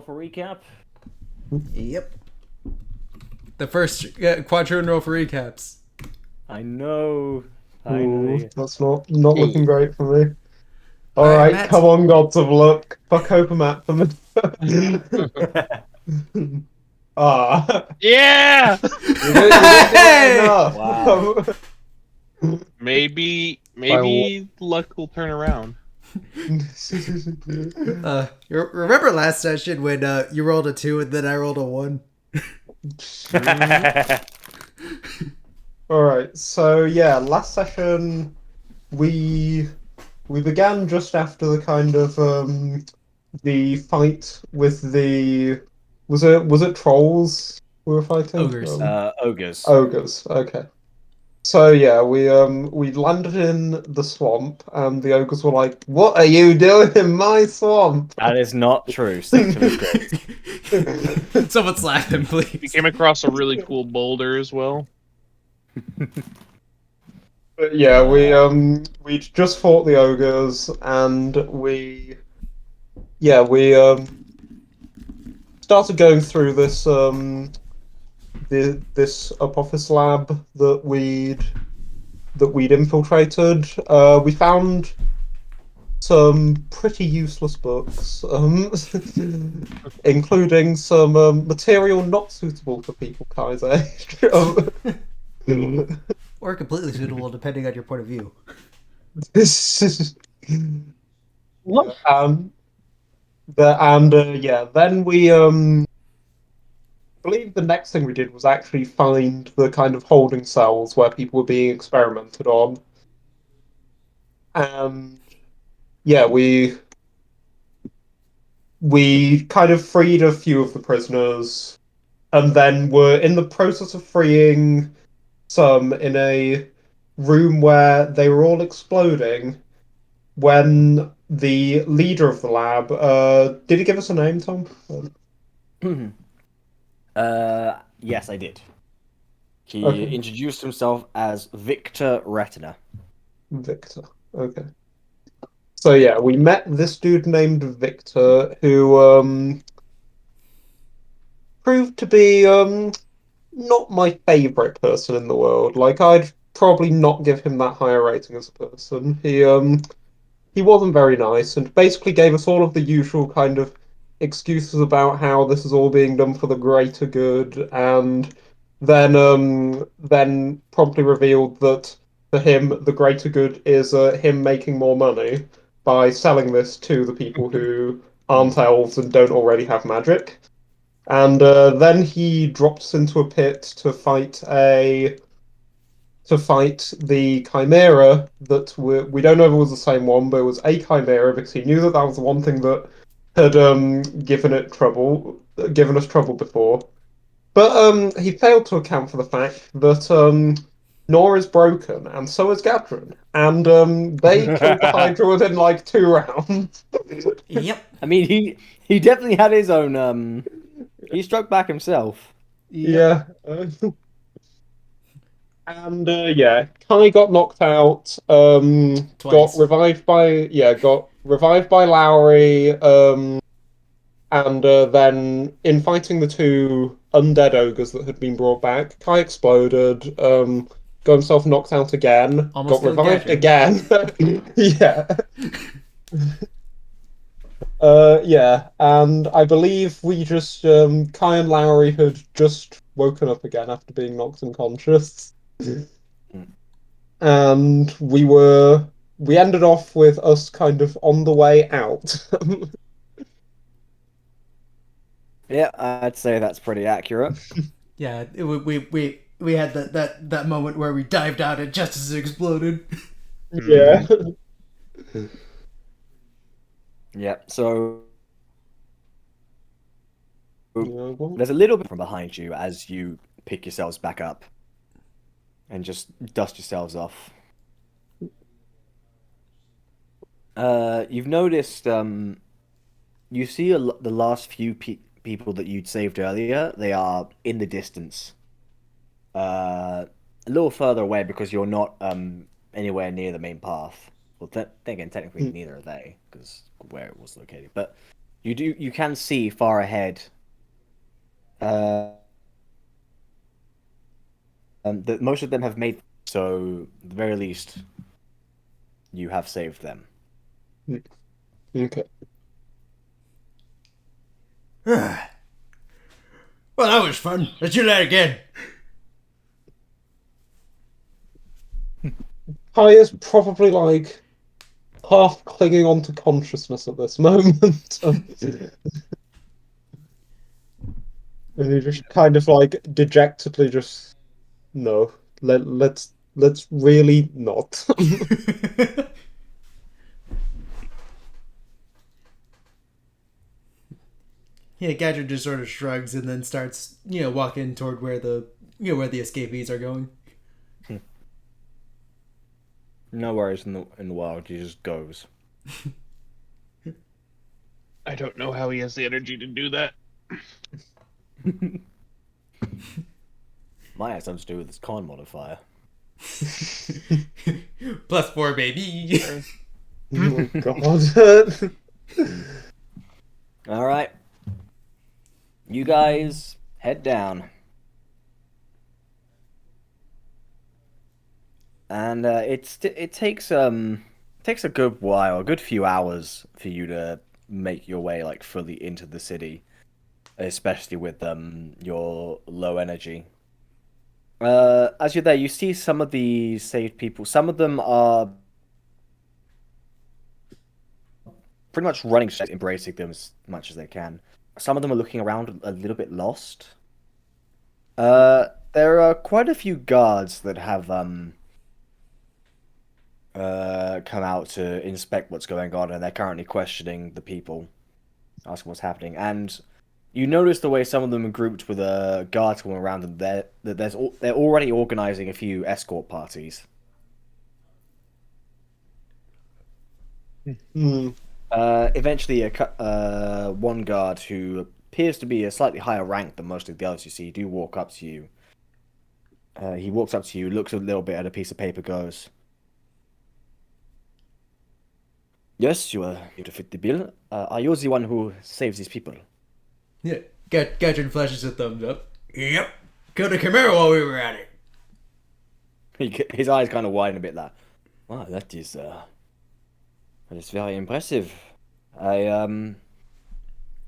for recap. Yep. The first Quadruin roll for recaps. I know. Ooh, Finally. that's not looking great for me. All right, Alright, Matt. come on, gods of luck. Fuck open map for me. Ah. Yeah! You didn't do it Hey! enough. Wow. By Maybe luck will turn around. Remember last session when you rolled a 2 and then I rolled a 1? Alright, so yeah, last session we we began just after the kind of the fight with the was it trolls we were fighting? Ogres. Ogres. Ogres, okay. So yeah, we landed in the swamp, and the ogres were like, "What are you doing in my swamp?" That is not true. Stick to the script. Someone slap him, We please. came across a really cool boulder as well. But yeah, we just fought the ogres, and we started going through this Apophis lab that we'd infiltrated. We found some pretty useless books, including some material not suitable for people Kai's age. Or completely suitable depending on your point of view. um, yeah, then we believe the next thing we did was actually find the kind of holding cells where people were being experimented on, and yeah, we kind of freed a few of the prisoners, and then were in the process of freeing some in a room where they were all exploding when the leader of the lab, did he give us a name, Tom? Yes, I did. He Okay, introduced himself as Victor Retina. Victor. Okay. So yeah, we met this dude named Victor who proved to be not my favorite person in the world. Like I'd probably not give him that high a rating as a person. He wasn't very nice and basically gave us all of the usual kind of excuses about how this is all being done for the greater good, and then promptly revealed that for him the greater good is him making more money by selling this to the people who aren't elves and don't already have magic. And then he dropped us into a pit to fight the Chimera that we don't know if it was the same one, but it was a Chimera because he knew that that was the one thing that had given us trouble before. But he failed to account for the fact that Nor is broken, and so is Gadrin, and they killed the Hydra within like 2 rounds. Yep. I mean, he definitely had his own. He struck back himself. Yep. Yeah. And yeah, Kai got knocked out. Twice. Got revived by Lowry. And then in fighting the two undead ogres that had been brought back, Kai exploded. Got himself knocked out again. Almost Got killed revived Gadrin. again. Yeah. Yeah, and I believe we just Kai and Lowry had just woken up again after being knocked unconscious. And we ended off with us kind of on the way out. Yeah, I'd say that's pretty accurate. Yeah, we had that moment where we dived out and just as it exploded. Yeah. Yeah, so Well, there's a little bit from behind you as you pick yourselves back up and just dust yourselves off. You've noticed, you see the last few people that you'd saved earlier, they are in the distance. A little further away because you're not anywhere near the main path. Well, then again, technically neither are they because where it was located. But You can see far ahead. Uh, that most of them have made, so at the very least, you have saved them. Okay. Well, that was fun. Let's do that again. Kai is probably like half clinging onto consciousness at this moment. And he just kind of like dejectedly just no. Let's really not. Yeah, Gadget just sort of shrugs and then starts, walking toward where where the escapees are going. No worries in the world. He just goes. I don't know how he has the energy to do that. Might have something to do with his con modifier. +4, baby. Oh God. All right. You guys head down. And it takes a good while, a good few hours for you to make your way like fully into the city, especially with your low energy. As you're there, you see some of the saved people. Some of them are pretty much running straight, embracing them as much as they can. Some of them are looking around a little bit lost. There are quite a few guards that have come out to inspect what's going on, and they're currently questioning the people, asking what's happening. And you notice the way some of them are grouped with guards going around them. They're already organizing a few escort parties. Hmm. Eventually, one guard who appears to be a slightly higher rank than most of the others you see do walk up to you. He walks up to you, looks a little bit at a piece of paper, goes, "Yes, you are here to fit the bill. Are you the one who saves these people?" Yeah, Gadget flashes a thumbs up. Yep. Killed a Chimera while we were at it. His eyes kind of widen a bit. Wow, that is very impressive. I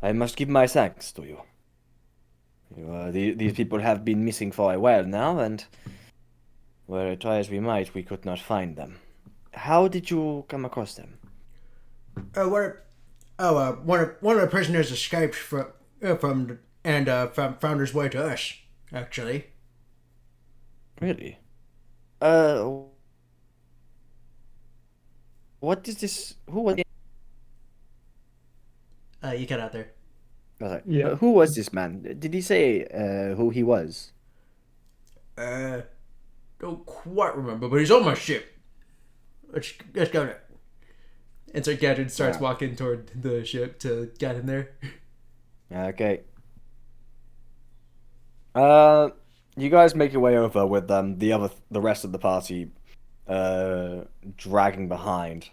I must give my thanks to you. These people have been missing for a while now, and well, try as we might, we could not find them. How did you come across them? What? One of the prisoners escaped from found his way to us. Actually, Really? What is this? Who was? you cut out there. Sorry. Yeah. Who was this man? Did he say who he was? Uh, don't quite remember, but he's on my ship. Let's go there. And so Gadget starts Yeah. walking toward the ship to get him there. Okay. You guys make your way over with the rest of the party, dragging behind.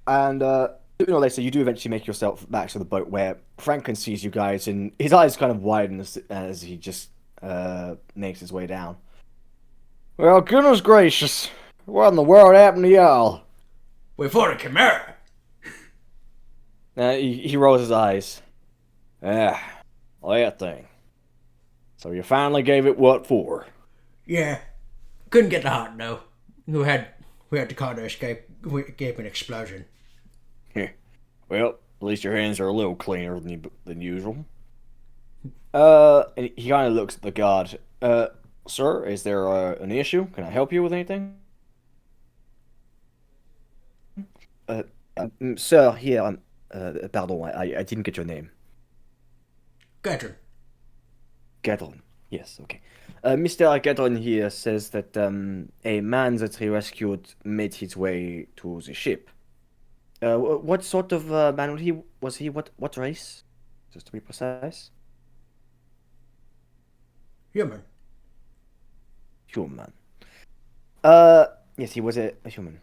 And sooner or later, you do eventually make yourself back to the boat where Franklin sees you guys, and his eyes kind of widen as he just makes his way down. Well, goodness gracious, what in the world happened to y'all? We fought a Chimera. He rolls his eyes. Ah, that thing. So you finally gave it what for? Yeah, couldn't get the heart though. We had to call to escape an explosion. Well, at least your hands are a little cleaner than usual. And he kind of looks at the guard. Sir, is there an issue? Can I help you with anything? Uh, Sir, here, pardon, I didn't get your name. Gadget. Gadron. Yes, okay. Mr. Gadron here says that a man that he rescued made his way to the ship. What sort of man was he? What race? Just to be precise. Human. Human. Uh, Yes, he was a human.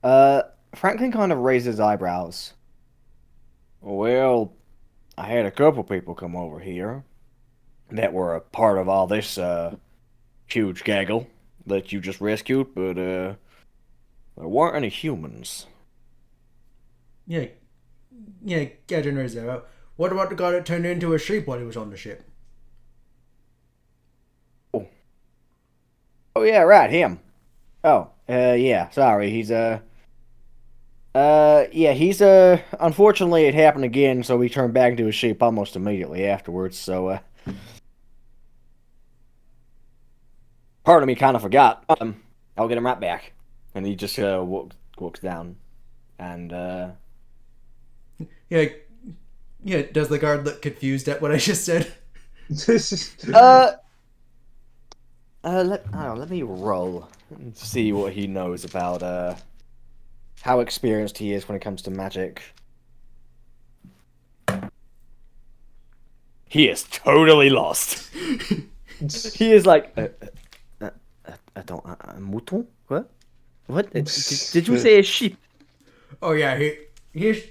Franklin kind of raised his eyebrows. Well, I had a couple people come over here that were a part of all this huge gaggle that you just rescued, but there weren't any humans. Yeah, yeah, Gadget knows that. What about the guy that turned into a sheep while he was on the ship? Oh yeah, right, him. Oh, yeah, sorry, unfortunately it happened again, so he turned back into a sheep almost immediately afterwards, so, part of me kind of forgot. I'll get him right back. And he just, walks down, and, Yeah, yeah. Does the guard look confused at what I just said? uh, let me roll and see what he knows about, how experienced he is when it comes to magic. He is totally lost. He is like, mouton? What? What? Did you say a sheep? Oh yeah, he's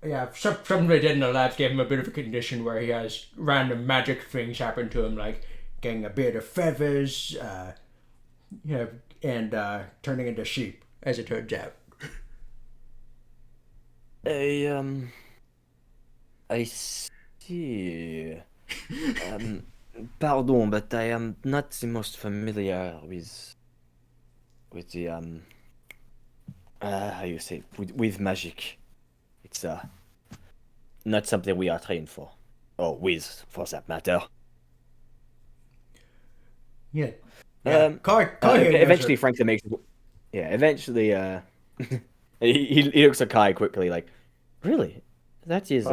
yeah. Something they did in the labs gave him a bit of a condition where he has random magic things happen to him, like getting a bit of feathers, and turning into sheep, as it turns out. I, I see. Um, Pardon, but I am not the most familiar with the, how you say, with magic. It's, not something we are trained for. Or with, for that matter. Yeah, yeah. Kai here knows Eventually, it. Franklin makes. Yeah, eventually, he looks at Kai quickly, like, really? That is.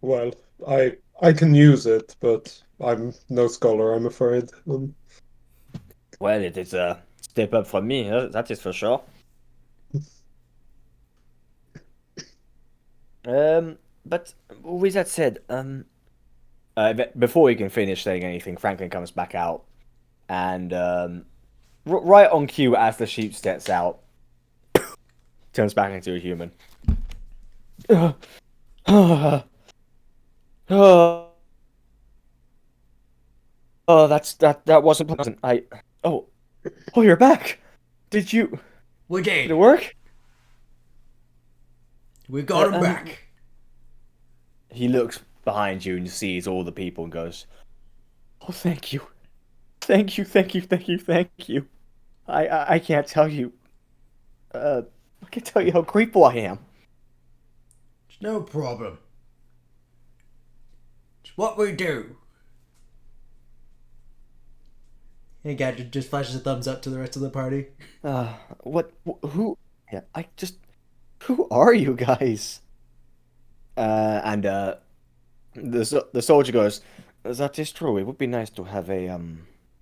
Well, I can use it, but I'm no scholar, I'm afraid. Well, it is a step up from me, that is for sure. But with that said, before we can finish saying anything, Franklin comes back out, and right on cue as the sheep steps out, turns back into a human. Oh, that wasn't pleasant. Oh, you're back. Did We it did. work? We got him back. He looks behind you and sees all the people and goes, "Oh, thank you, thank you, thank you, thank you, thank you. I can't tell you. I can't tell you how grateful I am." It's no problem. It's what we do. And Gadget just flashes a thumbs up to the rest of the party. Who? Yeah, who are you guys? And the soldier goes, "That is true. It would be nice to have a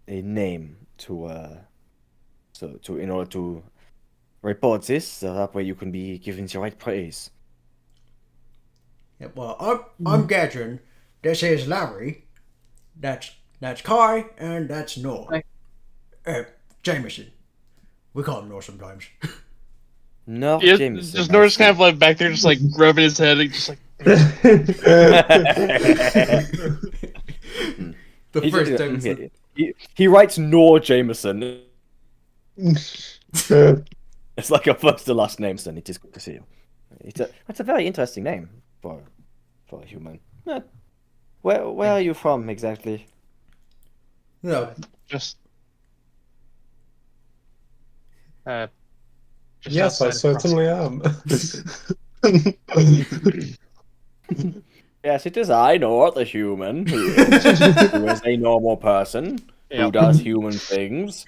name to in order to report this, so that way you can be given the right praise." Yeah, well, I'm Gadrin. This is Larry. That's Kai, and that's Nor. Hi. Jameson. We call him Nor sometimes. No, Yeah, Jameson. just I Norris kind see. of like back there, just like rubbing his head, and just like The He first just- Jameson. he writes Nor Jameson. It's like a first to last name, son. It is good to see you. That's a very interesting name for a human. Where are you from exactly? No, just uh, just Yes, I outside of certainly am. Yes, it is I, Nor, the human, who is a normal person who Yep. does human things.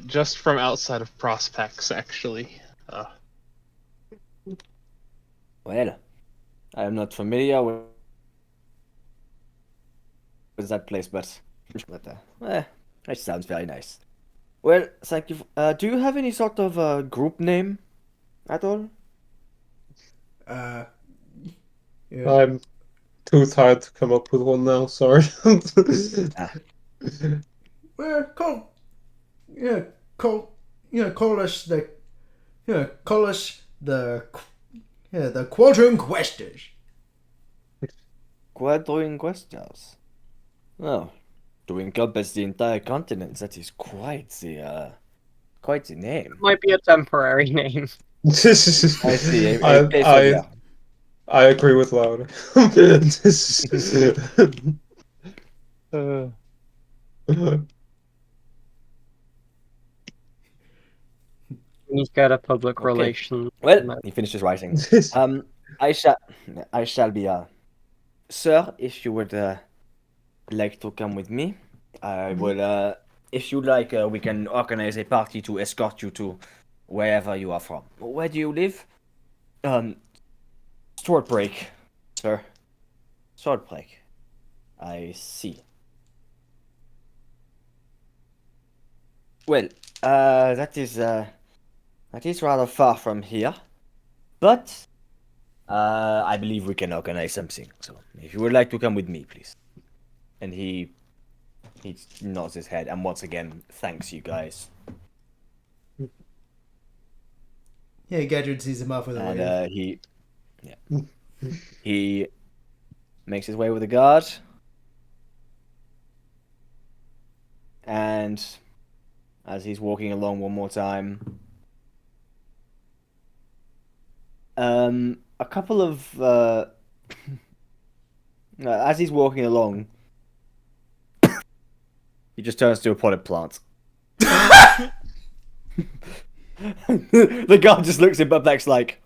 Just from outside of Prospects, actually. Well, I am not familiar with that place, but it sounds very nice. Well, thank you. Do you have any sort of group name at all? yeah. I'm too tired to come up with one now, sorry. Ah. Well, yeah, call, call us the, call us the Quadruin Questers. Quadruin questions. Well, to encompass the entire continent, that is quite the name. Might be a temporary name. I see. So I yeah. I agree with Loud. He's got a public Okay. relations. Well, he finishes writing. I shall be sir, if you would like to come with me, I will. If you like, we can organize a party to escort you to wherever you are from. Where do you live? Sword break, sir. Sword break. I see. Well, that is rather far from here, but I believe we can organize something. So, if you would like to come with me, please. And he nods his head and once again thanks you guys. Yeah, Gadget sees him off with a And wave. he makes his way with the guard. And as he's walking along one more time, a couple of as he's walking along, he just turns to a potted plant. The guard just looks at Bubbex like,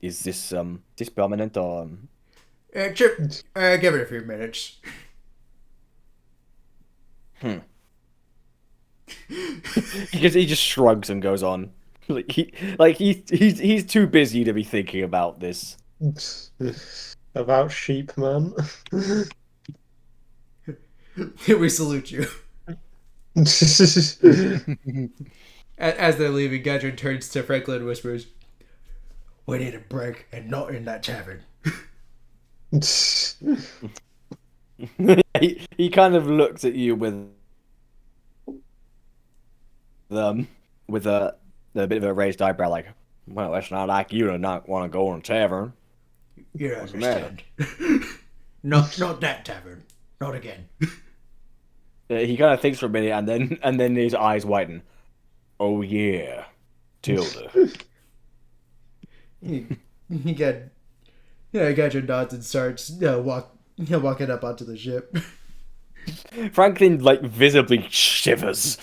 is this permanent or Chip, give it a few minutes. he just shrugs and goes on. He's too busy to be thinking about this. About sheep, man. We salute you. As they're leaving, Gadget turns to Franklin and whispers, "We need a break, and not in that tavern." He kind of looks at you with a bit of a raised eyebrow, like, well, it's not like you to not want to go in a tavern. You don't What's the matter? understand. Not that tavern. Not again. He kind of thinks for a minute, and then his eyes widen. Oh yeah, Tilda. Gadget nods and starts walking up onto the ship. Franklin visibly shivers.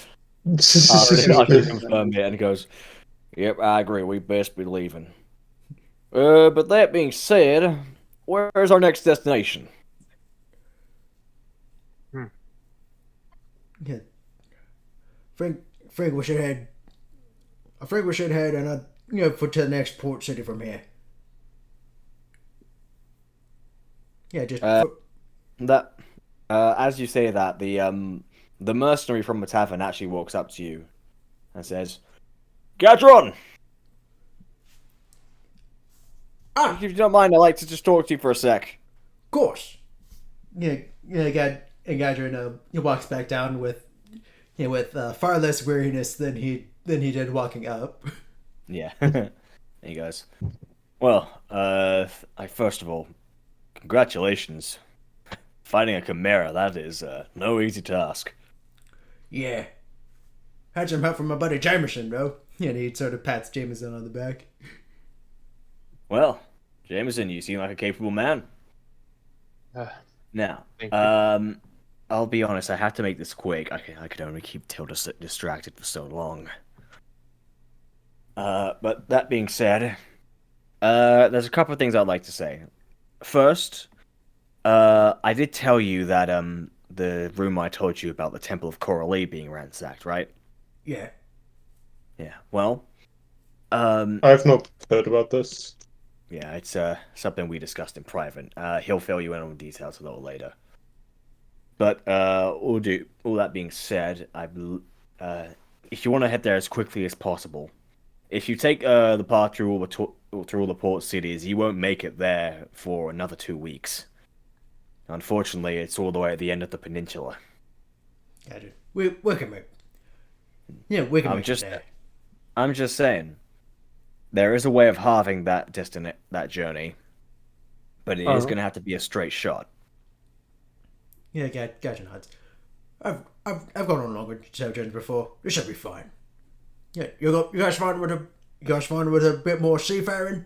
After you confirm it and goes, "Yep, I agree. We best be leaving." But that being said, where's our next destination? Yeah. Frank, we should head. I think we should head and for to the next port city from here. Yeah, just That, as you say that, the mercenary from the tavern actually walks up to you and says, "Quadruin, if you don't mind, I'd like to just talk to you for a sec." Of course. Gadget he walks back down with far less weariness than he did walking up. Yeah. And he goes, "Well, first of all, congratulations. Finding a chimera, that is no easy task." Yeah. Had some help from my buddy Jameson, though. And he sort of pats Jameson on the back. Well, Jameson, you seem like a capable man. Now, Thank you. I'll be honest, I have to make this quick. I could only keep Tilda distracted for so long. But that being said, there's a couple of things I'd like to say. First, I did tell you that the rumor I told you about the Temple of Coralie being ransacked, right? Yeah. Yeah. Well, I've not heard about this. yeah, it's something we discussed in private. He'll fill you in on the details a little later. But all that being said, if you want to head there as quickly as possible, if you take the path through all the port cities, you won't make it there for another 2 weeks. Unfortunately, it's all the way at the end of the peninsula. Gotcha. We can make. Yeah, we can I'm make just, it there. I'm just saying, there is a way of halving that journey, but it is Oh, going to have to be a straight shot. Yeah, gotcha, nuts. I've gone on longer journeys before. This should be fine. Yeah, you guys fine with a bit more seafaring?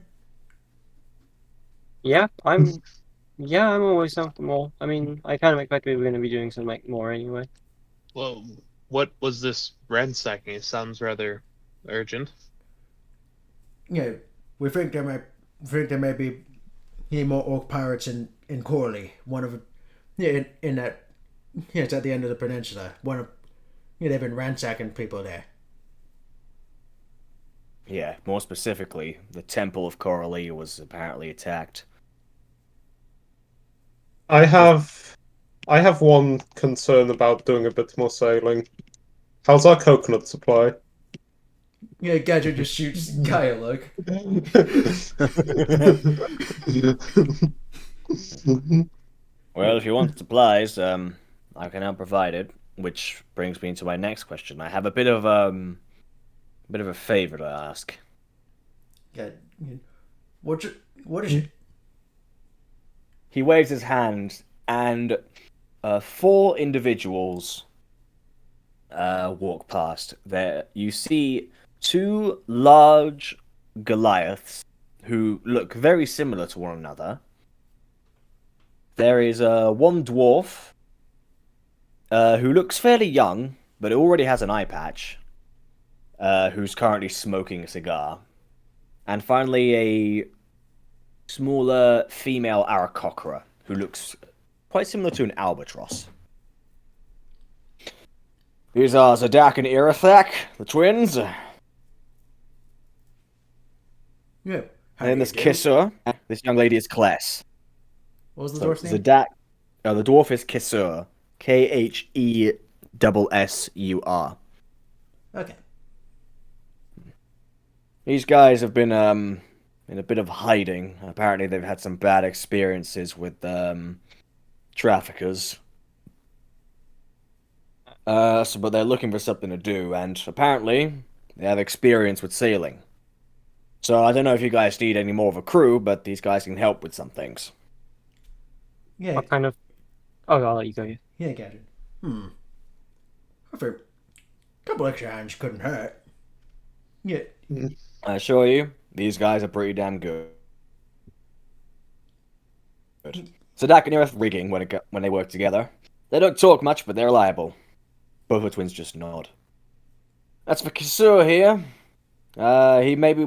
yeah, I'm always down for more. I mean, I kind of expect we were going to be doing some like more anyway. Well, what was this ransacking? It sounds rather urgent. Yeah, we think there may be more orc pirates in Corley. One of in that it's at the end of the peninsula. One of they've been ransacking people there. Yeah, more specifically, the Temple of Coralie was apparently attacked. I have one concern about doing a bit more sailing. How's our coconut supply? Yeah, Gadget just shoots Gaia look. Well, if you want supplies, I can help provide it. Which brings me to my next question. I have a bit of a favor to ask. Yeah, what is it? He waves his hand, and four individuals walk past. There, you see two large Goliaths who look very similar to one another. There is one dwarf who looks fairly young, but already has an eye patch, who's currently smoking a cigar. And finally, a smaller female Arrgh who looks quite similar to an albatross. These are Draggok and Arrgh, the twins. Yeah. And this Kisser. This young lady is Kless. What was the So dwarf's name? Draggok. The dwarf is Kisser. Khessur. Okay. These guys have been in a bit of hiding. Apparently, they've had some bad experiences with traffickers. But they're looking for something to do, and apparently they have experience with sailing. So I don't know if you guys need any more of a crew, but these guys can help with some things. Yeah, What kind of? Oh, I'll let you go. Yeah. yeah, Gadget. I think a couple extra hands couldn't hurt. Yeah, I assure you, these guys are pretty damn good. So Dak and Earth rigging when they work together. They don't talk much, but they're reliable. Both the twins just nod. That's for Kisur here. He may be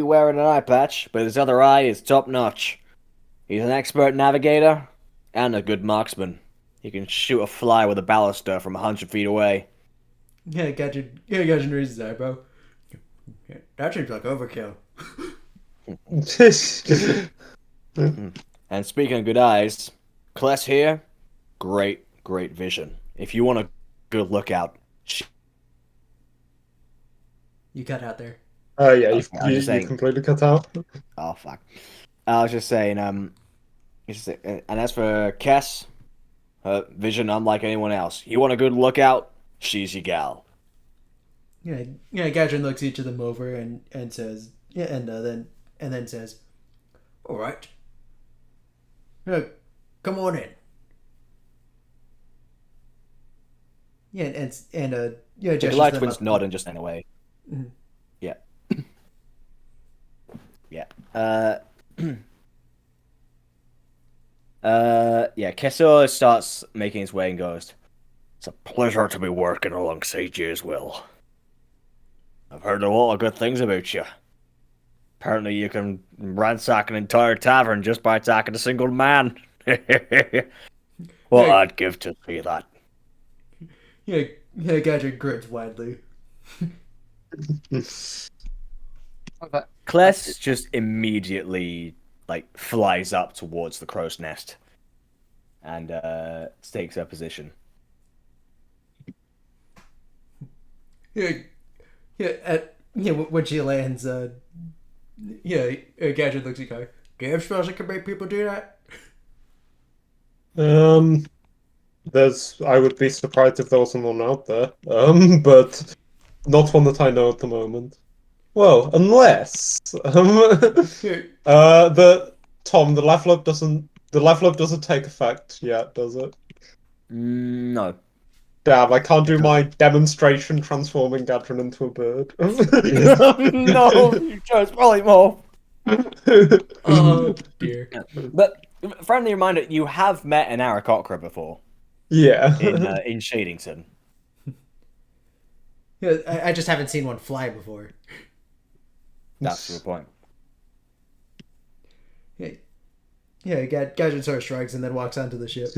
wearing an eye patch, but his other eye is top notch. He's an expert navigator and a good marksman. He can shoot a fly with a ballista from 100 feet away. Gadget raises his eyebrow. Yeah, that seems like overkill. And speaking of good eyes, Kless here, great vision. If you want a good lookout, You cut out there. Yeah, I was just you saying. completely cut out. Oh fuck. I was just saying. And as for Kess, her vision unlike anyone else. You want a good lookout? She's your gal. Yeah, Gadget looks each of them over and says, yeah, and then says, "All right, yeah, come on in." Yeah, The gestures Goliath them twins up. nod and just stand away. Mhm. Yeah. Yeah. Yeah, Kessor starts making his way and goes, "It's a pleasure to be working alongside you as well. I've heard a lot of good things about you. Apparently you can ransack an entire tavern just by attacking a single man. What Hey. I'd give to see that." Yeah, Gadget grins widely. Okay. Kless just immediately flies up towards the crow's nest and takes her position. When she lands, Gadget looks at you. Do you have spells that can make people do that? I would be surprised if there was someone out there. But not one that I know at the moment. Well, unless the Tom, the level up doesn't take effect yet, does it? No. Damn, I can't do my demonstration transforming Gadron into a bird. No, you chose polymorph. Oh dear. But friendly reminder, you have met an Arrgh before Yeah. in Shadington. Yeah, I just haven't seen one fly before. That's your point. Yeah, Gadget sort of shrugs and then walks onto the ship.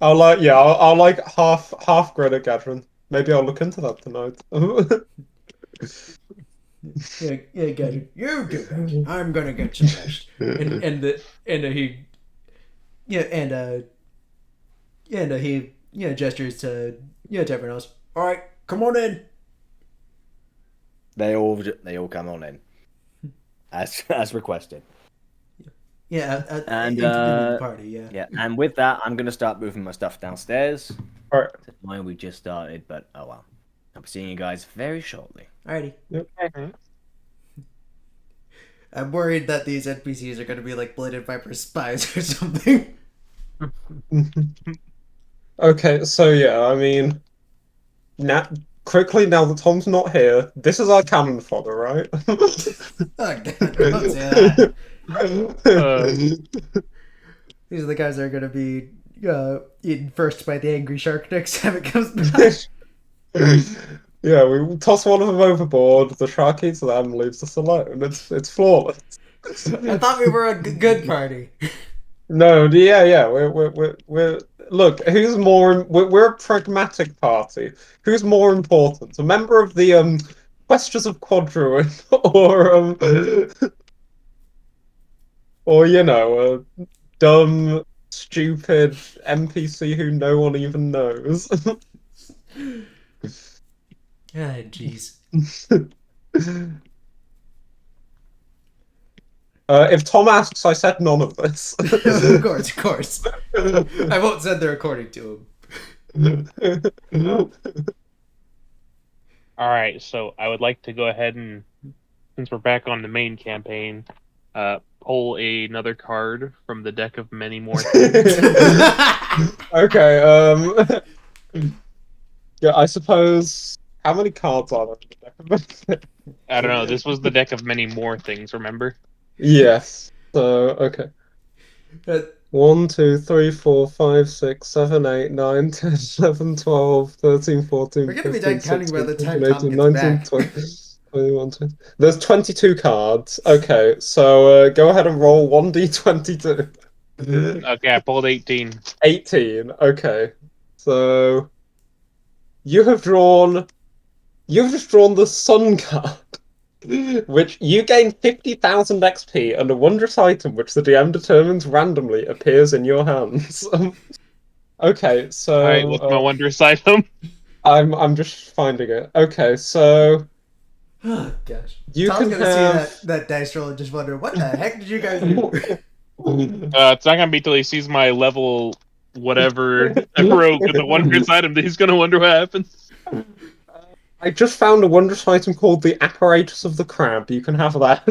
I'll like half credit Gadron. Maybe I'll look into that tonight. Yeah, Gadget, you do that. I'm gonna get some rest. He gestures to to everyone else. All right, come on in. They all come on in, as requested. Yeah, And into the party. Yeah. yeah, and with that, I'm gonna start moving my stuff downstairs. All right. Why we just started, but oh well. I'll be seeing you guys very shortly. Alrighty. Okay. I'm worried that these NPCs are gonna be like Bladed Viper spies or something. Okay, so yeah, I mean, quickly now that Tom's not here, this is our cannon fodder, right? Oh God, don't say that. These are the guys that are gonna be eaten first by the angry shark next time it comes back. Yeah, we toss one of them overboard. The shark eats them, and leaves us alone. It's flawless. I thought we were a good party. No, yeah. We're look. Who's more? We're a pragmatic party. Who's more important? A member of the Questions of Quadruin, or a dumb, stupid NPC who no one even knows. Ah, jeez. If Tom asks, I said none of this. Of course. I won't send there according to him. All right, so I would like to go ahead and, since we're back on the main campaign, pull another card from the deck of many more things. Okay. Yeah, I suppose. How many cards are there in the deck? I don't know. This was the deck of many more things. Remember? Yes. So okay. But 1, 2, 3, 4, 5, 6, 7, 8, 9, 10, 11, 12, 13, 14, we're gonna be 15, done counting by 16, the time 17, Tom 18, gets 19, back. 20, 21, 22. There's 22 cards. Okay, so go ahead and roll 1d22. Okay, I pulled 18. 18. Okay. So you have just drawn the Sun card, which you gain 50,000 XP, and a wondrous item which the DM determines randomly appears in your hands. Okay, so All right, what's my wondrous item? I'm just finding it. Okay, so Oh gosh. you Tom's can gonna have. see that dice roll and just wonder, what the heck did you guys do? It's not gonna be till he sees my level whatever I broke with the wondrous item that he's gonna wonder what happens. I just found a wondrous item called the Apparatus of the Crab. You can have that.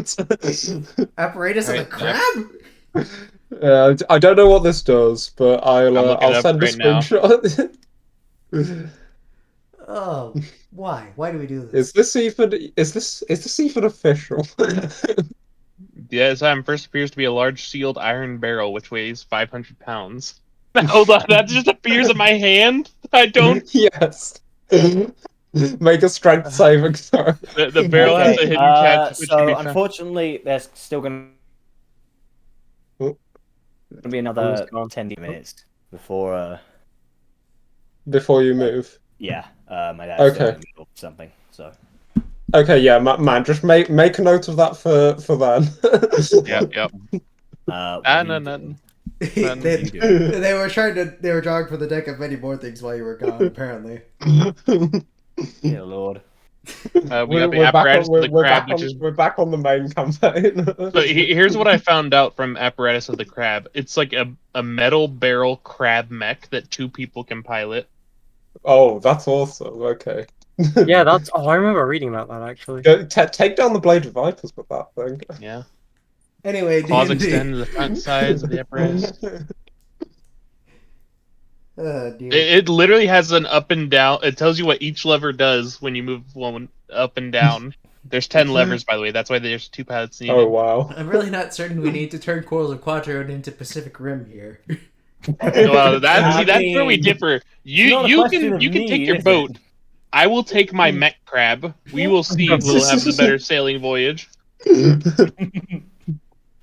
Apparatus of the Right, crab? I don't know what this does, but I'm looking I'll it up send a right now. screenshot. Oh, why? Why do we do Is this? this even official? Yes, first appears to be a large sealed iron barrel which weighs 500 pounds. Hold on, that just appears in my hand? I don't. Yes. Make a strength saving throw. The barrel has a hidden catch which can So be found. unfortunately, there's still gonna be another gone. 10 minutes before. Before you move. Yeah, my dad's Okay. still in the middle of something. So Okay, yeah, man, just make a note of that for then. Yep. what Ah, are no, you nothing. doing? they, You do. they were drawing for the deck of many more things while you were gone, apparently. Dear Lord. We got the apparatus of the crab, which is. we're back on the main campaign. So here's what I found out from apparatus of the crab. It's like a metal barrel crab mech that 2 people can pilot. Oh, that's awesome. Okay. Yeah, that's. Oh, I remember reading about that actually. Take down the blade of vipers with that thing. Yeah. Anyway, Claws D&D. extend to the front sides of the apparatus. Dear. It literally has an up and down. It tells you what each lever does when you move one up and down. There's 10 levers, by the way. That's why there's 2 pilots needed. Oh wow. I'm really not certain we need to turn Quarrels of Quadruin into Pacific Rim here. Well, that's I where we mean, differ. it's not a You question can of take need, your is it? boat. I will take my mech crab. We will see who will have the better sailing voyage.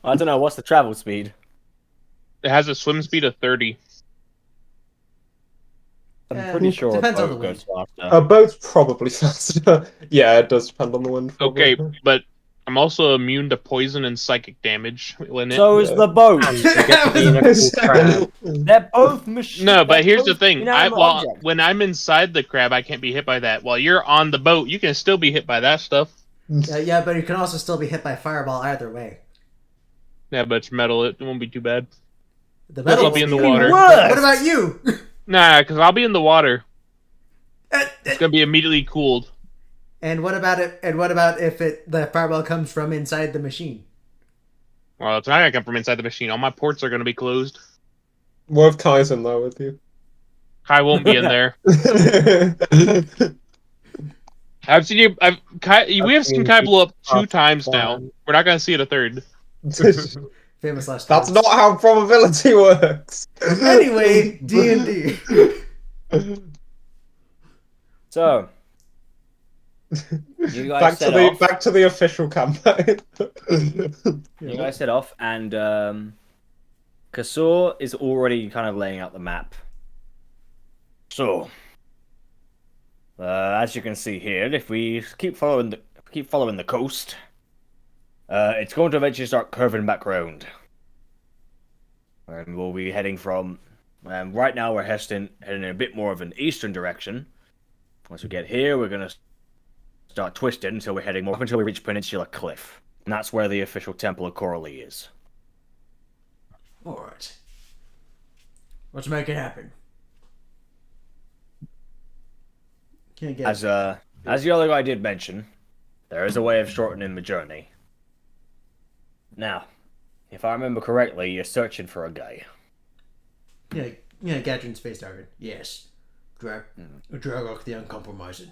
I don't know, what's the travel speed? It has a swim speed of 30. I'm pretty sure depends a on the boat wind. goes faster. A boat's probably faster. Yeah, it does depend on the wind. Probably. Okay, but I'm also immune to poison and psychic damage. When it... So is Yeah. the boat. And you get to be in a cool crab. They're both machines. No, but here's the thing. Objects. When I'm inside the crab, I can't be hit by that. While you're on the boat, you can still be hit by that stuff. Yeah, but you can also still be hit by fireball either way. Yeah, but it's metal. It won't be too bad. The Plus, metal I'll be in the will water. What about you? Nah, because I'll be in the water. It's gonna be immediately cooled. And what about it? And what about if the fireball comes from inside the machine? Well, it's not gonna come from inside the machine. All my ports are gonna be closed. What if Kai's in there with you? Kai won't be in there. I've seen you. We have seen Kai blow up 2 times now. We're not gonna see it a third. Famous last. That's words. not how probability works. Anyway, D&D. So, you guys back to the official campaign. You guys set off, and Kasur is already kind of laying out the map. So, as you can see here, if we keep following the coast, it's going to eventually start curving back round, and we'll be heading from. Right now, we're heading in a bit more of an eastern direction. Once we get here, we're gonna start twisting until we're heading more up until we reach Peninsula Cliff, and that's where the official Temple of Coralie is. All right. Let's make it happen. Can't get. As the other guy did mention, there is a way of shortening the journey. Now, if I remember correctly, you're searching for a guy. Yeah, Gadrin Space Target. Yes. Draggok the Uncompromising.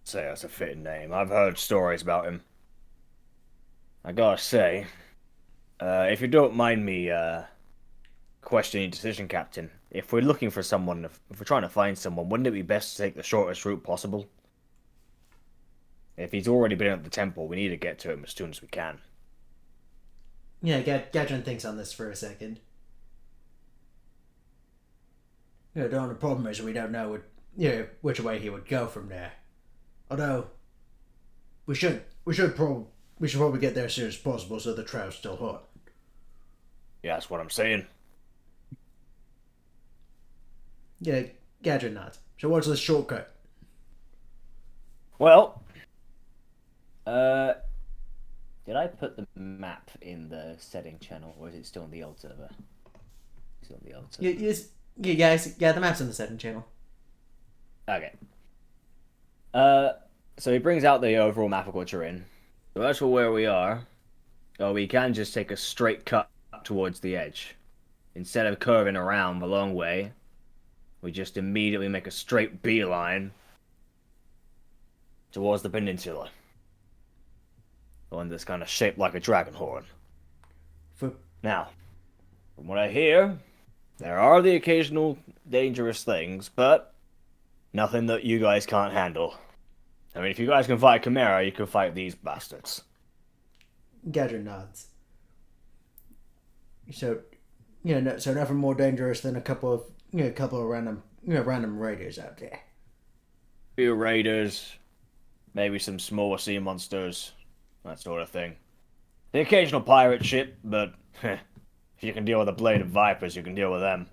Say that's a fitting name. I've heard stories about him. I gotta say, if you don't mind me questioning your decision, Captain, if we're looking for someone, if we're trying to find someone, wouldn't it be best to take the shortest route possible? If he's already been at the temple, we need to get to him as soon as we can. Yeah, Gadrin thinks on this for a second. Yeah, the only problem is we don't know which way he would go from there. Although we should probably get there as soon as possible so the trail's still hot. Yeah, that's what I'm saying. Yeah, Gadrin nods. So what's the shortcut? Well, did I put the map in the setting channel, or is it still in the old server? Still in the old server. Yeah, the map's in the setting channel. Okay. So he brings out the overall map of what you're in. So as for where we are, we can just take a straight cut towards the edge. Instead of curving around the long way, we just immediately make a straight beeline towards the peninsula. The one that's kind of shaped like a dragon horn. Now, from what I hear, there are the occasional dangerous things, but nothing that you guys can't handle. I mean, if you guys can fight Chimera, you can fight these bastards. Gadrin nods. So, so nothing more dangerous than a couple of random raiders out there. A few raiders, maybe some smaller sea monsters, that sort of thing. The occasional pirate ship, but if you can deal with a blade of vipers, you can deal with them.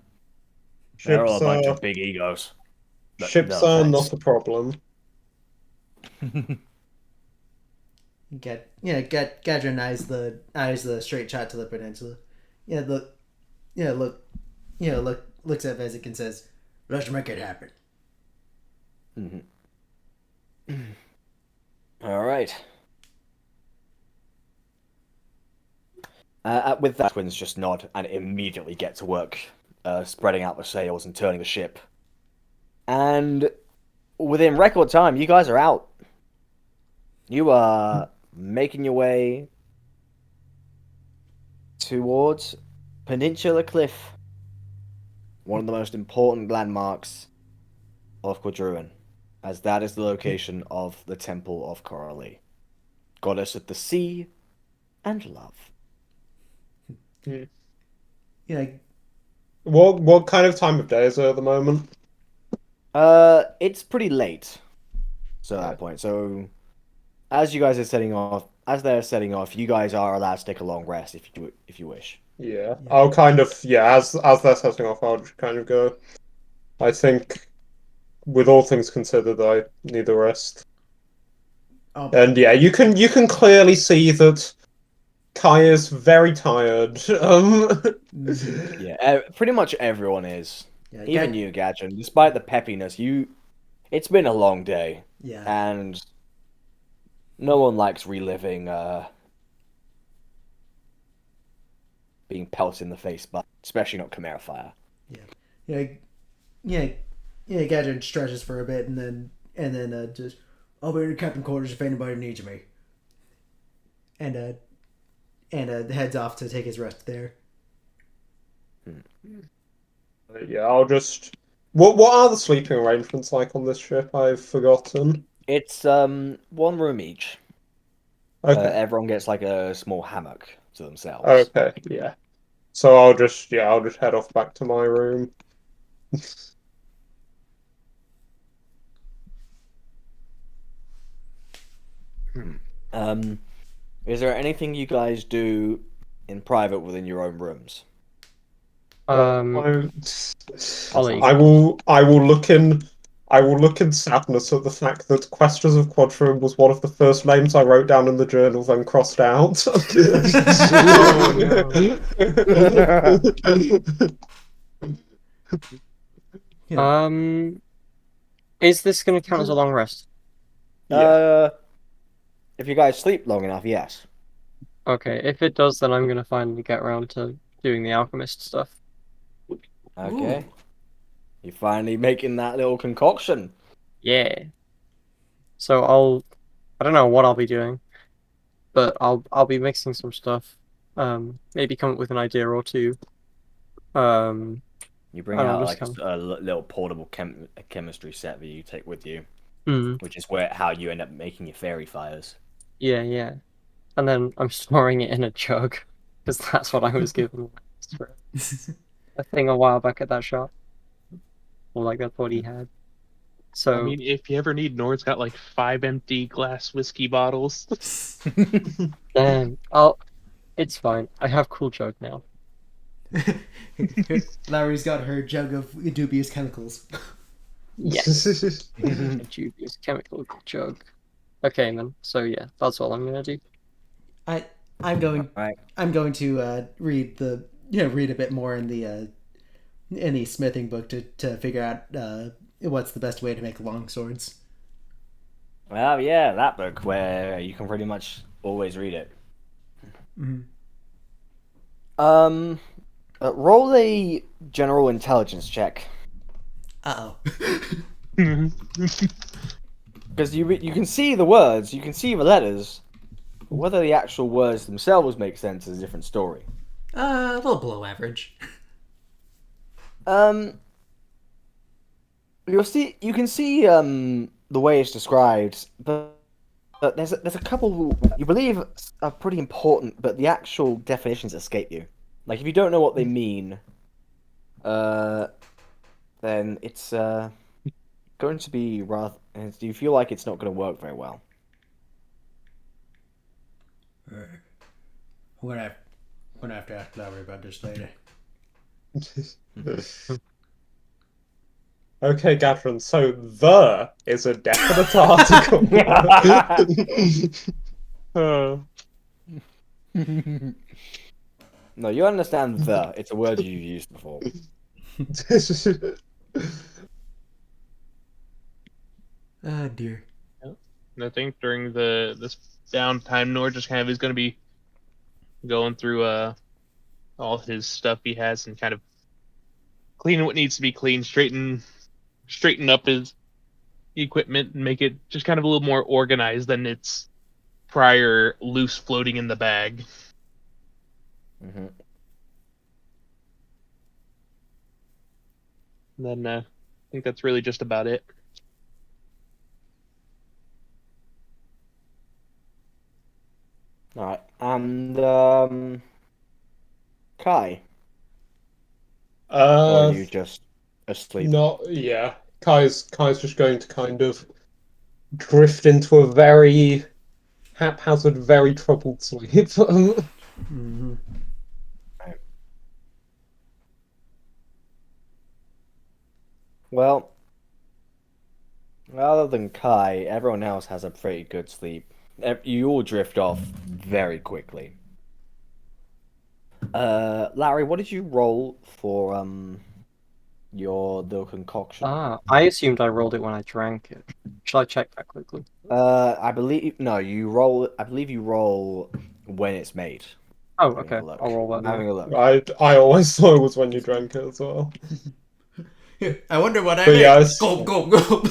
They're all a bunch of big egos. Ships no are thanks. not a problem. Gadrin eyes the straight shot to the peninsula. Look, looks at Vezik and says, "Let's make it happen." All right. With that, twins just nod and immediately get to work, spreading out the sails and turning the ship. And within record time, you guys are out. You are making your way towards Peninsula Cliff, one of the most important landmarks of Quadruin, as that is the location of the Temple of Coralie, goddess of the sea and love. Yeah, What kind of time of day is it at the moment? It's pretty late, so at that point. So, as they're setting off, you guys are allowed to take a long rest if you wish. Yeah, I'll kind of as they're setting off, I'll just kind of go. I think, with all things considered, I need a rest. And yeah, you can clearly see that Kai is very tired. Yeah, pretty much everyone is. yeah, Even you, Gadget. Despite the peppiness, it's been a long day, yeah, and no one likes reliving being pelted in the face, but especially not Chimera Fire. yeah, yeah. Gadrin stretches for a bit and then just, "I'll be in the captain quarters if anybody needs me," and heads off to take his rest there. Yeah, I'll just. What are the sleeping arrangements like on this ship? I've forgotten. It's one room each. Okay. Everyone gets like a small hammock to themselves. Okay. Yeah. So I'll just head off back to my room. Is there anything you guys do in private within your own rooms? I'll let you I go. will look in. I will look in sadness at the fact that Questions of Quadruin was one of the first names I wrote down in the journal, then crossed out. Yeah. Is this going to count as a long rest? Yeah. If you guys sleep long enough, yes. Okay, if it does, then I'm going to finally get around to doing the alchemist stuff. Okay. Ooh. You're finally making that little concoction. Yeah. So I don't know what I'll be doing, but I'll be mixing some stuff. Maybe come up with an idea or two. Um, You I bring don't know, out just like kind a little portable chemistry set that you take with you, of. which is how you end up making your fairy fires. Yeah, yeah. And then I'm storing it in a jug because that's what I was given for a thing a while back at that shop. Or like that's what he had. I So mean, if you ever need, Nord's got like 5 empty glass whiskey bottles. then it's fine. I have cool jug now. Larry's got her jug of dubious chemicals. Yes. A dubious chemical jug. Okay, man. So yeah, that's all I'm gonna do. I I'm going Right. I'm going to read a bit more in the smithing book to figure out what's the best way to make long swords. Well, yeah, that book where you can pretty much always read it. Mm-hmm. Um, roll a general intelligence check Uh because you can see the words, you can see the letters, but whether the actual words themselves make sense is a different story. A little below average. Um, you can see the way it's described, but there's a couple you believe are pretty important, but the actual definitions escape you. Like if you don't know what they mean, then it's going to be rather. Do you feel like it's not going to work very well? I'm gonna have to ask Larry about this later. Okay, Gatron, so the is a definite article. Uh, No, you understand the. It's a word you've used before. Ah, dear. and I think during this downtime, Nor just kind of is going to be going through all his stuff he has and kind of cleaning what needs to be cleaned, straighten up his equipment and make it just kind of a little more organized than its prior loose floating in the bag. Hmm. And then I think that's really just about it. All right, and Kai, or are uh, you just asleep? not yeah. Kai's just going to kind of drift into a very haphazard, very troubled sleep. Hmm. Well, other than Kai, everyone else has a pretty good sleep. You all drift off very quickly. Larry, what did you roll for your the concoction? I assumed I rolled it when I drank it. Shall I check that quickly? I believe no, you roll. I believe you roll when it's made. Oh, Let me have okay. a look. I'll roll that I'm now. having a look. I always thought it was when you drank it as well. I wonder what I But yeah, made. it's- Gulp, gulp, gulp.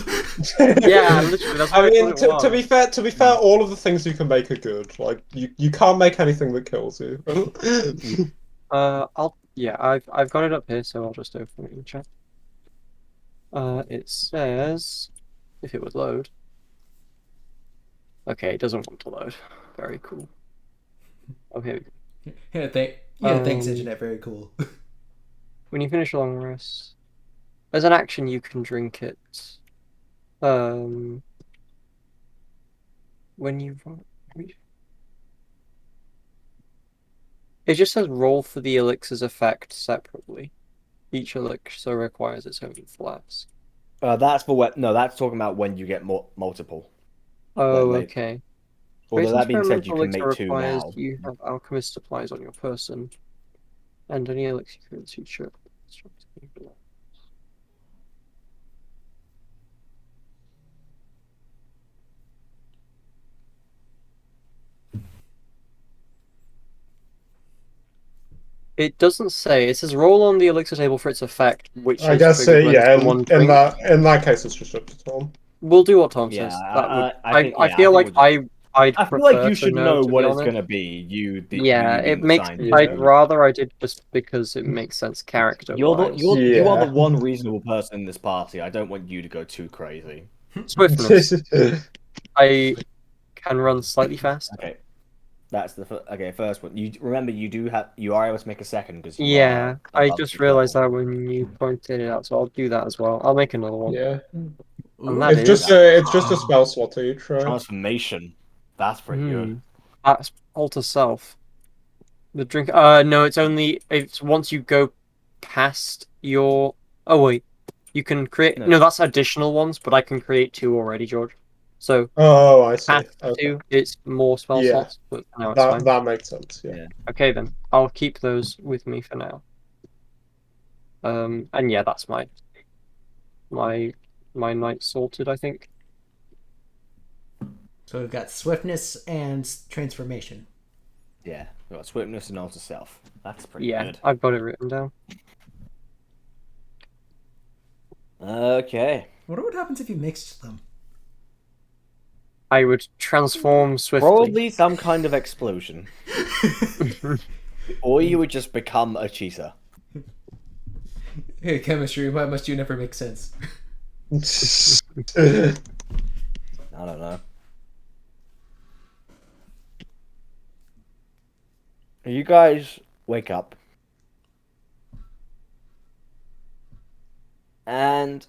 Yeah, literally, that's what I I mean, thought it to was. be fair, all of the things you can make are good. Like you can't make anything that kills you. I've got it up here, so I'll just open it and check. It says if it would load. Okay, it doesn't want to load. Very cool. Okay. Thanks, Um, Internet. Very cool. when you finish a long rest, as an action, you can drink it. Um, when you it just says roll for the elixir's effect separately. Each elixir requires its own flask. That's for when. No, that's talking about when you get multiple. Oh, Like, okay. although Creating that being said, you experimental can elixir make two requires now. you have alchemist supplies on your person, and any elixir creates future. It doesn't say. It says roll on the elixir table for its effect, which I is guess triggered when yeah. someone In drinks. that case, it's just up to Tom. We'll do what Tom Yeah, says. That would. I think. I Yeah, I feel think like we'll just. I'd I feel like prefer you to should know, know to be what it's honest. gonna be. Yeah, You being it the makes. scientist. I'd Yeah. rather I did just because it makes sense character-wise. You are the Yeah. one reasonable person in this party. I don't want you to go too crazy. Swiftness. I can run slightly faster. Okay, that's the okay. First one. You remember you are able to make a second because you are Yeah, I above just 6th realized level. that when you pointed it out, so I'll do that as well. I'll make another one. Yeah. And that It's is. just a spell slot each, right? Transformation. That's pretty good. That's alter self. The drink. No, it's once you go past your. Oh wait, you can create. No. No, that's additional ones, but I can create two already, George. So Oh, I see. past Okay. two, it's more spell Yeah. slots, but now it's fine. That makes sense. Yeah. Yeah. Okay then, I'll keep those with me for now. And yeah, that's my my night sorted, I think. So we've got swiftness and transformation. Yeah. We've got swiftness and alter self. That's pretty Yeah, good. I've got it written down. Okay. I wonder what happens if you mixed them. I would transform swiftly. Probably some kind of explosion. Or you would just become a cheetah. Hey, chemistry. Why must you never make sense? I don't know. You guys wake up. And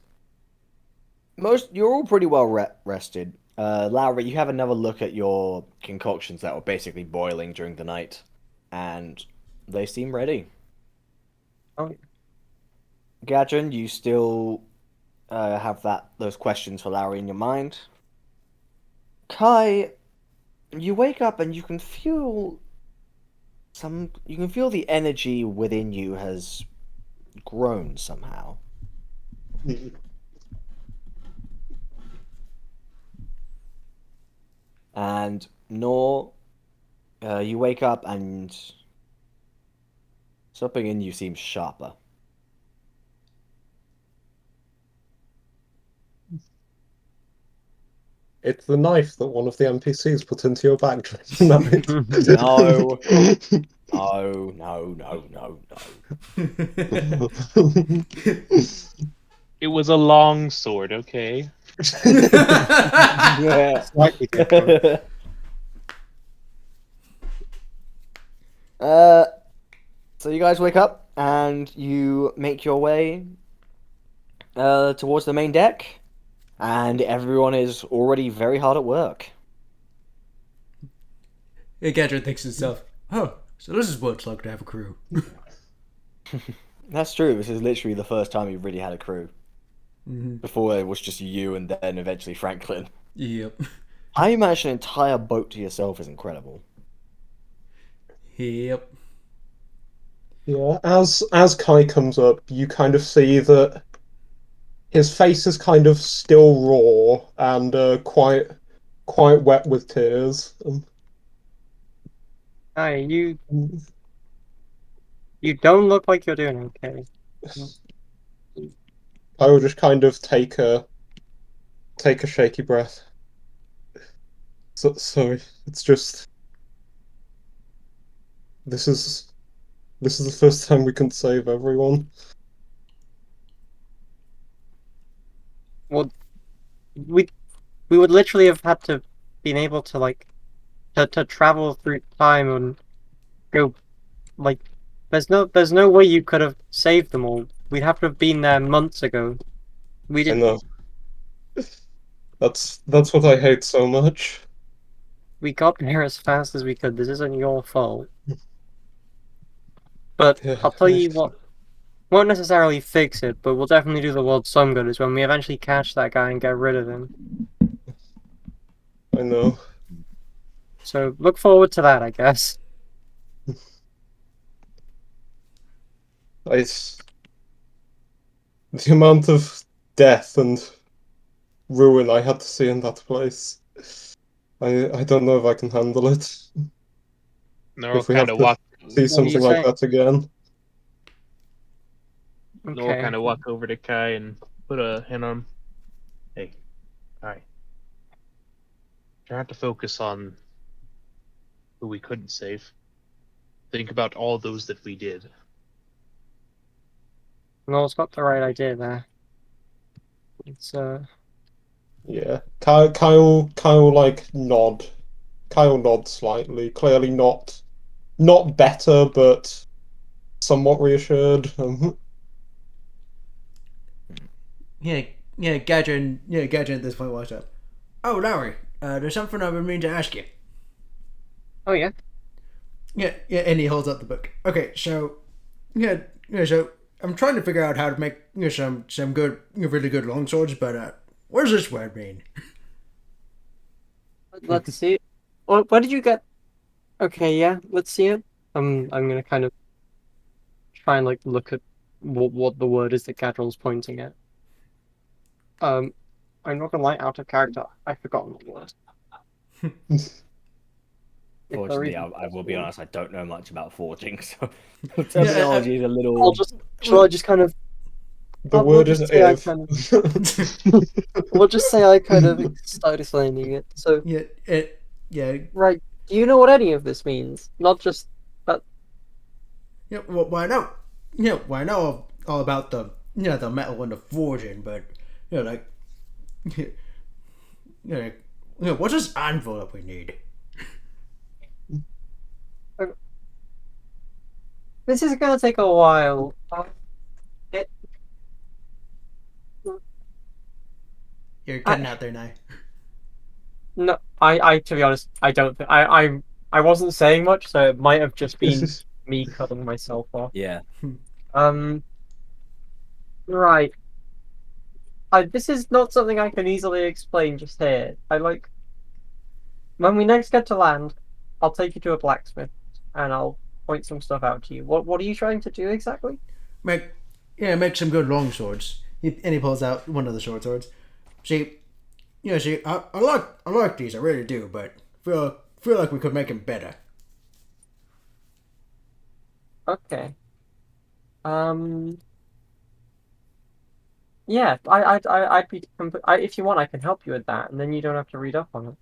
you're all pretty well rested. Laura, you have another look at your concoctions that were basically boiling during the night, and they seem ready. Oh, Gadrin, you still have those questions for Larry in your mind. Kai, you wake up and you can feel the energy within you has grown somehow. And Nor, you wake up and something in you seems sharper. It's the knife that one of the NPCs put into your bag during the No. No, no, no, no, It was a long sword, okay? no. Slightly different. So you guys wake up and you make your way towards the main deck, and everyone is already very hard at work. Gadget thinks to himself, oh, so this is what it's like to have a crew. That's true. This is literally the first time you've really had a crew. Mm-hmm. Before it was just you and then eventually Franklin. Yep. How you managed an entire boat to yourself is incredible. Yep. Yeah, as Kai comes up, you kind of see that his face is kind of still raw and quite wet with tears. Hi, you don't look like you're doing okay. I will just kind of take a shaky breath. So, sorry, it's just this is the first time we can save everyone. Well, we would literally have had to been able to like to travel through time and go like there's no way you could have saved them all. We'd have to have been there months ago. We I did know. That's what I hate so much. we got there as fast as we could. This isn't your fault. But Yeah, I'll tell you what, won't necessarily fix it, but we'll definitely do the world some good is when we eventually catch that guy and get rid of him. I know. So look forward to that, I guess. The amount of death and ruin I had to see in that place. I don't know if I can handle it. Nor If we kind have of to walk. see What are something you like saying? that again. Nor Okay. kind of walk over to Kai and put a hand on him. Hey, Kai. Try not to focus on who we couldn't save. Think about all those that we did. Noel's got the right idea there. It's Yeah. Kyle like nod. Kyle nods slightly. Clearly not better, but somewhat reassured. Gadget at this point walks up. Oh, Larry, there's something I've been meaning to ask you. oh yeah. Yeah, and he holds up the book. Okay, so so I'm trying to figure out how to make some good, really good longswords, but what does this word mean? Let's see. What did you get? Okay, yeah, let's see it. I'm gonna kind of try and like look at what the word is that Gadrel's pointing at. I'm not gonna lie, out of character, I've forgotten the word. Fortunately, I will be honest, I don't know much about forging, so Yeah, terminology is a I'll little... just shall I just kind of The we'll word is just say I if. kind of we'll just say I kind of started explaining it. So yeah, right, do you know what any of this means? Not just that. yeah. Well, I know all about the metal and the forging, but like, what's this anvil that we need? This is gonna take a while. It, You're cutting out there now. no, I to be honest, I don't. I wasn't saying much, so it might have just been me cutting myself off. Yeah. Um. Right. This is not something I can easily explain just here. When we next get to land, I'll take you to a blacksmith, and I'll point some stuff out to you. What are you trying to do exactly? Make some good long swords. And he pulls out one of the short swords. See, I like these, I really do, but feel like we could make them better. Okay. Yeah, I'd be. If you want, I can help you with that, and then you don't have to read up on it.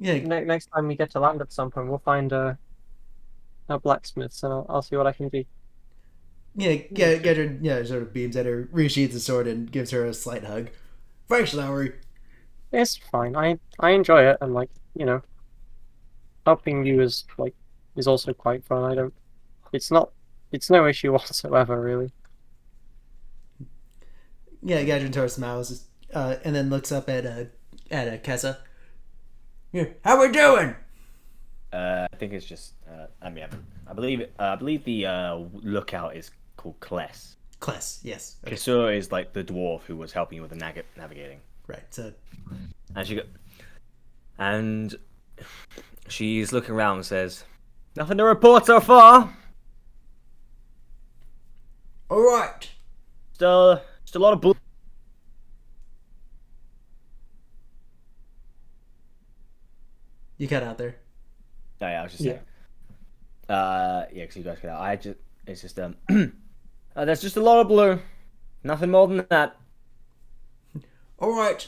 Yeah, Next time we get to land at some point, we'll find a blacksmith, and I'll see what I can do. get her, sort of beams at her, resheathes the sword, and gives her a slight hug. Thanks, Lowry. It's fine. I enjoy it, and helping you is also quite fun. It's no issue whatsoever, really. Yeah, Gadrin Tor smiles, and then looks up at Kessa. Yeah, how we doing? I think it's just. I believe the lookout is called Kless. Kless, yes. Okay. Kisur is like the dwarf who was helping you with the navigating. Right. So, and she's looking around and says, "Nothing to report so far. all right. Still a lot of blue." You cut out there. Oh, yeah, I was just saying. Because you guys cut out. It's just there's just a lot of blue. Nothing more than that. All right.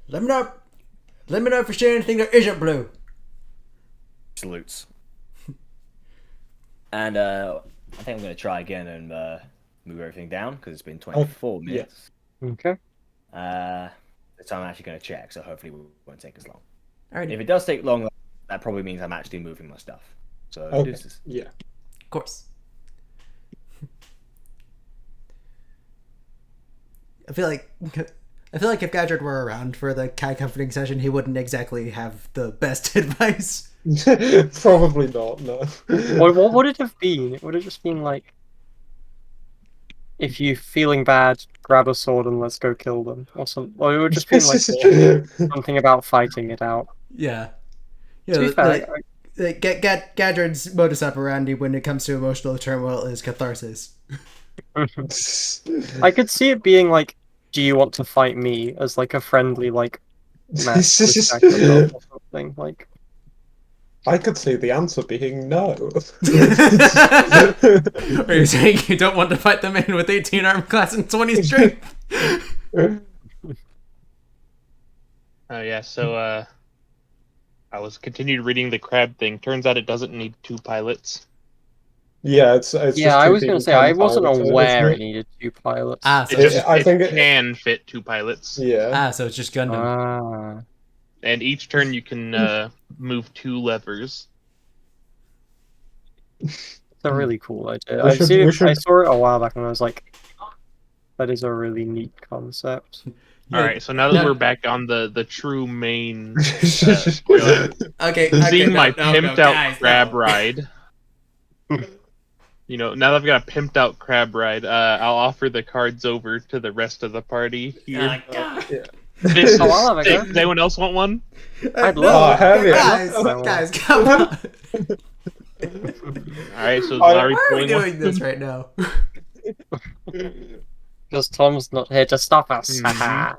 Let me know if you see anything that isn't blue. Salutes. And I think I'm gonna try again and move everything down because it's been 24 minutes. Okay. This time I'm actually gonna check, so hopefully it won't take as long. Alright. If it does take long, that probably means I'm actually moving my stuff. So Okay. deuces. Yeah. Of course. I feel like if Gadget were around for the cat comforting session, he wouldn't exactly have the best advice. Probably not, no. What would it have been? It would have just been like, if you're feeling bad, grab a sword and let's go kill them, or something. Or it would just be like something about fighting it out. Yeah. To be fair, Gadget's modus operandi when it comes to emotional turmoil is catharsis. I could see it being like, "Do you want to fight me?" as like a friendly match with Draggok or something like. I could see the answer being no. Are you saying you don't want to fight the man with 18 arm class and 20 strength? Oh yeah, so I was continued reading the crab thing. Turns out it doesn't need 2 pilots. Yeah, it's just I two was going people to say, I can wasn't pilot it, aware it isn't needed 2 pilots. It can fit 2 pilots. Yeah. So it's just Gundam. Ah. And each turn you can move 2 levers. It's a really cool idea. We I should- saw it a while back and I was like, that is a really neat concept. Alright, so now that we're back on the true main Okay. seeing my pimped out crab ride. You know, now that I've got a pimped out crab ride, I'll offer the cards over to the rest of the party here. This Oh, I'll have a go. does anyone else want one? I'd Oh, love hell yeah. Guys, come on. Alright, so Why Larry's Why are we pulling one. doing this right now? because Tom's not here to stop us. Mhm.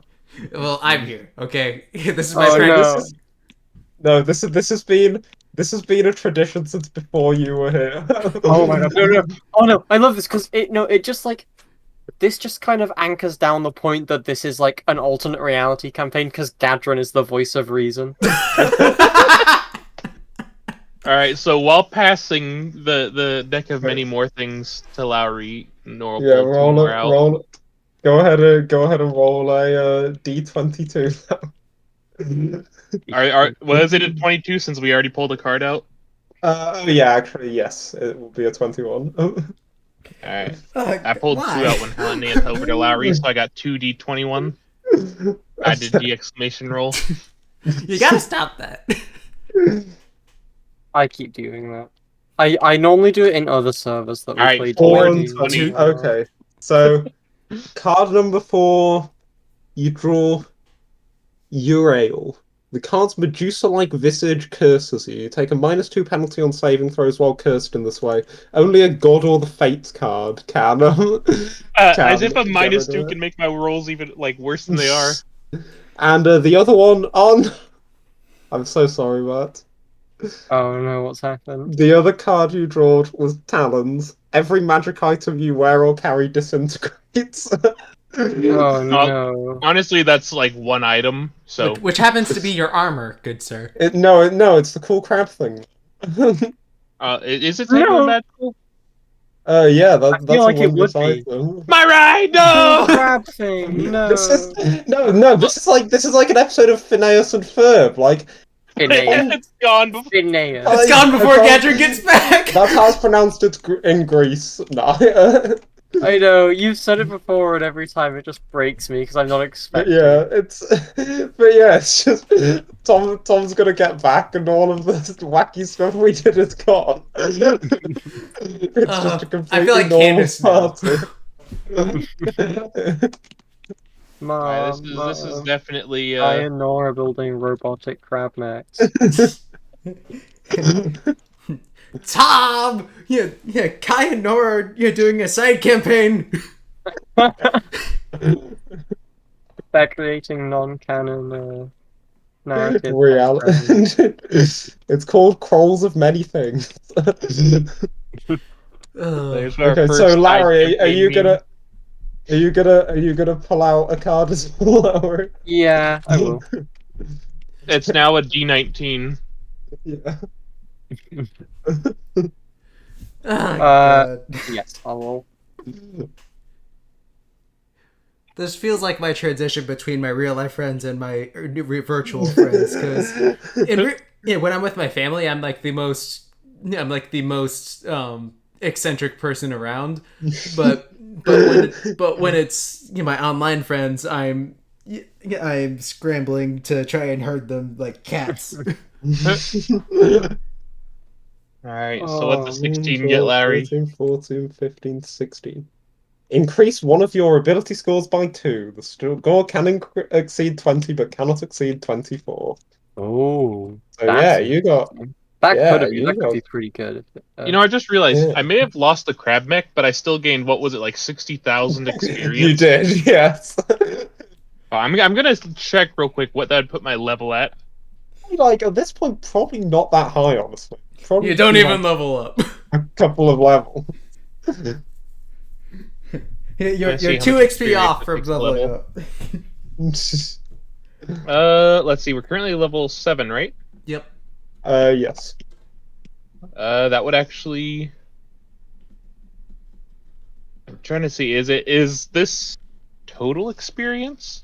Well, I'm here. Okay, this is my Oh, friend. no. No, this has been a tradition since before you were here. Oh my god, no. Oh no, I love this because it just this just kind of anchors down the point that this is like an alternate reality campaign because Gadrin is the voice of reason. Alright, so while passing the deck of many more things to Lowry, Nor will Yeah, pull 2 more out. roll. Go ahead and roll a D22 now. Was it at 22 since we already pulled a card out? Yeah, actually, yes, it will be a 21. Alright. I pulled 2 out when handing it over to Lowry, so I got 2 D21. I did the exclamation roll. You gotta stop that. I keep doing that. I normally do it in other servers that we Alright, play. 4 4 and and 20. 20. Okay, so Card number 4, you draw Urail. The card's Medusa-like visage curses you. You take a -2 penalty on saving throws while cursed in this way. Only a god or the fates card can, As if a get rid -2 of can make my rolls even like worse than they are. it. And the other one on. I'm so sorry, Matt. Oh no, what's happened? The other card you drawed was Talons. Every magic item you wear or carry disintegrates. Oh no. Honestly, that's like one item. So Which happens to be your armor, good sir. No, it's the cool crab thing. is it technically No. magical? Yeah, I that's feel like a it would wondrous be. item. My right, Cool no. crab thing. This is No. no, this is like an episode of Phineas and Ferb. Like, Phineas. It's gone before. Phineas. It's gone before that's how- Gadget gets back! That's how it's pronounced in Greece. No. I know, you've said it before, and every time it just breaks me because I'm not But expecting. yeah, it's just Tom's gonna get back, and all of the wacky stuff we did is gone. It's just a completely I feel like normal Candace now. party. Alright, Mom, this is definitely I and Nora building robotic crab necks. Tom! Kai and Nora are doing a side campaign. They're creating non-canon narrative. Reality. It's called Quarrels of Many Things. there's our Okay, first so side Larry, are campaign you meme. gonna pull out a card as well, Larry? Yeah, I will. It's now a D19. Yeah. Oh, God. Yes, I will. This feels like my transition between my real life friends and my virtual friends. Because when I'm with my family, I'm like the most eccentric person around. But when it's my online friends, I'm scrambling to try and herd them like cats. Alright, so what's the 16 get, 12, Larry? 13, 14, 15, 16. Increase one of your ability scores by 2. The score can exceed 20, but cannot exceed 24. Oh, So yeah, you got. that you could got. be pretty good. You know, I just realized Yeah. I may have lost the crab mech, but I still gained, what was it, like 60,000 experience? You did, yes. I'm gonna check real quick what that would put my level at. Like at this point, probably not that high, honestly. Probably You don't like even level up. a couple of levels. You're see how 2 much XP experience off it from takes to leveling level. up. Let's see, we're currently level 7, right? Yep. Yes. That would actually. I'm trying to see. Is this total experience?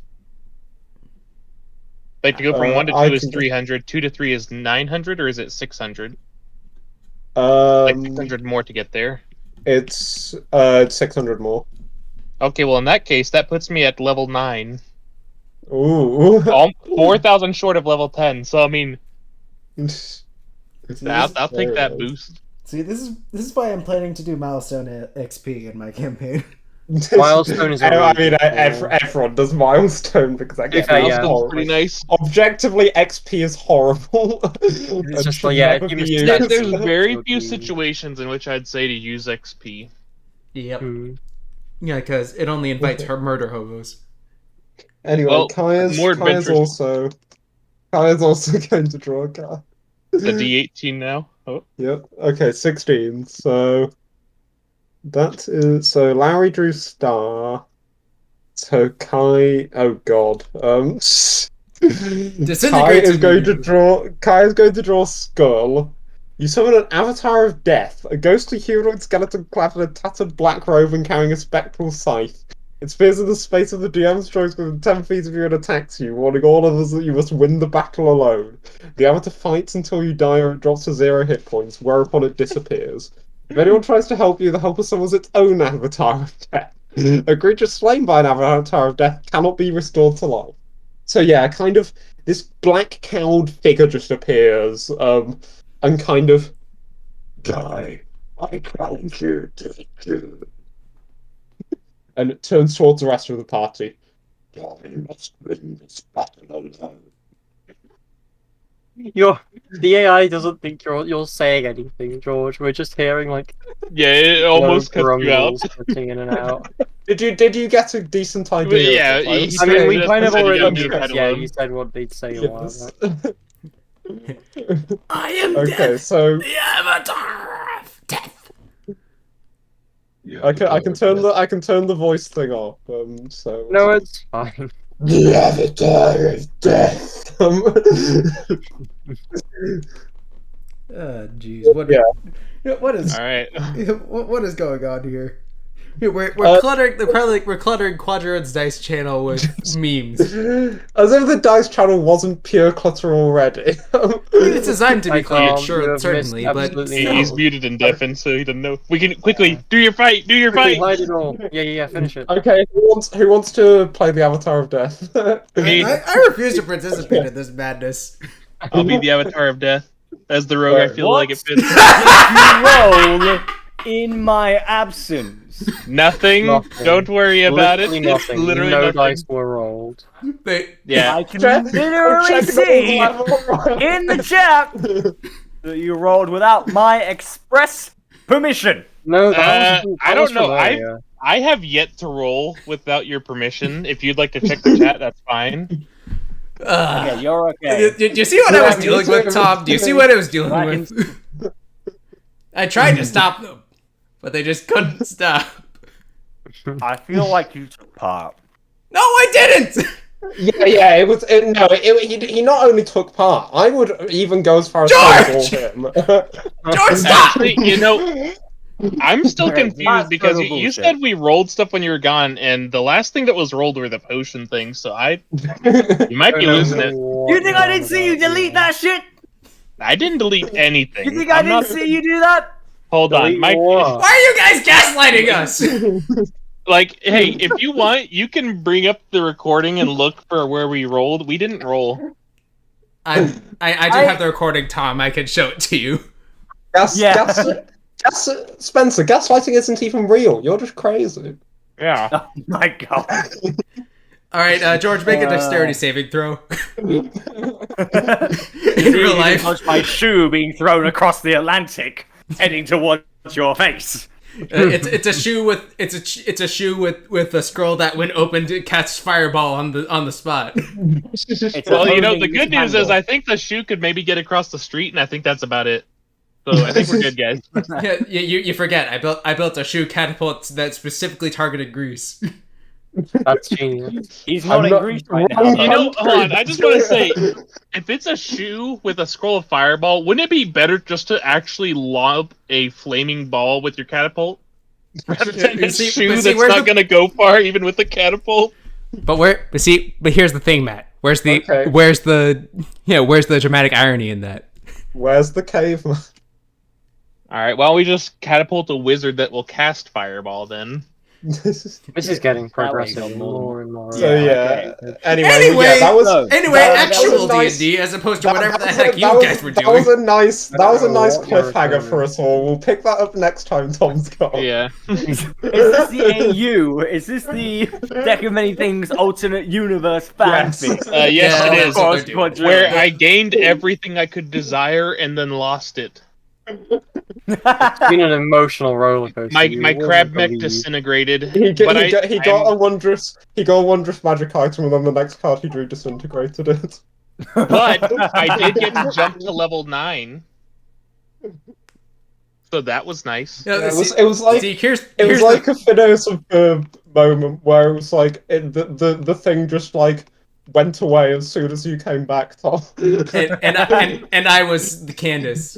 Like to go from 1 to 2 I is can 300, 2 to 3 is 900, or is it 600? Like 600 more to get there. It's 600 more. Okay, well in that case, that puts me at level 9. Ooh. 4,000 short of level 10. So I mean, I'll take There that it is. boost. See, this is why I'm planning to do milestone XP in my campaign. Milestone is a I really mean, good call. everyone does milestone because I get fair, yeah. Milestone's horrible. pretty nice. Objectively, XP is horrible. It's just like, yeah, if you miss that, There's It very would few be- situations in which I'd say to use XP. Yep. Hmm. Yeah, because it only invites her murder hobos. Anyway, Well, Kaya's more adventures. also going to draw a card. A D18 now. Oh. Yep. Okay, 16. So Larry drew star. So Kai. Oh God. Disintegrates Kai is going to draw skull. You summon an avatar of death, a ghostly humanoid skeleton clad in a tattered black robe and carrying a spectral scythe. It appears in the space of the DM's choice within 10 feet of you and attacks you, warning all others that you must win the battle alone. The avatar fights until you die or it drops to 0 hit points, whereupon it disappears. If anyone tries to help you, the helper summons its own avatar of death. A creature slain by an avatar of death cannot be restored to life. So yeah, kind of this black cowled figure just appears, and kind of die. I challenge you to and it turns towards the rest of the party. I must win this battle alone. The AI doesn't think you're saying anything, George. We're just hearing like Yeah, it low almost cuts you out. grumbles drifting in and out. Did you get a decent But idea? yeah, of it? he I mean, we just kind of said you already gotta do that yeah, alone. you said what they'd say a while Yes. ago. I am Okay, death, so the avatar of death. I can turn the voice thing off. So No, it's fine. the avatar of death. Jeez, what? Yeah. What is? All right. What is going on here? We're cluttering Quadruin's dice channel with memes. As if the dice channel wasn't pure clutter already. It's designed to be Like, cluttered, you sure, have certainly, missed but absolutely still. He's muted and deafened, so he doesn't know. We can quickly do your fight. Do your Quickly, fight. hide it all. Yeah, finish it. Okay, who wants to play the avatar of death? Me. I refuse to participate in this madness. I'll be the avatar of death. As the rogue, I feel What? like it fits. You roll in my absence. Nothing. Nothing. Don't worry about it. Literally It's nothing. literally No nothing. dice were rolled. They, Yeah. I can Check literally the see level. in the chat that you rolled without my express permission. No, that was I don't know. from earlier. I have yet to roll without your permission. If you'd like to check the chat, that's fine. Yeah, you're okay. Do you see what I was Yeah, me dealing with, too. Tom? Do you see what I was dealing I with? I tried to stop them, but they just couldn't stop. I feel like you took part. No, I didn't! Yeah, it was. He not only took part. I would even go as far as George! to call him. George, stop! Actually, I'm still Okay, confused that's because total you bullshit. said we rolled stuff when you were gone, and the last thing that was rolled were the potion things. So you might be losing it. You think I didn't see you delete that shit? I didn't delete anything. You think I didn't see you do that? Hold on, Mike. Why are you guys gaslighting us? Like, hey, if you want, you can bring up the recording and look for where we rolled. We didn't roll. I do have the recording, Tom. I can show it to you. Spencer, gaslighting isn't even real. You're just crazy. Yeah. Oh my god. All right, George, make a dexterity saving throw. In In real life. touch my shoe being thrown across the Atlantic, heading towards your face. It's a shoe with it's a shoe with a scroll that when opened it casts fireball on the spot. It's Well, a the homing good news is handle. I think the shoe could maybe get across the street, and I think that's about it. So I think we're good, guys. Yeah, you forget. I built a shoe catapult that specifically targeted Greece. That's genius. He's not in Greece right now. wrong. though. Hold on. I just want to say, if it's a shoe with a scroll of fireball, wouldn't it be better just to actually lob a flaming ball with your catapult? Rather than You a see- shoe but see, that's where's not the- going to go far, even with the catapult? But here's the thing, Matt. Where's the Okay. where's the dramatic irony in that? Where's the caveman? All right. Well, we just catapult a wizard that will cast fireball. Then. This is getting progressively That way, more and more. So yeah. okay. Anyway, yeah, that was So, Anyway, that was actual nice. D&D as opposed to that- whatever the that was heck a- you that was- guys were that doing. was a nice I don't know what you're cliffhanger referring for us all. We'll pick that up next time Tom's gone. Yeah. Is this the AU? Is this the Deck of Many Things alternate universe fanfic? Yes. Yes, Yeah, it that's is. what they're doing. Quadruin. Where I gained everything I could desire and then lost it. It's been an emotional roller coaster. My you wouldn't crab mech believe. disintegrated. He but got a wondrous magic item, and then the next card he drew disintegrated it. But I did get to jump to level 9. So that was nice. Yeah, It was like here's like a Phineas of the moment where it was like the thing just like went away as soon as you came back, Tom. and I was the Candace.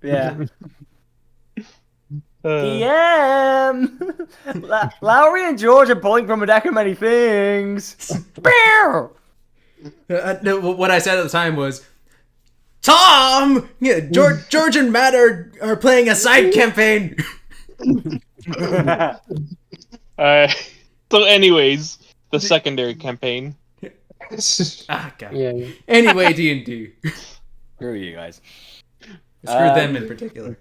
Yeah. DM! Lowry and George are pulling from a deck of many things. Bow! No, what I said at the time was, Tom, yeah, George and Matt are playing a side campaign. So anyways, the secondary campaign. Ah, God. Yeah. Anyway, D&D. Screw you guys. Screw them in particular.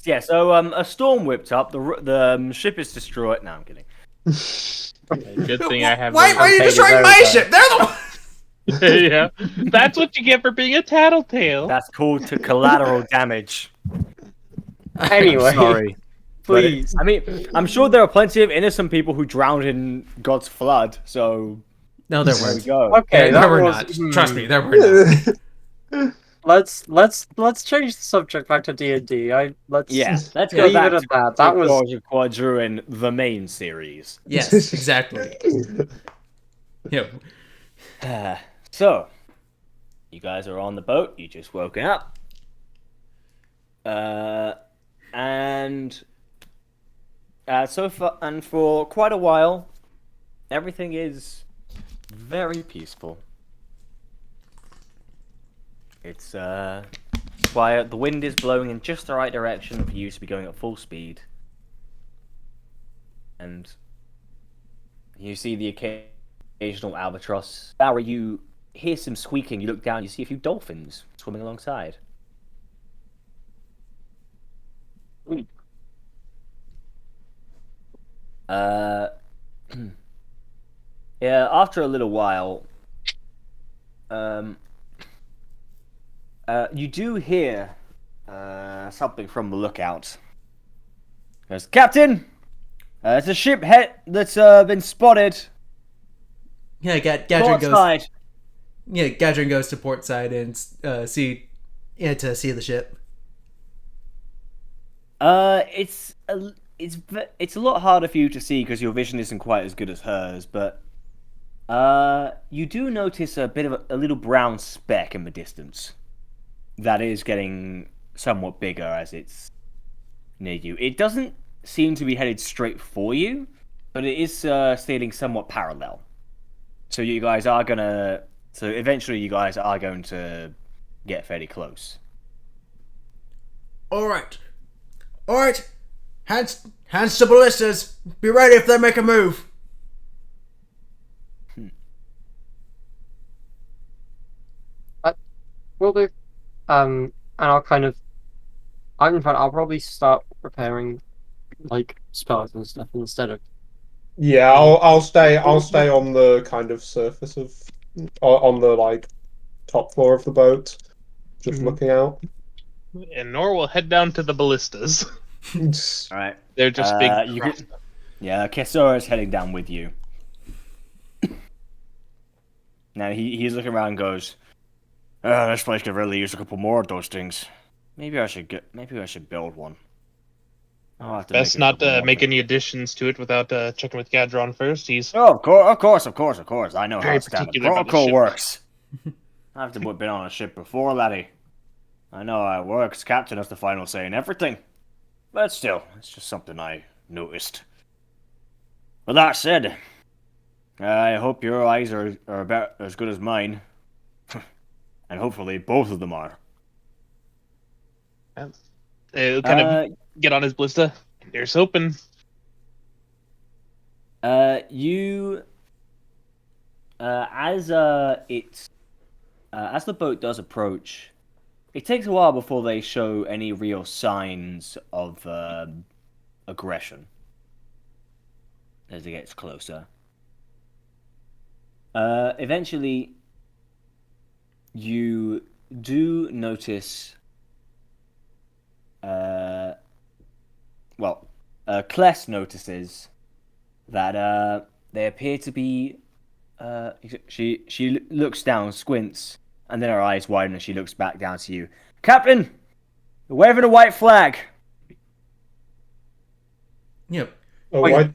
Yeah, so a storm whipped up. The ship is destroyed. No, I'm kidding. Good thing I have. Why are you campaign is destroying my over. ship? They're the one. Yeah, that's what you get for being a tattletale. That's called to collateral damage. Anyway, Sorry. But please. I mean, I'm sure there are plenty of innocent people who drowned in God's flood, so No, there there we weren't. go. Okay, There that were was. not. Trust me, there were not. Let's change the subject back to D&D. Let's Yeah, let's Yeah, go leave back it to at that. That was Quarrels of Quadruin, the main series. Yes, exactly. Yeah. So, you guys are on the boat. You just woken up, and so far and for quite a while, everything is very peaceful. It's quiet. The wind is blowing in just the right direction for you to be going at full speed, and you see the occasional albatross. Barry, you hear some squeaking. You look down. You see a few dolphins swimming alongside. Yeah. After a little while, you do hear something from the lookout. It goes, Captain, it's a ship that's been spotted. Yeah, Port side. Gadrin goes to port side and to see the ship. It's a lot harder for you to see because your vision isn't quite as good as hers, but you do notice a bit of a little brown speck in the distance that is getting somewhat bigger as it's near you. It doesn't seem to be headed straight for you, but it is sailing somewhat parallel. So eventually you guys are going to get fairly close. All right. Hands to ballistas. Be ready if they make a move. will do. And I'll kind of. In fact, I'll probably start preparing like spells and stuff instead of. Yeah, I'll stay on the kind of surface of on the like top floor of the boat, just looking out. And Nor will head down to the ballistas. All right. They're just big. Yeah, Kesora is heading down with you. Now he's looking around and goes, this place could really use a couple more of those things. Maybe I should build one. I'll have to Best make not a couple make more. any additions to it without checking with Gadron first. He's Oh, of course. I know Very how standard particular about the protocol ship. works. I've been on a ship before, laddie. I know how it works. Captain has the final say in everything. But still, it's just something I noticed. With that said, I hope your eyes are about as good as mine. And hopefully both of them are. kind of get on his ballista. Here's hoping. As the boat does approach, it takes a while before they show any real signs of aggression as it gets closer. Eventually, you do notice. Kless notices that they appear to be. She looks down, squints, and then her eyes widen and she looks back down to you. Captain, you're waving a white flag. Yep. A white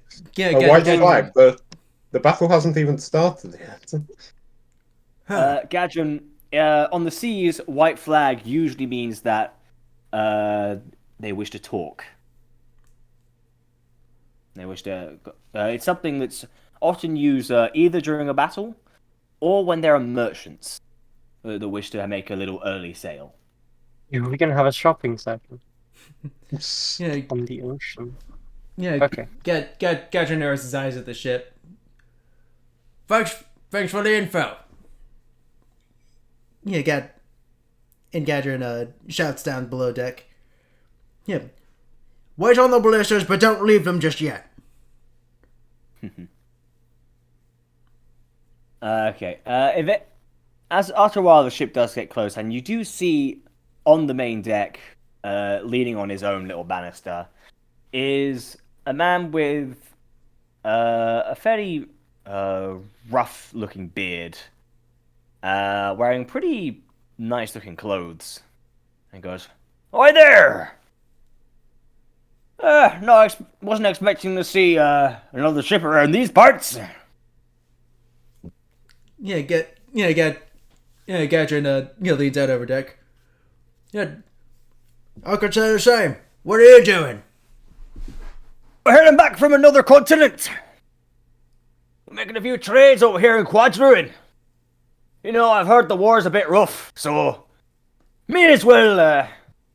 flag. The battle hasn't even started yet. Gadron, on the seas, white flag usually means that they wish to talk. They wish to. It's something that's often used either during a battle or when there are merchants that wish to make a little early sail. We're gonna have a shopping session Yeah. on the ocean. Yeah. Okay. Gadrin narrows his eyes at the ship. Thanks for the info. Yeah, Gadrin shouts down below deck. Yeah. Wait on the ballistas, but don't leave them just yet. Okay. If it as after a while the ship does get close, and you do see on the main deck, leaning on his own little banister, is a man with a fairly rough-looking beard, wearing pretty nice-looking clothes, and goes, "Oi there! No, wasn't expecting to see another ship around these parts." Gadrin leads out over deck. Yeah, I could say the same. What are you doing? We're heading back from another continent. We're making a few trades over here in Quadruin. You know, I've heard the war's a bit rough, so may as well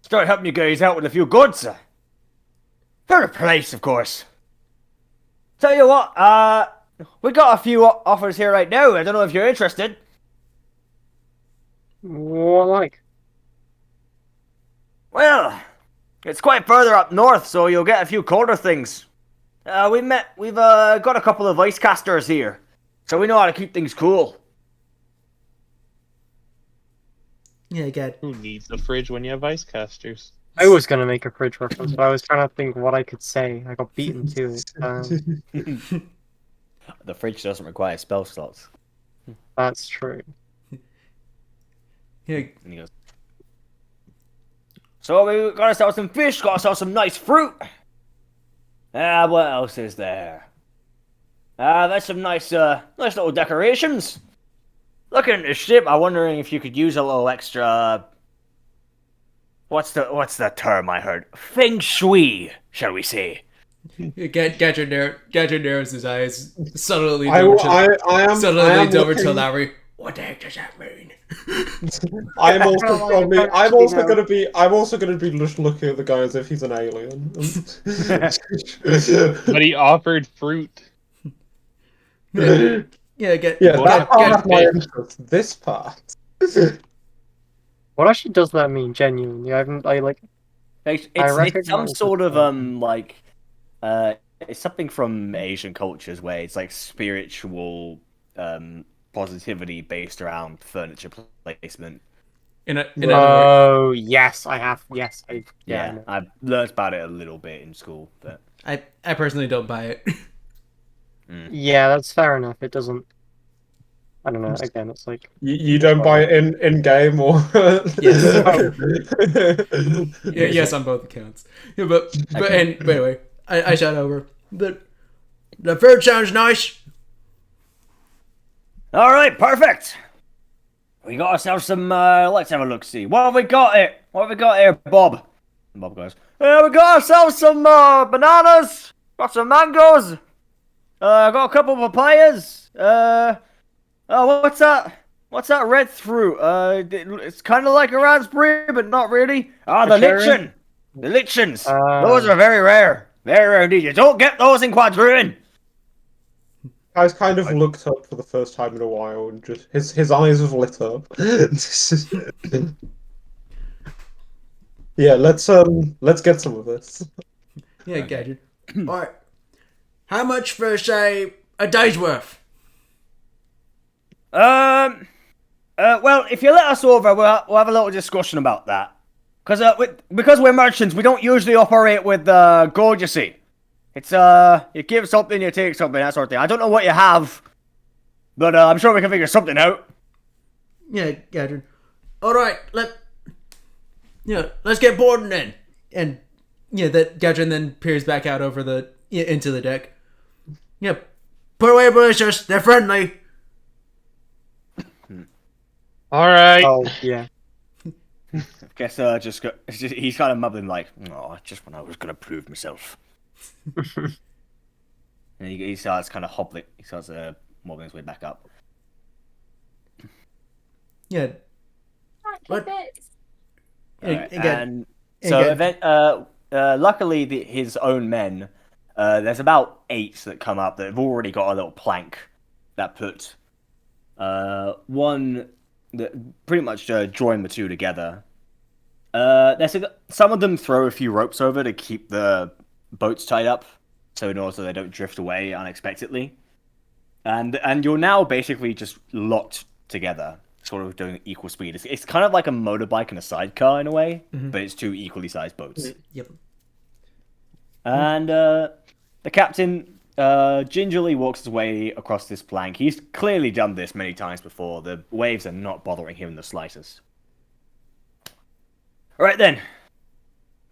start helping you guys out with a few goods. For the price, of course. Tell you what, we got a few offers here right now. I don't know if you're interested. What like? Well, it's quite further up north, so you'll get a few colder things. We've got a couple of ice casters here, so we know how to keep things cool. Yeah, Who needs a fridge when you have ice casters? I was gonna make a fridge reference, but I was trying to think what I could say. I got beaten to it. The fridge doesn't require spell slots. That's true. Yeah, And he goes, so we gotta sell some fish, gotta sell some nice fruit. What else is there? There's some nice little decorations. Looking at the ship, I'm wondering if you could use a little extra. What's the term I heard? Feng shui, shall we say? Gadrin narrows his eyes, subtly I leans over to looking- Larry. What the heck does that mean? I'm also No, I probably. don't I'm actually also know. gonna be. I'm also gonna be just looking at the guy as if he's an alien. But he offered fruit. Yeah, Yeah, get that part of my Get- interest. This part. What actually does that mean? Genuinely, I like. It's some recognize sort the of term. it's something from Asian cultures where it's like spiritual positivity based around furniture placement. in other words. Oh yes, I have. Yes, I Yeah, know. I've learned about it a little bit in school, but I personally don't buy it. Yeah, that's fair enough. It doesn't. I don't know. Again, it's like You don't buy it in game or. Yes, on both accounts. Yeah, but anyway, I shout over. The food sounds nice. all right, perfect. We got ourselves some. Let's have a look. See what have we got here? What have we got here, Bob? And Bob goes. We got ourselves some bananas. Got some mangoes. Got a couple of papayas. Oh, what's that? What's that red fruit? It's kind of like a raspberry, but not really. The cherry? lichen. The lichens. Those are very rare. Very rare indeed. You don't get those in Quadruin. Guy's kind of looked up for the first time in a while and just his eyes have lit up. Yeah, let's get some of this. Yeah, Gadget. All right. How much for say a day's worth? Well, if you let us over, we'll have a little discussion about that. Because we're merchants, we don't usually operate with gold, you see. It's, you give something, you take something, that sort of thing. I don't know what you have, but I'm sure we can figure something out. Yeah, Gadget. All right, let's get boarding then. And that Gadget then peers back out over into the deck. Yeah, put away ballistas. They're friendly. All right. oh yeah. Guess he's kind of mumbling like, "Oh, just when I was gonna prove myself." And he starts kind of hobbling. He starts wobbling his way back up. Yeah. What? Alright, Again. and so luckily his own men, there's about 8 that come up that have already got a little plank that put one that pretty much join the two together. Some of them throw a few ropes over to keep the boats tied up, so in order so they don't drift away unexpectedly. And you're now basically just locked together, sort of doing equal speed. It's kind of like a motorbike and a sidecar in a way, but it's two equally sized boats. Yep. And the captain gingerly walks his way across this plank. He's clearly done this many times before. The waves are not bothering him in the slightest. All right then,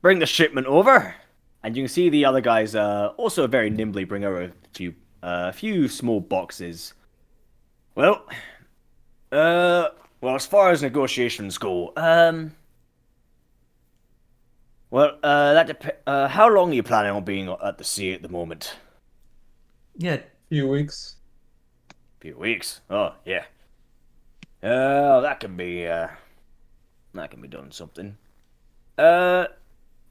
bring the shipment over. And you can see the other guys also very nimbly bring over a few small boxes. Well, as far as negotiations go, how long are you planning on being at the sea at the moment? Yeah. Few weeks. Few weeks. Oh yeah. That can be done something.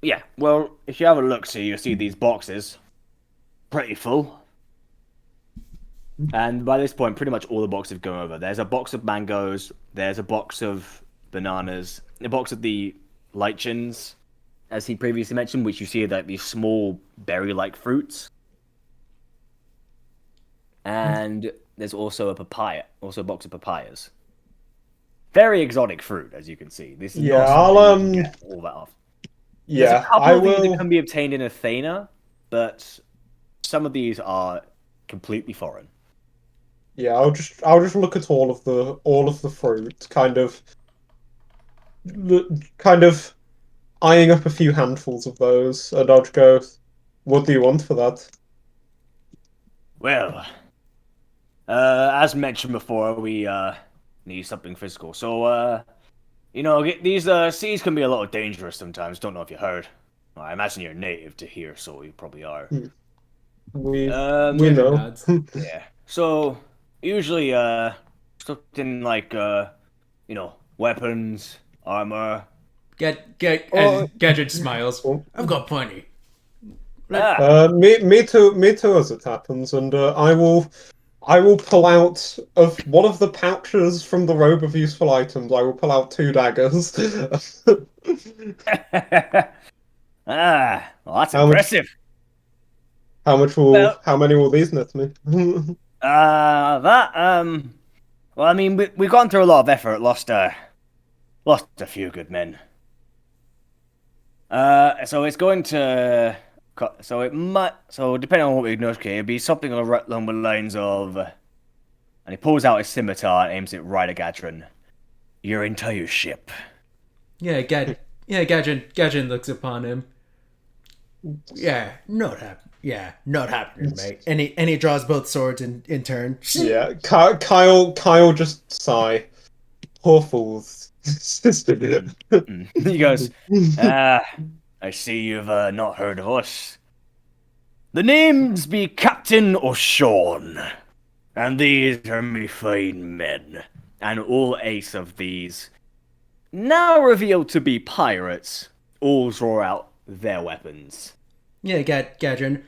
Yeah. Well, if you have a look, see, you'll see these boxes, pretty full. And by this point, pretty much all the boxes have gone over. There's a box of mangoes. There's a box of bananas. A box of the lichens, as he previously mentioned, which you see like these small berry-like fruits. And there's also a papaya, also a box of papayas. Very exotic fruit, as you can see. This is not something you can get all that often. There's a couple of these that can be obtained in Athena, but some of these are completely foreign. Yeah, I'll just look at all of the fruit, kind of eyeing up a few handfuls of those, and I'll just go, "What do you want for that?" Well, as mentioned before, we need something physical. So, these seas can be a little dangerous sometimes. Don't know if you heard. Well, I imagine you're native to here, so you probably are. We Ginger know. nods. Yeah. So usually, something like weapons, armor. As Gadget smiles. I've got plenty. Me too, as it happens, and I will pull out of one of the pouches from the robe of useful items. I will pull out 2 daggers. Well, that's How much- impressive. How many will these net me? Well, I mean, we've gone through a lot of effort, lost a few good men. So it's going to, so depending on what we negotiate, it'd be something along the lines of, and he pulls out his scimitar and aims it right at Quadruin. Your entire ship. Gadget looks upon him. Not happening, mate. And he draws both swords in turn. Yeah, Kyle just sigh. Poor fools. He goes, I see you've not heard of us. The names be Captain O'Shawn, and these are me fine men. And all 8 of these, now revealed to be pirates, all draw out their weapons. Yeah, Gadrin.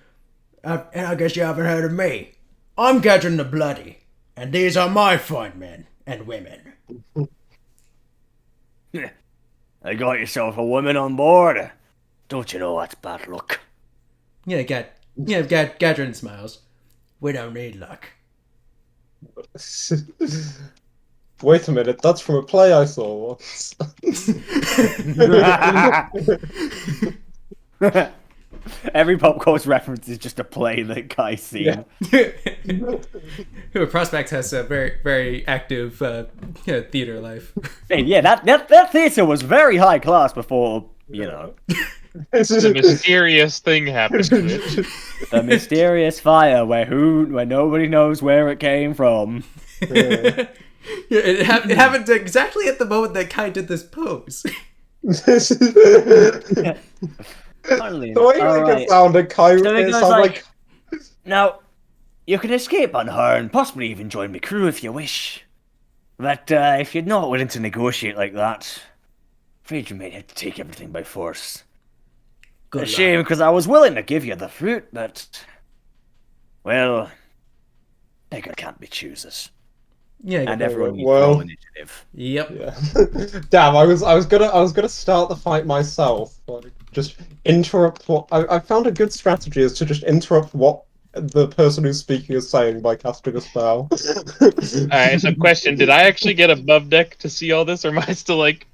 And I guess you haven't heard of me. I'm Gadrin the Bloody, and these are my fine men and women. I got yourself a woman on board. Don't you know that's bad luck? Gadrin smiles. We don't need luck. Wait a minute, that's from a play I saw once. Every pop culture reference is just a play that Kai's seen. Prospect has a very, very active theater life. Hey, yeah, that theater was very high class before, The mysterious thing happened to it. the mysterious fire where nobody knows where it came from. It happened exactly at the moment that Kai did this pose. Finally, The way you make it sound, it sounds like... Now, you can escape unharmed, and possibly even join my crew if you wish. But if you're not willing to negotiate like that, I'm afraid you may have to take everything by force. Good A shame, because I was willing to give you the fruit, but... Well, beggar can't be choosers. Yeah. And Go. everyone needs to roll Well, initiative. Yep. yeah. Damn, I was gonna start the fight myself. Like, just interrupt what I found a good strategy is to just interrupt what the person who's speaking is saying by casting a spell. Alright, so question, did I actually get above deck to see all this, or am I still like...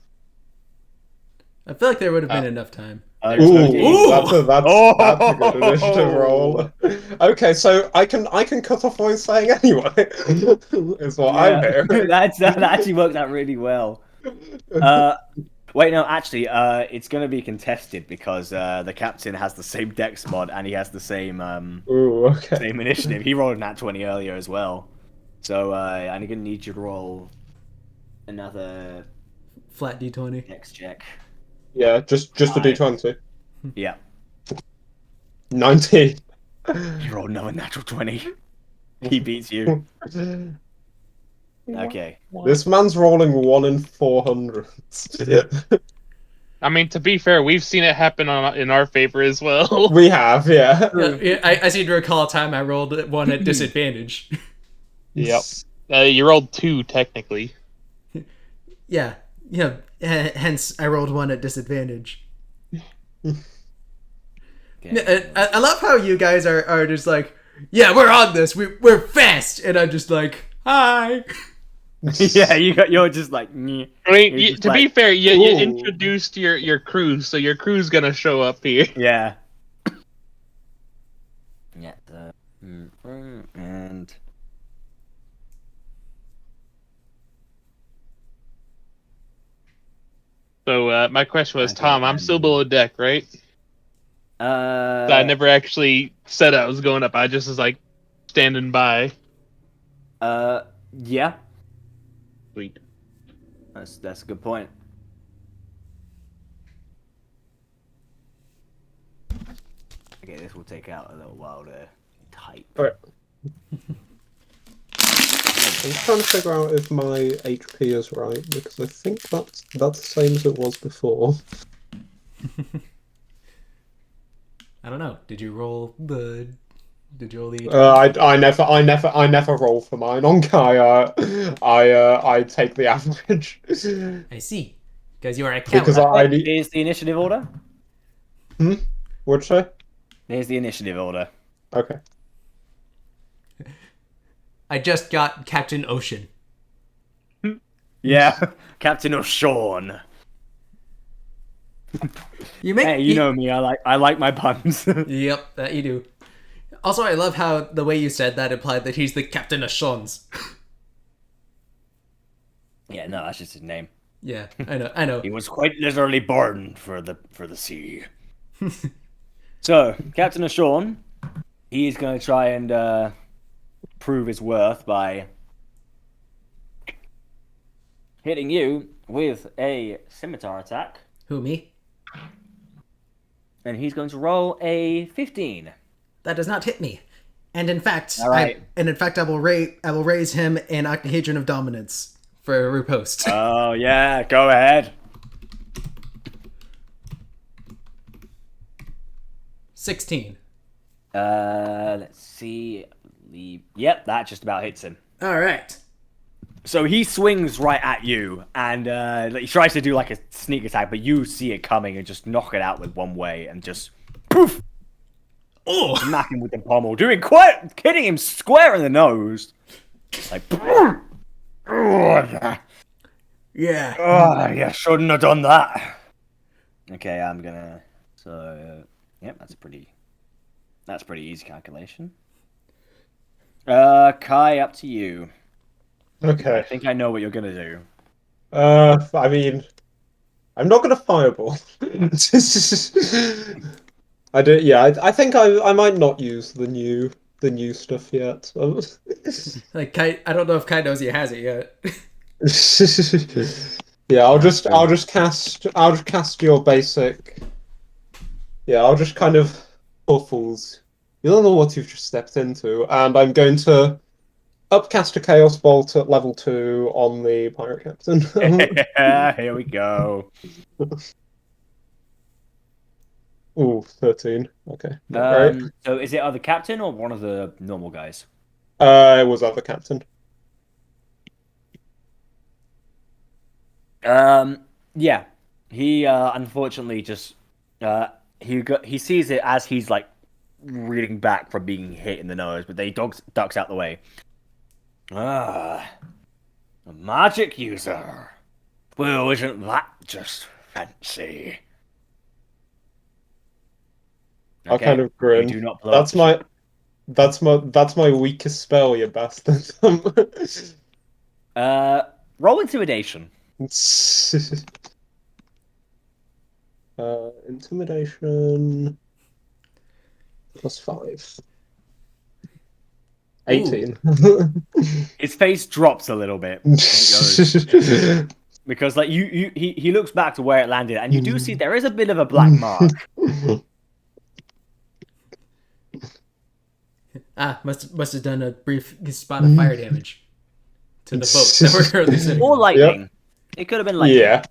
I feel like there would have been enough time. There's Ooh, 13. that's a good initiative roll. Okay, so I can cut off what he's saying anyway. Is what I'm Yeah, hearing. that actually worked out really well. Wait, no, actually, it's gonna be contested because the captain has the same dex mod and he has the same Ooh, okay. same initiative. He rolled a nat 20 earlier as well, so I'm gonna need you to roll another Flat d20. dex check. Yeah, just a d20. Yeah, 19. he rolled another natural 20. He beats you. Okay. This man's rolling 1 in 400. I mean, to be fair, we've seen it happen in our favor as well. We have, yeah. Yeah, I seem to recall a time I rolled one at disadvantage. Yep. You rolled 2, technically. Yeah. Hence, I rolled one at disadvantage. Okay. I love how you guys are just like, yeah, we're on this. We're fast, and I'm just like, hi. Yeah, you're just like. Nyeh. I mean, You're just to be like, fair, you ooh. introduced your crew, so your crew's gonna show up here. Yeah. Yeah. And So my question was, Okay, Tom, I'm still below deck, right? I never actually said I was going up. I just was like standing by. Yeah, Sweet. that's a good point. Okay, this will take out a little while to type. Alright. I'm trying to figure out if my HP is right, because I think that's the same as it was before. I don't know. Did you roll the? Did you roll the? I never roll for mine on Kai. I take the average. I see. Because you are a Because coward. Here's the initiative order. What'd you say? Here's the initiative order. Okay. I just got Captain Ocean. Yeah, Captain O'Shawn. You make. Hey, you know me. I like my puns. Yep, that you do. Also, I love how the way you said that implied that he's the Captain of Shons. Yeah, no, that's just his name. Yeah, I know. He was quite literally born for the sea. So, Captain O'Shawn, he's going to try and prove his worth by hitting you with a scimitar attack. Who, me? And he's going to roll a 15. That does not hit me. And in fact, All right. I will raise him an octahedron of dominance for a riposte. Oh, yeah, go ahead. 16. Let's see. Yep, that just about hits him. All right. So he swings right at you, and he tries to do like a sneak attack, but you see it coming and just knock it out with one way and just poof, smack him with the pommel, hitting him square in the nose. Like, Yeah. yeah, shouldn't have done that. Okay, I'm gonna. So, yep, that's pretty easy calculation. Kai, up to you. Okay. I think I know what you're gonna do. I mean, I'm not gonna fireball. I do. Yeah, I think I might not use the new stuff yet. Like Kai, I don't know if Kai knows he has it yet. Yeah, I'll just cast your basic. Yeah, I'll just kind of puffles. You don't know what you've just stepped into, and I'm going to upcast a Chaos Bolt at level 2 on the Pirate Captain. Here we go. Ooh, 13. Okay, not great. So is it other captain or one of the normal guys? It was other Captain. Yeah. He unfortunately just he sees it as he's like reeling back from being hit in the nose, but then he ducks out the way. Ah, a magic user. Well, isn't that just fancy? I kind of You grin. do not blow up That's my that's my weakest spell, you bastard. Roll intimidation. Intimidation +5. Ooh. 18. His face drops a little bit. Because like he looks back to where it landed, and you do see there is a bit of a black mark. Must have done a brief spot of fire damage to the boat that we're currently sitting Or on. lightning. Yep. It could have been lightning. Yeah.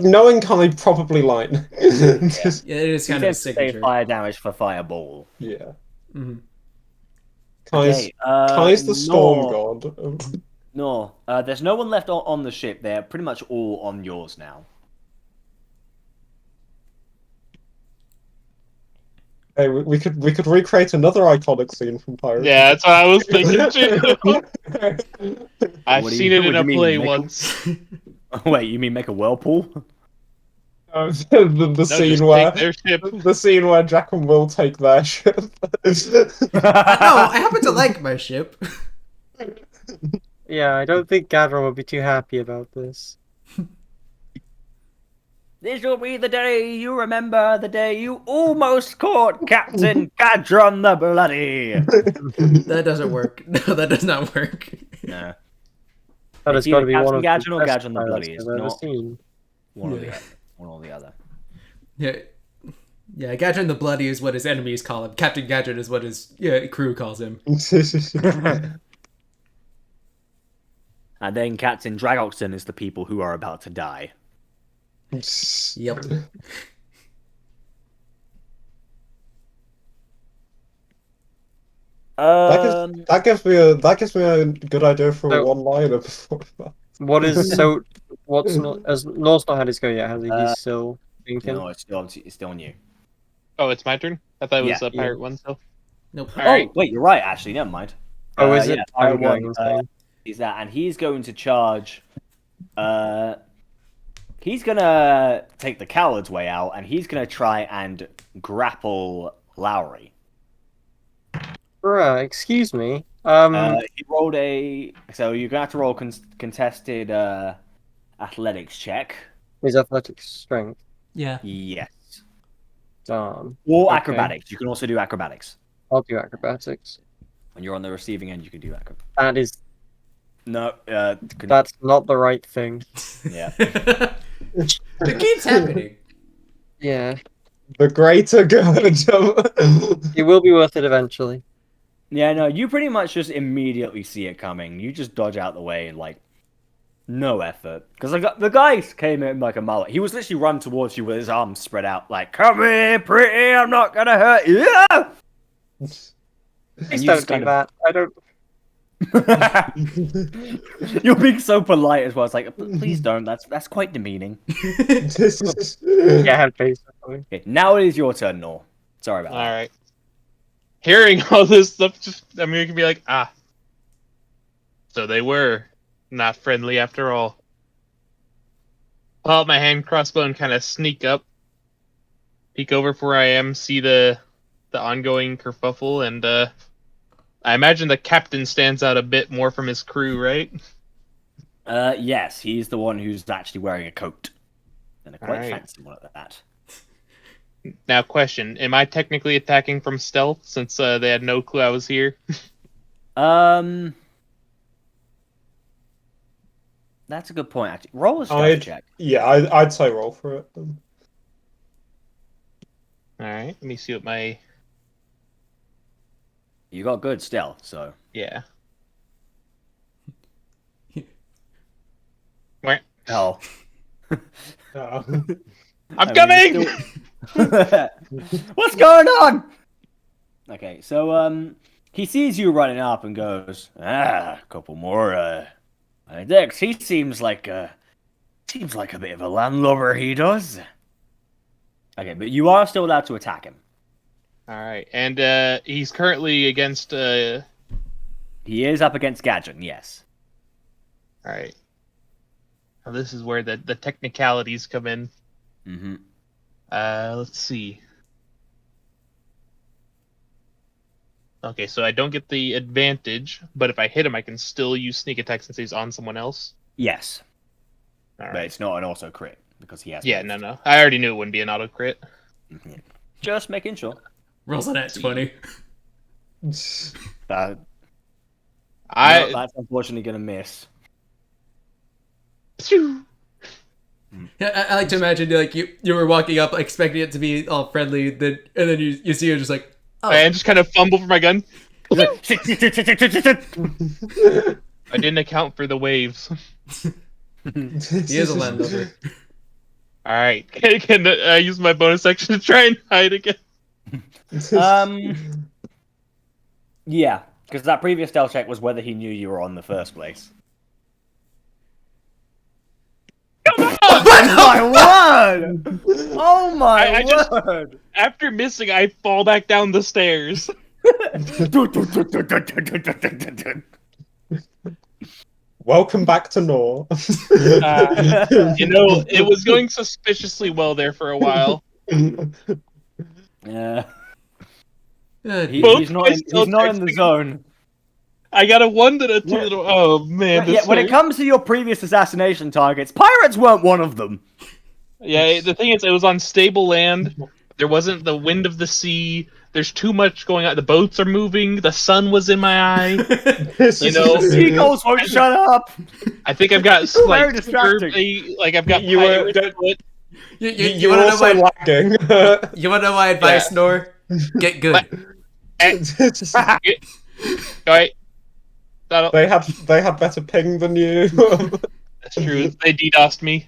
Knowing Kai, probably lightning. Yeah, it is He kind of a tends to say signature. fire damage for fireball. Yeah. Mhm. Kai's the storm god. No, there's no one left on the ship. They're pretty much all on yours now. Hey, we could recreate another iconic scene from Pirates. Yeah, that's what I was thinking too. I've What do seen you- it in what do a you mean, play make a- once. Wait, you mean make a whirlpool? The No, scene just where take their ship. the scene where Jack and Will take their ship. No, I happen to like my ship. Yeah, I don't think Gadron would be too happy about this. This will be the day you remember, the day you almost caught Captain Quadruin the Bloody. That doesn't work. No, that does not work. No, That It's has got to either be Captain one of Gadron the or best Gadron the pirates Bloody. It's I've ever not seen. one or the Yeah. other. One or the other. Yeah. Yeah, Gadron the Bloody is what his enemies call him. Captain Gadron is what his crew calls him. And then Captain Draggok is the people who are about to die. Yep. That gives me a good idea for a So- one-liner before that. What is so? What's not as Nor's not had his go yet, has he? He's still thinking. No, it's still on you. Oh, it's my turn? I thought it was Yeah. a pirate one still. Nope. Alright. Oh, wait, you're right, actually. Never mind. Oh, is it? Yeah, I'm Pirate going One, insane. is that, and he's going to charge. He's gonna take the coward's way out, and he's gonna try and grapple Lowry. Bruh, excuse me. He rolled a. So you're gonna have to roll contested athletics check. His athletic strength. Yeah. Yes. Darn. Or Okay. acrobatics. You can also do acrobatics. I'll do acrobatics. When you're on the receiving end, you can do acrobatics. That is. No, That's not the right thing. yeah. It keeps happening. Yeah. The greater good. It will be worth it eventually. Yeah, no, you pretty much just immediately see it coming. You just dodge out the way, like, no effort. Because the guy came in like a mullet. He was literally run towards you with his arms spread out, like, come here, pretty, I'm not gonna hurt you. Please you don't just do kind of- that. I don't. You're being so polite as well. It's like, please don't. That's quite demeaning. Yeah, basically. Okay, now it is your turn, Nor. Sorry about that. Alright. Hearing all this stuff, I mean, we can be like, ah. So they were not friendly after all. Pull out my hand crossbow and kind of sneak up. Peek over from where I am, see the ongoing kerfuffle, and I imagine the captain stands out a bit more from his crew, right? Yes, he's the one who's actually wearing a coat. And a quite Alright. fancy one at that. Now, question: am I technically attacking from stealth since they had no clue I was here? That's a good point, actually. Roll a stealth check. Yeah, I'd say roll for it. All right, let me see what my You got good stealth, so. yeah. Where? Oh. Yeah. I'm coming. What's going on? Okay, so he sees you running up and goes, a couple more Dex. He seems like Seems like a bit of a landlubber, he does. Okay, but you are still allowed to attack him. All right, and he's currently against. All He is up against Gadgeon, yes. right. Now this is where the technicalities come in. Mm-hmm. Let's see. Okay, so I don't get the advantage, but if I hit him, I can still use sneak attack since he's on someone else. Yes, All but right. it's not an auto crit because he has. Yeah, both. no. I already knew it wouldn't be an auto crit. Just making sure. Rolls on at 20. No, I that's unfortunately gonna miss. Yeah, I like to imagine like you were walking up expecting it to be all friendly, and then you see her just like, oh, I just kind of fumble for my gun. I didn't account for the waves. he is a landlubber. All right, can I use my bonus action to try and hide again? Yeah, because that previous stealth check was whether he knew you were on in the first place. Oh my word! Oh my I just- word! After missing, I fall back down the stairs. Welcome back to Nor. It was going suspiciously well there for a while. Yeah, Good. he's not in the zone. I got a 1 to a 2. Yeah. Oh man, Yeah, this when it hurt. comes to your previous assassination targets, pirates weren't one of them. Yeah, the thing is, it was on stable land. There wasn't the wind of the sea. There's too much going on. The boats are moving. The sun was in my eye. You know, Seagulls won't shut up. I think I've got Very like distracting. I've got You were- pirate foot. You You're want to know also my lagging. you want to know my advice, Yeah. Nor? Get good. All right, that'll, they had better ping than you. that's true. They DDoSed me.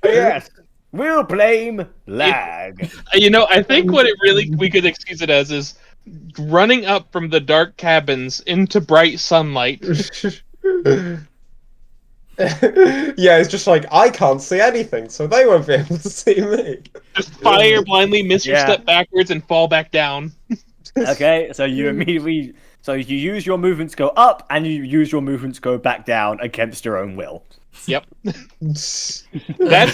Yes, we'll blame lag. I think what we could excuse it as is running up from the dark cabins into bright sunlight. Yeah, it's just like I can't see anything, so they won't be able to see me. Just fire blindly, miss your Yeah. step backwards, and fall back down. Okay, so you immediately, you use your movement to go up, and you use your movement to go back down against your own will. Yep. That's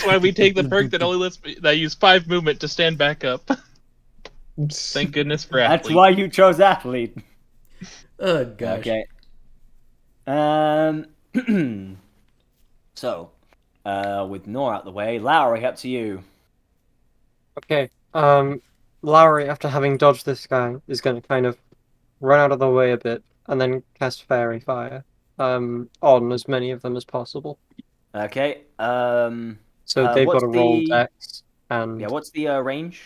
why we take the perk that only lets me. I use 5 movement to stand back up. Thank goodness for athlete. That's why you chose athlete. Oh gosh. Okay. So, with Nor out the way, Lowry, up to you. Okay. Lowry, after having dodged this guy, is going to kind of run out of the way a bit and then cast Fairy Fire on as many of them as possible. Okay. So they've what's got to roll the- dex and Yeah, what's the range?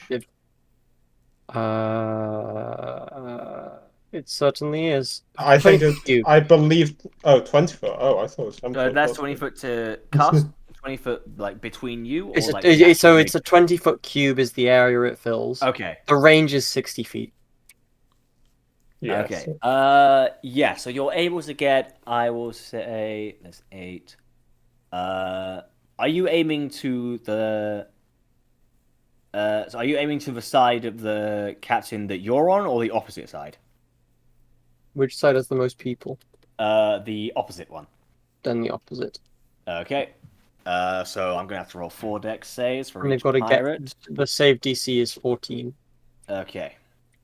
it certainly is. I think 20 cube. I believe. Oh, 20 foot. Oh, I thought it was 10 So foot. that's 20 foot to cast, 20 foot like between you, or It's like so it's a 20-foot cube is the area it fills. Okay. The range is 60 feet. Yes. Okay. Yeah. So you're able to get. I will say that's 8. Are you aiming to the? So are you aiming to the side of the captain that you're on, or the opposite side? Which side has the most people? The opposite one. Then the opposite. Okay. So I'm gonna have to roll 4 dex saves for And they've each got to pirate. get the save DC is 14. Okay.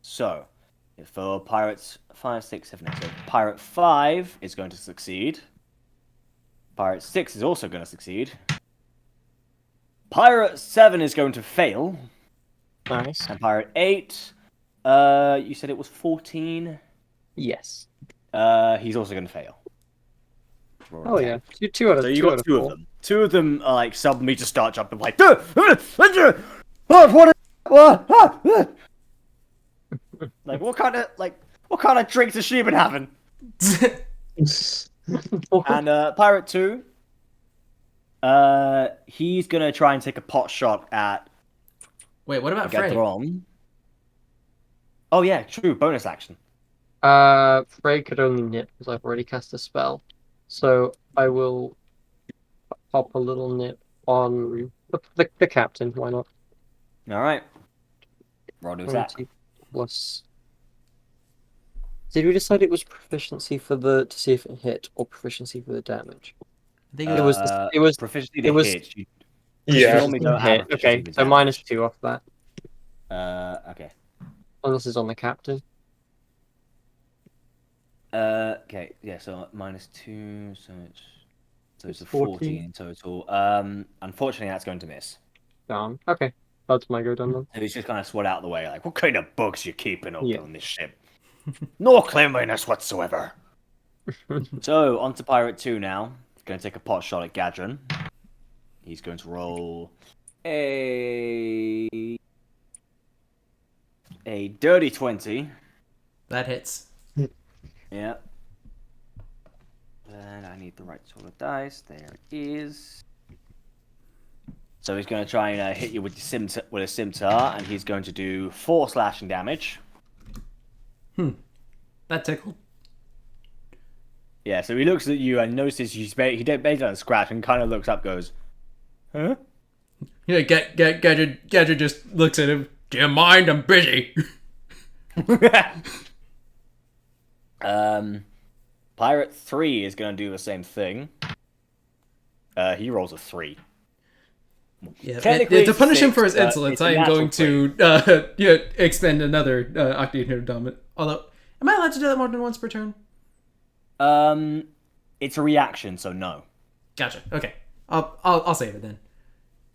So for pirates 5, 6, 7, 8. So pirate 5 is going to succeed. Pirate 6 is also going to succeed. Pirate 7 is going to fail. Nice. And Pirate 8, you said it was 14. Yes. He's also going to fail. Oh yeah. Two out of So you two out got of 2 four. of them. 2 of them are like suddenly just start jumping like, what? Like what kind of drinks has she been having? And Pirate 2, he's gonna try and take a pot shot at Wait, what about Frey? Gadron. Oh yeah, true. Bonus action. Frey could only nip because I've already cast a spell. So I will pop a little nip on the captain. Why not? All right. Roll to attack. Proficiency plus. Did we decide it was proficiency for the to see if it hit or proficiency for the damage? I think It was. It was. Proficiency it to was- hit. You Yeah. normally don't have hit. proficiency Okay, to so damage. -2 off that. Okay. Unless it's on the captain. Okay. Yeah. So -2. So it's a 14. 14 in total. Unfortunately, that's going to miss. Down. Okay, that's my go done then. So he's just kind of swat out of the way, like, what kind of bugs you keeping up Yeah. on this ship? No cleanliness whatsoever. So, on to Pirate 2 now. He's going to take a pot shot at Gadron. He's going to roll a dirty 20. that hits. Yeah. And I need the right sort of dice. There it is. So he's going to try and hit you with a scimitar, and he's going to do 4 slashing damage. That tickled. Yeah, so he looks at you and notices he basically doesn't scratch and kind of looks up, goes, huh? Yeah, Gadget just looks at him. Do you mind? I'm busy. Pirate 3 is going to do the same thing. He rolls a 3. Yeah, Technically to punish him six, for his but insolence, it's a I am going natural to expend another Octane Dominant. Although, am I allowed to do that more than once per turn? It's a reaction, so no. Gotcha. Okay, I'll save it then.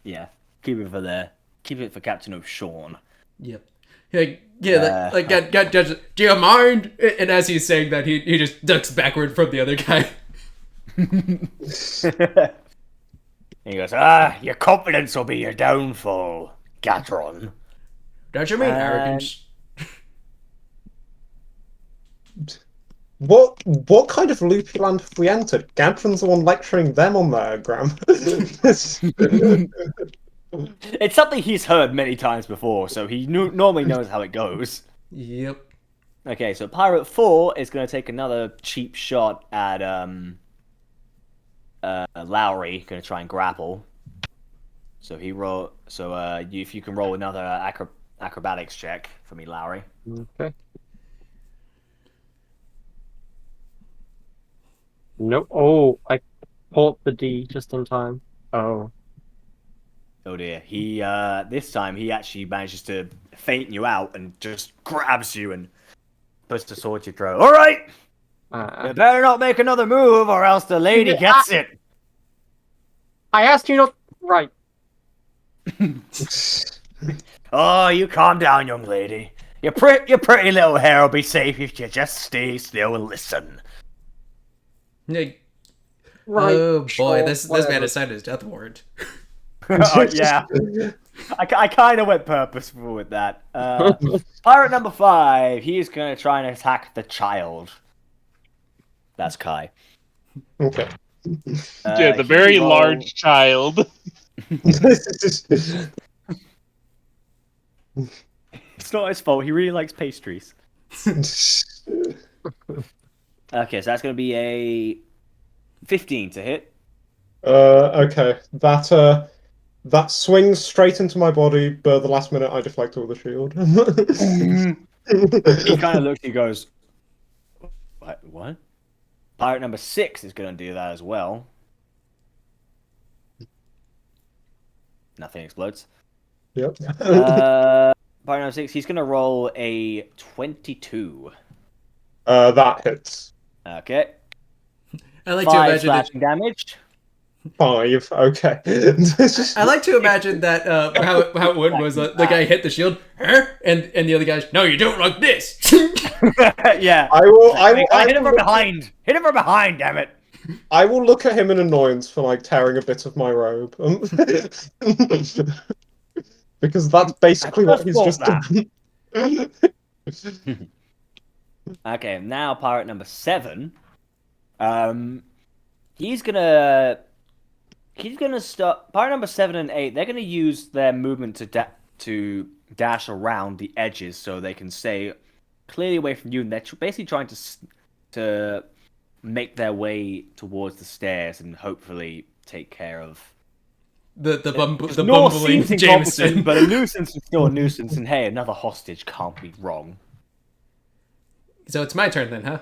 Yeah, keep it for Captain O'Shawn. Yep. Yeah, Gadget. Do you mind? And as he's saying that, he just ducks backward from the other guy. He goes, your confidence will be your downfall, Gatron. Don't you mean arrogance? What kind of loopy land have we entered? Gadron's the one lecturing them on their Graham. It's something he's heard many times before, so he normally knows how it goes. Yep. Okay, so Pirate 4 is going to take another cheap shot at Lowry, going to try and grapple. So if you can roll another acrobatics check for me, Lowry. Okay. Nope. Oh, I pulled the D just in time. Oh. Oh dear. He this time he actually manages to feint you out and just grabs you and puts the sword to your throat. All right, you better not make another move, or else the lady gets it. I asked you not. Right. Oh, you calm down, young lady. Your pretty little hair will be safe if you just stay still and listen. Yeah. Right. Oh boy, sure, this man whatever. has signed his death warrant. Oh yeah, I kind of went purposeful with that. Pirate number 5. He's gonna try and attack the child. That's Kai. Okay. Yeah, the He very rolled- large child. It's not his fault. He really likes pastries. Okay, so that's gonna be a 15 to hit. Okay. That swings straight into my body, but the last minute I deflect all the shield. He kind of looks at you, goes, What? Pirate number 6 is gonna do that as well. Nothing explodes. Yep. Pirate number 6, he's gonna roll a 22. That hits. Okay. I like to 5 imagine that. slashing damage. 5. Okay. I like to imagine that how it was. The guy hit the shield, and the other guy's, no, you don't like this. Yeah. I will Hit him from behind. Hit him from behind, damn it. I will look at him in annoyance for like tearing a bit of my robe. Because that's basically what he's just done. Okay, now pirate number 7. He's gonna start. Pirate number 7 and 8. They're gonna use their movement to dash around the edges so they can stay clearly away from you. And they're basically trying to make their way towards the stairs and hopefully take care of. The Because the North bumbling seems incompetent, Jameson. but a nuisance is still a nuisance, and hey, another hostage can't be wrong. So it's my turn then, huh?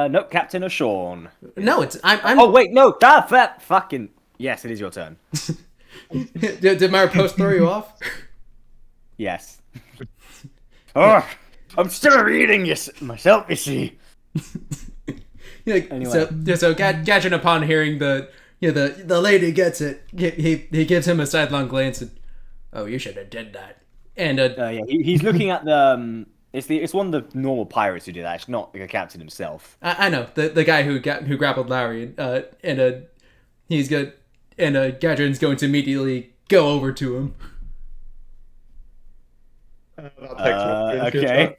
Nope, Captain or Sean. No, it's I'm. Oh wait, no, that fucking yes, it is your turn. Did my post throw you off? Yes. Oh, I'm still reading myself. You see. Anyway. So Gadget, upon hearing the lady gets it, he gives him a sidelong glance and, oh, you should have did that. And Yeah, he's looking at the. It's one of the normal pirates who do that. It's not the captain himself. I know the guy who grappled Larry, and he's good, and Gadrin's going to immediately go over to him. Okay.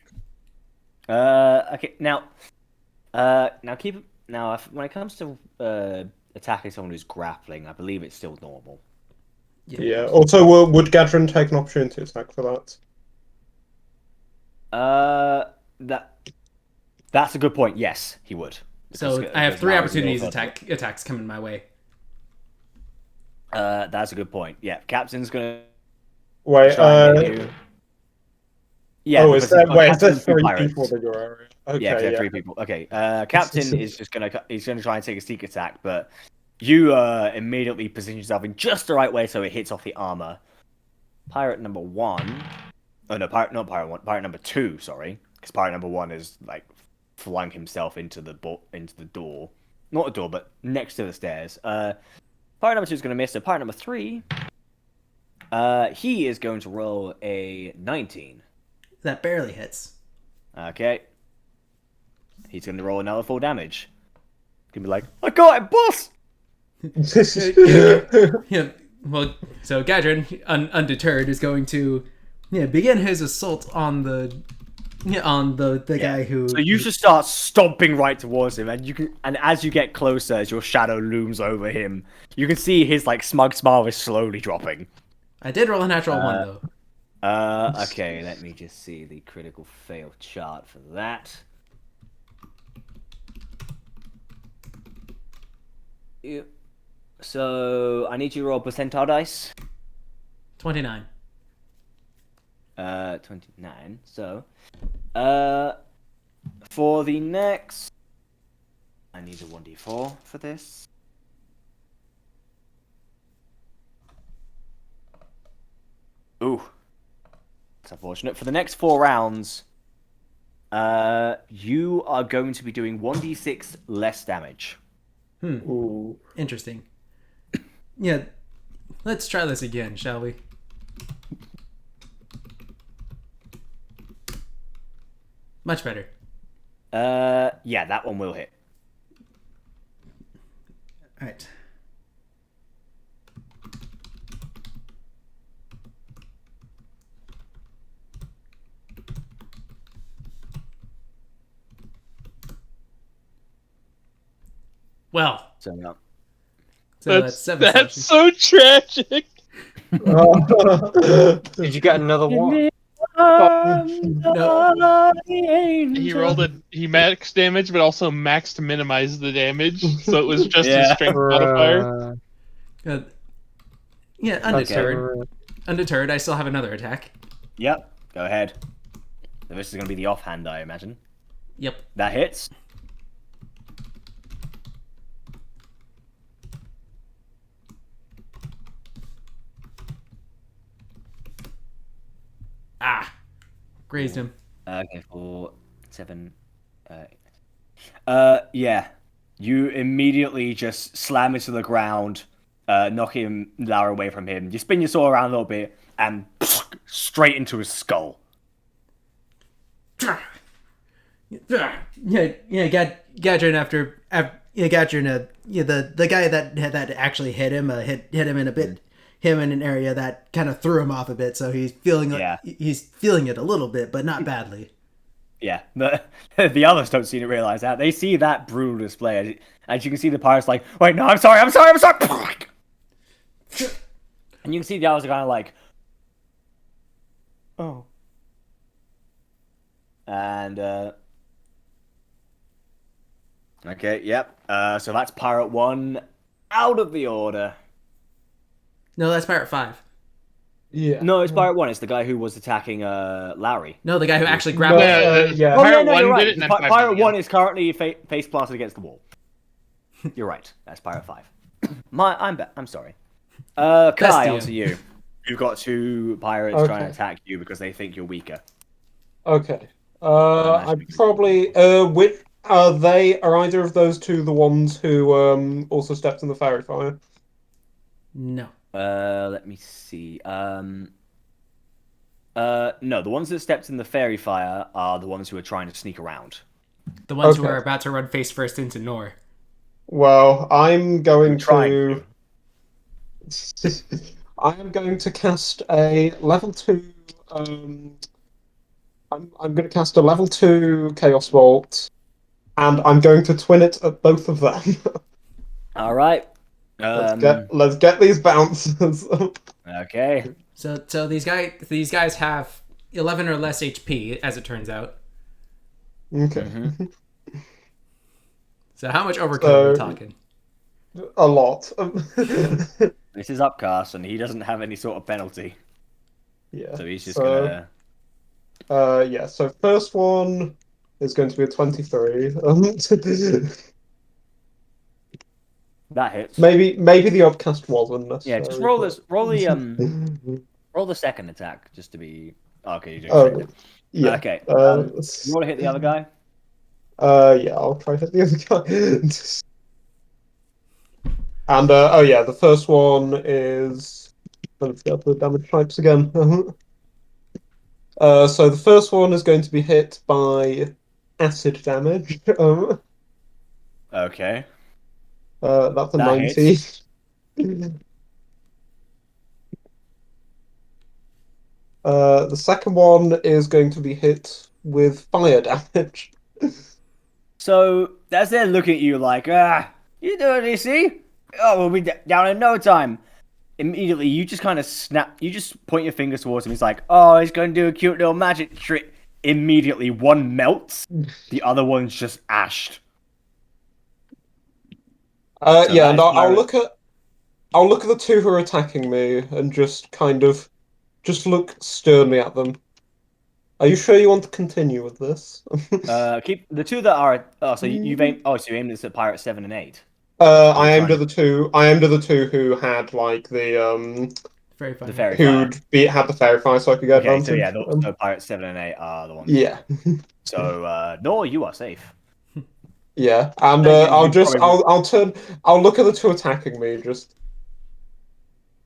Okay. Now, when it comes to attacking someone who's grappling, I believe it's still normal. Yeah. Also, would Gadrin take an opportunity attack for that? That's a good point. Yes, he would. So I have 3 opportunities attacks coming my way. That's a good point. Yeah, Captain's gonna. Wait. Yeah. Oh, is there 3 pirates. people in your area? Okay. Yeah, there are 3 people. Okay. Captain is just gonna try and take a sneak attack, but you immediately position yourself in just the right way so it hits off the armor. Pirate number 1. Oh no, not pirate 1. Pirate number 2. Sorry, because pirate number 1 is like flung himself into the door, not the door, but next to the stairs. Pirate number 2 is gonna miss. So pirate number 3, he is going to roll a 19. That barely hits. Okay. He's going to roll another 4 damage. He's going to be like, I got it, boss! Yeah. Well, so Gadrin, undeterred, is going to begin his assault on the guy who. So you just start stomping right towards him, and as you get closer, as your shadow looms over him, you can see his like smug smile is slowly dropping. I did roll a natural 1 though. Okay, let me just see the critical fail chart for that. So, I need you to roll percentile dice. 29. 29. So, for the next... I need a 1d4 for this. Ooh. That's unfortunate. For the next 4 rounds, you are going to be doing 1d6 less damage. Ooh. Interesting. Yeah, let's try this again, shall we? Much better. Yeah, that one will hit. All right. Well, So, yeah. so that's 7 That's sessions. so tragic. Did you get another one? No. He maxed damage, but also maxed to minimize the damage, so it was just his strength modifier. Yeah, undeterred. Undeterred, I still have another attack. Yep, go ahead. So this is going to be the offhand, I imagine. Yep. That hits. Ah, grazed him. Okay, 4, 7, yeah. You immediately just slam into the ground, knock Lara away from him. You spin your sword around a little bit, and straight into his skull. Gadrin after Gadrin, the guy that actually hit him him in a bit, him in an area that kind of threw him off a bit, so he's feeling it a little bit, but not badly. Yeah, the others don't seem to realize that. They see that brutal display, as you can see the pirates like, wait, no, I'm sorry. And you can see the others are kind of like, oh. And, okay, yep. So that's Pirate 1. out of the order. No, that's Pirate 5. Yeah. No, it's Pirate 1. It's the guy who was attacking Lowry. No, the guy who actually No, grappled him. yeah. Oh, yeah, Pirate no, 1 you're did right. it, and then 5 did it Pirate again. 1 is currently face planted against the wall. You're right. That's Pirate 5. I'm sorry. Kai, Castillo. on to you. You've got two pirates Okay. trying to attack you because they think you're weaker. Okay. that I should be good. probably which are either of those two the ones who also stepped in the fairy fire? No. Let me see. No, the ones that stepped in the fairy fire are the ones who are trying to sneak around. The ones who Okay. are about to run face first into Nor. Well, I'm going Trying to. I am going to cast a level 2. I'm going to cast a level 2 Chaos Bolt, and I'm going to twin it at both of them. All right. Let's get these bounces. Okay. So these guys have 11 or less HP, as it turns out. Okay. Mhm. So how much overkill are we So- talking? A lot. This is upcast, and he doesn't have any sort of penalty, Yeah. so he's just So, gonna. yeah. So first one is going to be a 23. That hits. Maybe the upcast wasn't necessary. Yeah, just roll but- this. Roll the second attack just to be. Okay, you're doing Oh, straight. yeah. Okay. Let's- You want to hit the other guy? Yeah, I'll try to hit the other guy. And oh yeah, the first one is. Let's get the damage types again. So the first one is going to be hit by acid damage. Okay. That's a That 90. The second one is going to be hit with fire damage. So as they're looking at you like, you doing it, see? Oh, we'll be down in no time. Immediately, you just kind of snap. You just point your fingers towards him. He's like, oh, he's going to do a cute little magic trick. Immediately, one melts, the other one's just ashed. So Yeah, that and is I'll pirate- look at the two who are attacking me and just kind of just look sternly at them. Are you sure you want to continue with this? Keep the two that are. Oh, so you've aimed. Oh, so you aimed this at Pirate 7 and 8. I aimed trying- at the two. I aimed at the two who had like the Very fun. The fairy fire. had the fairy fire, so I could get Okay, advantage. so yeah, so Pirate 7 and 8 are the ones. Yeah, So, no, you are safe. yeah, and Yeah, I'll you just probably- I'll look at the two attacking me. Just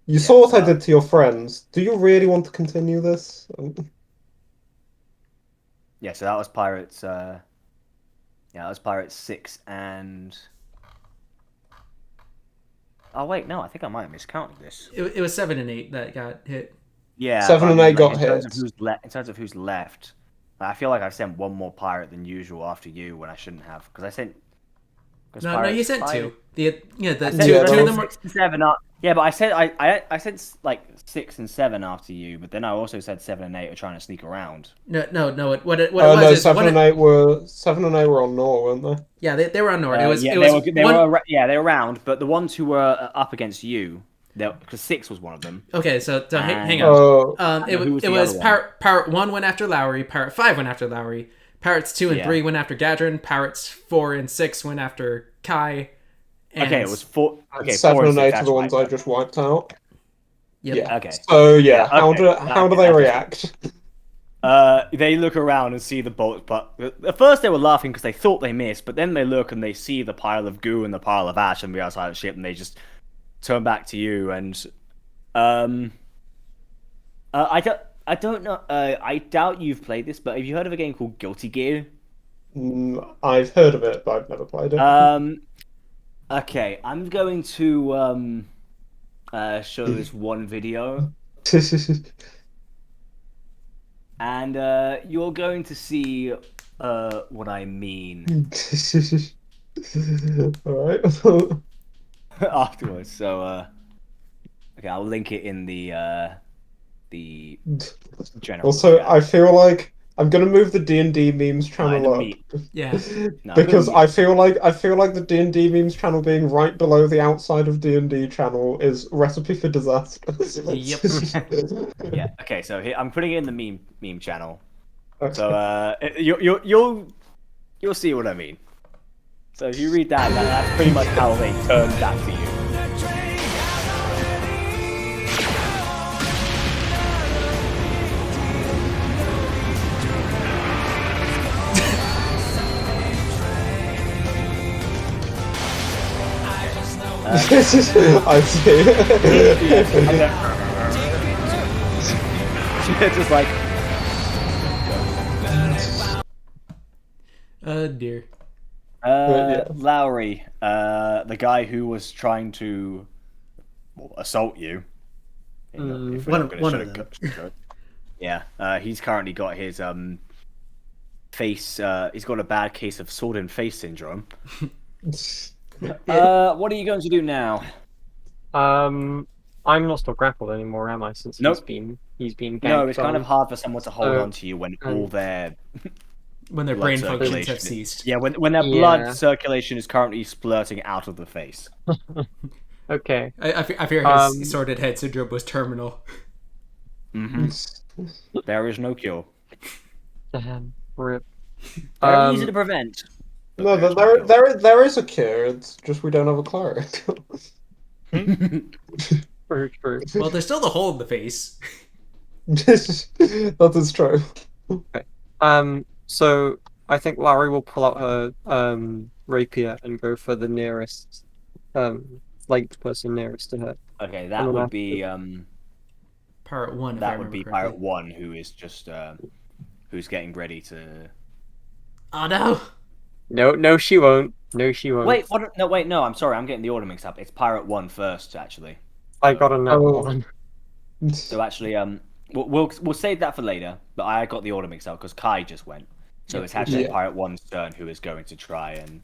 you Yeah, saw what I well- did to your friends. Do you really want to continue this? Yeah, so that was Pirates. Yeah, that was Pirates 6 and. Oh wait, no, I think I might have miscounted this. It was 7 and 8 that got hit. Yeah, 7 but I and mean, 8 got in terms hit. of in terms of who's left, I feel like I sent one more pirate than usual after you when I shouldn't have because I sent. No, you sent 2. The I two, sent, Yeah, two that of was- them were. 6 and 7 are, yeah, but I said I said like 6 and 7 after you, but then I also said 7 and 8 are trying to sneak around. No. What it Oh was no, is one 7 and 8 were on Nor, weren't they? Yeah, they were on Nord. It was yeah, it was they one. were yeah, they were around, but the ones who were up against you, because 6 was one of them. Okay, so hang And- on. Oh, It who was it the was other one? Pirate 1 went after Lowry, Pirate 5 went after Lowry, Pirates 2 and Yeah. 3 went after Gadrin, Pirates 4 and 6 went after Kai. And, Okay, it was 4. Okay, 7 4 and 8 are that's the ones right. I just wiped out. Yep. Yeah. Okay. So yeah, Yeah, how okay. do Okay, they that's- react? They look around and see the bolts, but at first they were laughing because they thought they missed, but then they look and they see the pile of goo and the pile of ash on the outside of the ship, and they just turn back to you. And I don't know. I doubt you've played this, but have you heard of a game called Guilty Gear? I've heard of it, but I've never played it. Okay, I'm going to show this one video, and you're going to see what I mean Alright. afterwards. So, okay, I'll link it in the general. Also, chat. I feel like I'm gonna move the D&D memes in the channel up meat. Yeah. No, because I'm gonna I feel like the D&D memes channel being right below the outside of D&D channel is recipe for disaster. Yep. Yeah. Okay. So here, I'm putting it in the meme channel. Okay. So you'll see what I mean. So if you read that's pretty much how they turn that to you. I see. It's just like Oh dear. Yeah. Lowry, the guy who was trying to assault you. If we're not gonna one show of them. it. Yeah, he's currently got his face. He's got a bad case of sword and face syndrome. What are you going to do now? I'm not still grappled anymore, am I? Since Nope. he's been ganked No, it's kind on. of hard for someone to hold So, on to you when all their When their blood brain functions circulation have ceased. Yeah, when their Yeah. blood circulation is currently splurting out of the face. Okay. I fear his sordid head syndrome was terminal. There is no cure. Damn. Rip. Very easy to prevent. but No, there is no cure. there is a cure. It's just we don't have a cleric. True. Well, there's still the hole in the face. That is true. So I think Larry will pull out her rapier and go for the nearest flanked person nearest to her. Okay, that would be Pirate 1, if I that remember would be correctly. Pirate 1 who is just who's getting ready to Oh no! No, she won't. No, she won't. Wait, what? No, wait, no, I'm sorry, I'm getting the order mixed up. It's Pirate 1 first, actually. I got a nat Oh. one. So actually, we'll save that for later. But I got the order mixed up because Kai just went. So it's actually Yeah. Pirate 1's turn who is going to try and.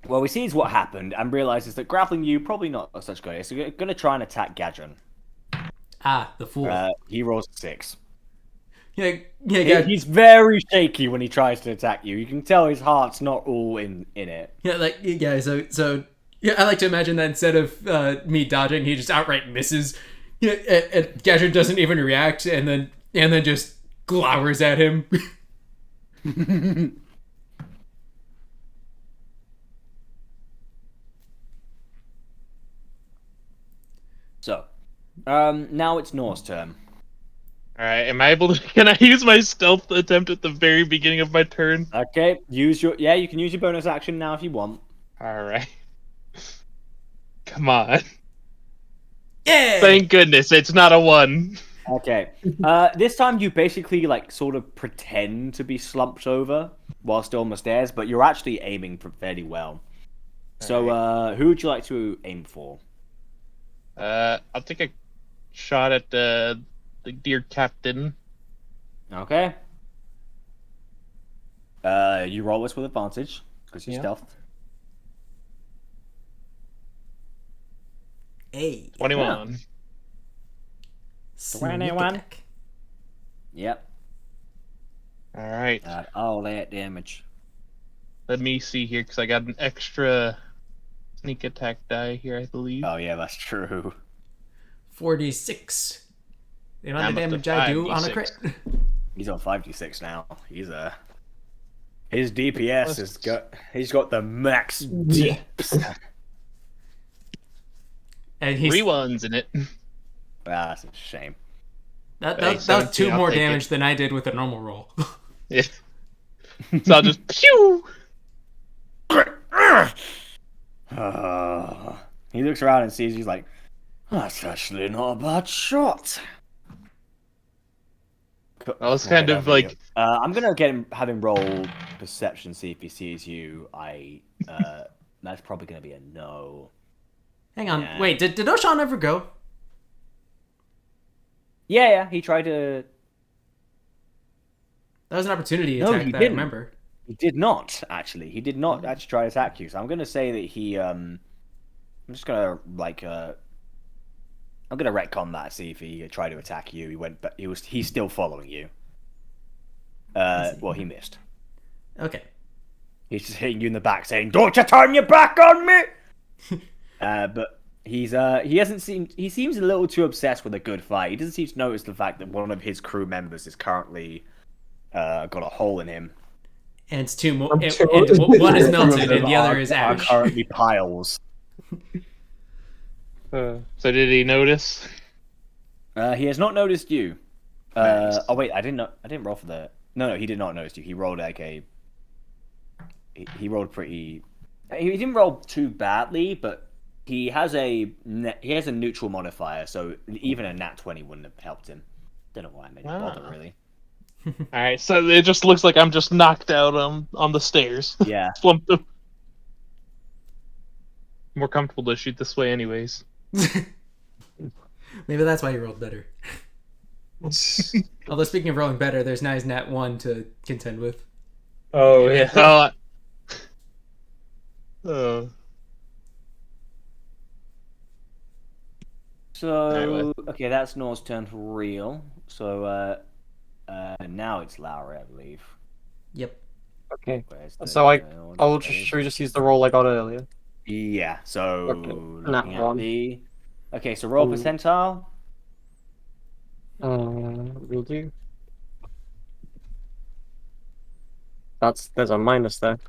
Well, he sees what happened and realizes that grappling you probably not such good. So you're going to try and attack Gadron. Ah, the fool. He rolls 6. Yeah, He's very shaky when he tries to attack you. You can tell his heart's not all in it. So I like to imagine that instead of me dodging, he just outright misses. And Gadget doesn't even react, and then just glowers at him. So, now it's Nor's turn. Alright, am I able to... Can I use my stealth attempt at the very beginning of my turn? Okay, you can use your bonus action now if you want. Alright. Come on. Yeah. Thank goodness, it's not a 1. Okay. This time you basically sort of pretend to be slumped over while still on the stairs, but you're actually aiming fairly well. So, who would you like to aim for? I'll take a shot at the dear captain. Okay. You roll this with advantage because you're stealthed. Hey. 21. 21. Yep. Alright. All that damage. Let me see here, because I got an extra sneak attack die here, I believe. Oh yeah, that's true. 46. The amount of I'm up damage to I do on a 5d6. crit. He's on 5d6 now. His DPS he's got the max deeps. And he's 3 1s in it. That's a shame. that Hey, was 17, 2 I'll more take damage it. than I did with a normal roll. Yeah. So I'll just pew! He looks around and sees you. He's like, that's actually not a bad shot. I was kind of like... I'm gonna have him roll perception, see if he sees you. That's probably gonna be a no. Hang on. Yeah. Wait, did Oshan ever go? Yeah, he tried to. That was an opportunity No, attack he that I didn't. remember. He did not actually. He did not actually try to attack you. So I'm gonna say that he. I'm just gonna I'm gonna retcon that. See if he tried to attack you. He went, but he's still following you. Well, he missed. Okay. He's just hitting you in the back, saying, "Don't you turn your back on me!" But he seems a little too obsessed with a good fight. He doesn't seem to notice the fact that one of his crew members is currently got a hole in him. And it's two more. And one is melted, and the other is are ash. currently piles. So did he notice? He has not noticed you. Nice. Oh wait, I didn't roll for the. No, he did not notice you. He rolled like a. He rolled pretty. He didn't roll too badly, but he has a neutral modifier, so even a nat 20 wouldn't have helped him. Don't know why I made it bother really. All right, so it just looks like I'm just knocked out on the stairs. Yeah. Slumped him. More comfortable to shoot this way, anyways. Maybe that's why you rolled better. Although speaking of rolling better, there's now his nat 1 to contend with. Oh yeah. So okay, that's Nor's turn for real. So now it's Lowry, I believe. Yep. Okay. Where's the- So should we just use the roll I got earlier? Yeah. So Okay, looking nat at 1. the. Okay, so roll percentile. Will do. There's a minus there.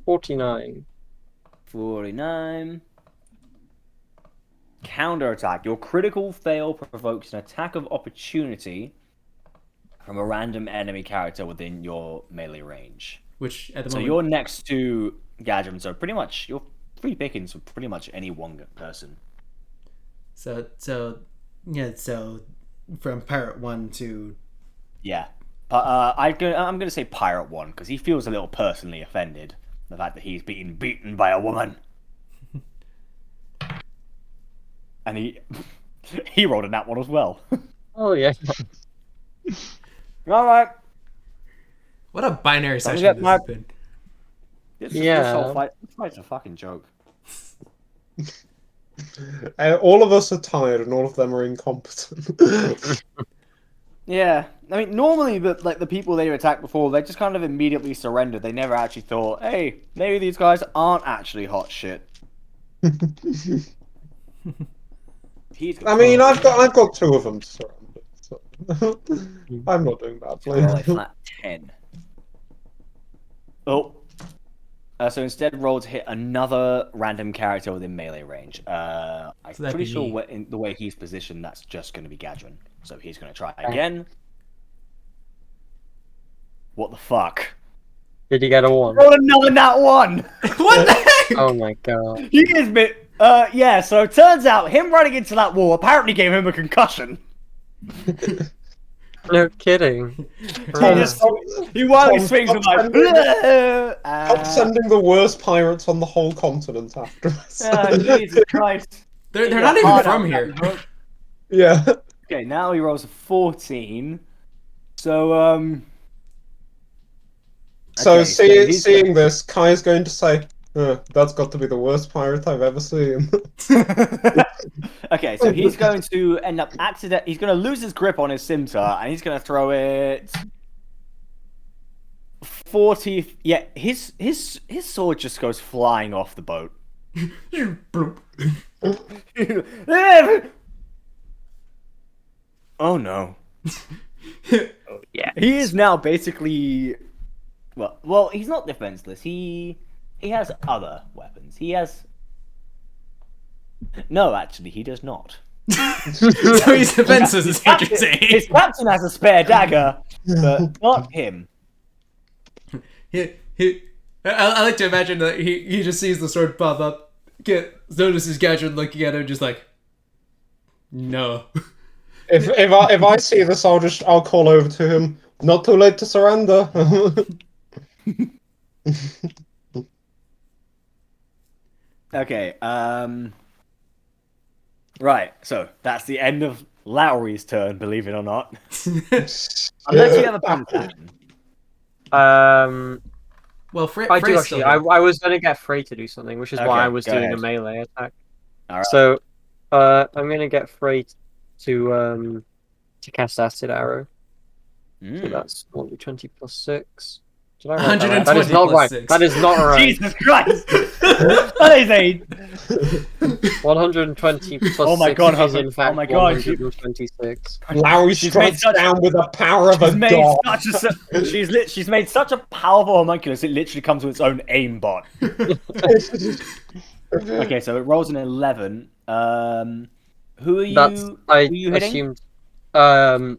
49. 49. Counterattack. Your critical fail provokes an attack of opportunity from a random enemy character within your melee range. Which at the So moment. you're next to Gadgeon, so pretty much you're free pickings for pretty much any one person. So from Pirate 1 to. Yeah. But I'm gonna say Pirate 1 because he feels a little personally offended the fact that he's being beaten by a woman. And he rolled a nat 1 as well. Oh yeah. Alright. What a binary Don't session forget this my- has been. This whole fight's a fucking joke. All of us are tired, and all of them are incompetent. Yeah, I mean, normally, the people they attacked before, they just kind of immediately surrendered. They never actually thought, hey, maybe these guys aren't actually hot shit. I mean, I've got two of them to surrender. So. I'm not doing badly. Roll a flat 10. Oh. So instead, roll to hit another random character within melee range. I'm So that'd pretty be sure me. in the way he's positioned, that's just going to be Gadgeon. So he's going to try again. What the fuck? Did you get a 1? Roll another nat 1! What the heck? Oh my god. He is bit. Yeah, so it turns out him running into that wall apparently gave him a concussion. No kidding. He wildly swings and like. Stop sending the worst pirates on the whole continent after us. Jesus Christ. They're not even Hard from out here. that hook. Yeah. Okay, now he rolls a 14. So, So okay, so he's- seeing this, Kai's going to say, "That's got to be the worst pirate I've ever seen." Okay, so he's going to end up he's going to lose his grip on his scimitar, and he's going to throw it 40. Yeah, his sword just goes flying off the boat. Oh no. Yeah. He is now basically well, he's not defenseless. He has other weapons. He has No, actually, he does not. So he's defenseless, is what you're saying. His captain has a spare dagger, but not him. I like to imagine that he just sees the sword pop up, notices Gadgeon looking at him, just like, no. If I see this, I'll call over to him. Not too late to surrender. Okay, right, so that's the end of Lowry's turn, believe it or not. Unless you have a bonus action. Well, I do Frey's actually. still I here. was going to get Frey to do something, which is Okay, why I was go doing ahead. a melee attack. Alright. So, I'm gonna get Frey to cast Acid Arrow. So that's 1d20 plus 6. Did I write that right? That is 120 not plus right. 6. That is not right. Jesus Christ! That is a 120 plus Oh my 6 God, is Hubbard. in fact Oh my God, 126. Lowry She's made strikes such- down with the power of she's a made god. she's made such a powerful homunculus. It literally comes with its own aimbot. Okay, so it rolls an 11. Who are you? I who are you hitting? assumed.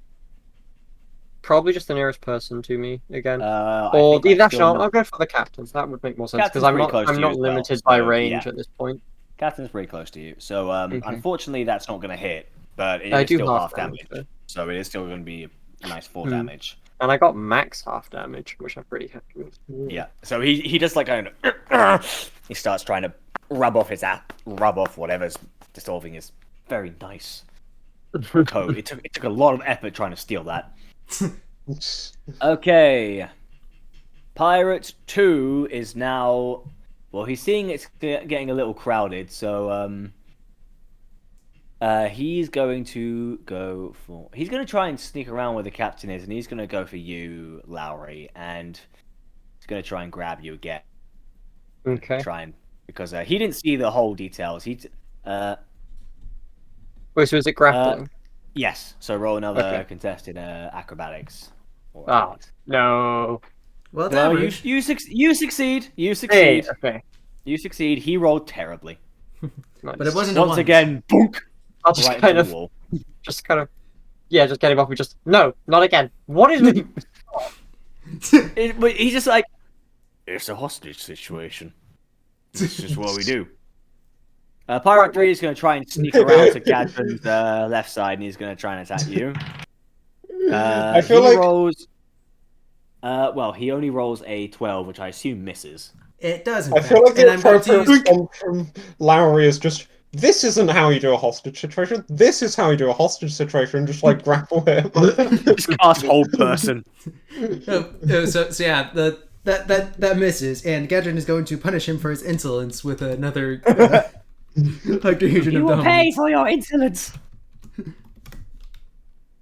Probably just the nearest person to me again. I Or think the I still I'll go for the captains. That would make more sense because Captain's pretty close to I'm you not as well, limited by so, range yeah. at this point. Captain's pretty close to you. So Okay. unfortunately, that's not going to hit. But it I is do still half half damage, damage. So it is still going to be a nice 4 Hmm. damage. And I got max half damage, which I'm pretty happy with. Yeah. So he just like kind of he starts trying to rub off whatever's dissolving his very nice coat. It took a lot of effort trying to steal that. Okay. Pirate 2 is now, well, he's seeing it's getting a little crowded, so he's going to go for, he's going to try and sneak around where the captain is, and he's going to go for you, Lowry, and he's going to try and grab you again. Okay. Because he didn't see the whole details. Wait, so is it grappling? Yes. So roll another Okay. contested acrobatics. Or Oh, athletics. no. Well, it's No, average. you succeed. You Hey, succeed. okay. You succeed. He rolled terribly. Nice. But it wasn't a Once one. again, boonk, I'll just right kind into of, the wall. just kind of get him off. We just, no, not again. What is with you? But he's just like, it's a hostage situation. This is what we do. Pirate 3 is going to try and sneak around to Gadron's left side, and he's going to try and attack you. I feel he like rolls. Well, he only rolls a 12, which I assume misses. It does, in I fact. feel like And the I'm going to appropriate use... response from Lowry is just, this isn't how you do a hostage situation. This is how you do a hostage situation. Just like grapple him. Just cast hold person. So yeah, that misses, and Gadron is going to punish him for his insolence with another octagon of dominance. for your insolence.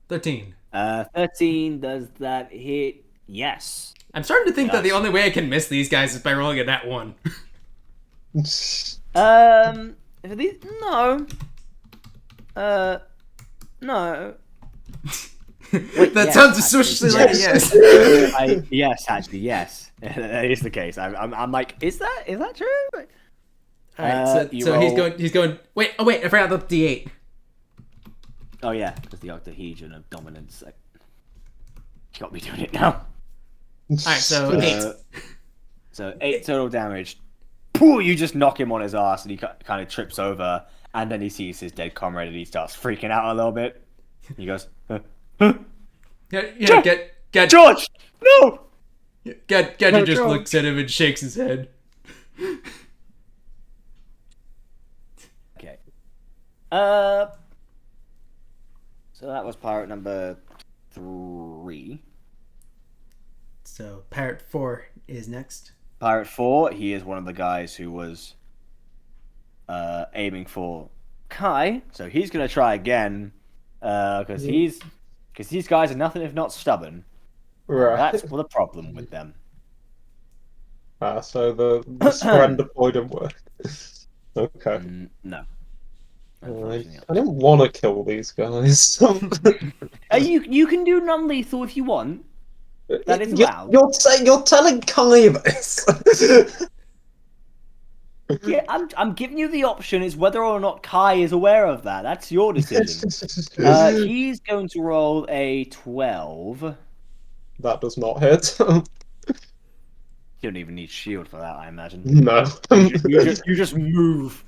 13. 13, does that hit? Yes. I'm starting to think that the Yes. only way I can miss these guys is by rolling a nat 1. For these, no. No. Wait, That yes, sounds actually, suspiciously like a yes. yes. Yes, actually, yes. That is the case. I'm like, is that true? Alright, you so roll- he's going. Wait, I forgot the D8. Oh yeah, because the octahedron of dominance. Got me doing it now. Alright, so 8. So 8 total damage. Pooh, you just knock him on his ass, and he kind of trips over, and then he sees his dead comrade, and he starts freaking out a little bit. He goes, Yeah, get George, no! Gadget just George. looks at him and shakes his head. Okay. So that was pirate number 3. So Parrot 4 is next. Pirate 4, he is one of the guys who was aiming for Kai, so he's gonna try again, because these guys are nothing if not stubborn. Right. That's the problem with them. So the surrender point didn't work. Okay. No. I Unfortunately not. don't want to kill these guys. You can do non-lethal if you want. That is allowed. You're telling Kai this. Yeah, I'm giving you the option. It's whether or not Kai is aware of that. That's your decision. He's going to roll a 12. That does not hit. You don't even need shield for that, I imagine. No. You just move.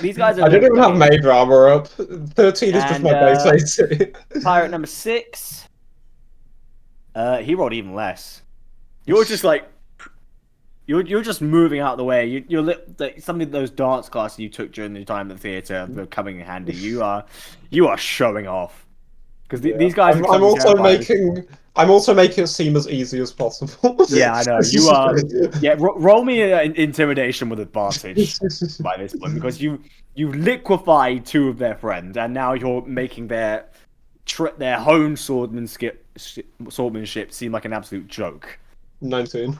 These guys are. I didn't even have mage armor up. 13 is just And, my base AC. Pirate number 6. He rolled even less. You're just like. You're just moving out of the way. Some of those dance classes you took during the time at the theater are coming in handy. You are showing off because these guys. I'm also I'm also making it seem as easy as possible. Yeah, I know. You yeah, roll me intimidation with advantage by this point because you liquefied two of their friends, and now you're making their home swordsmanship seem like an absolute joke. 19.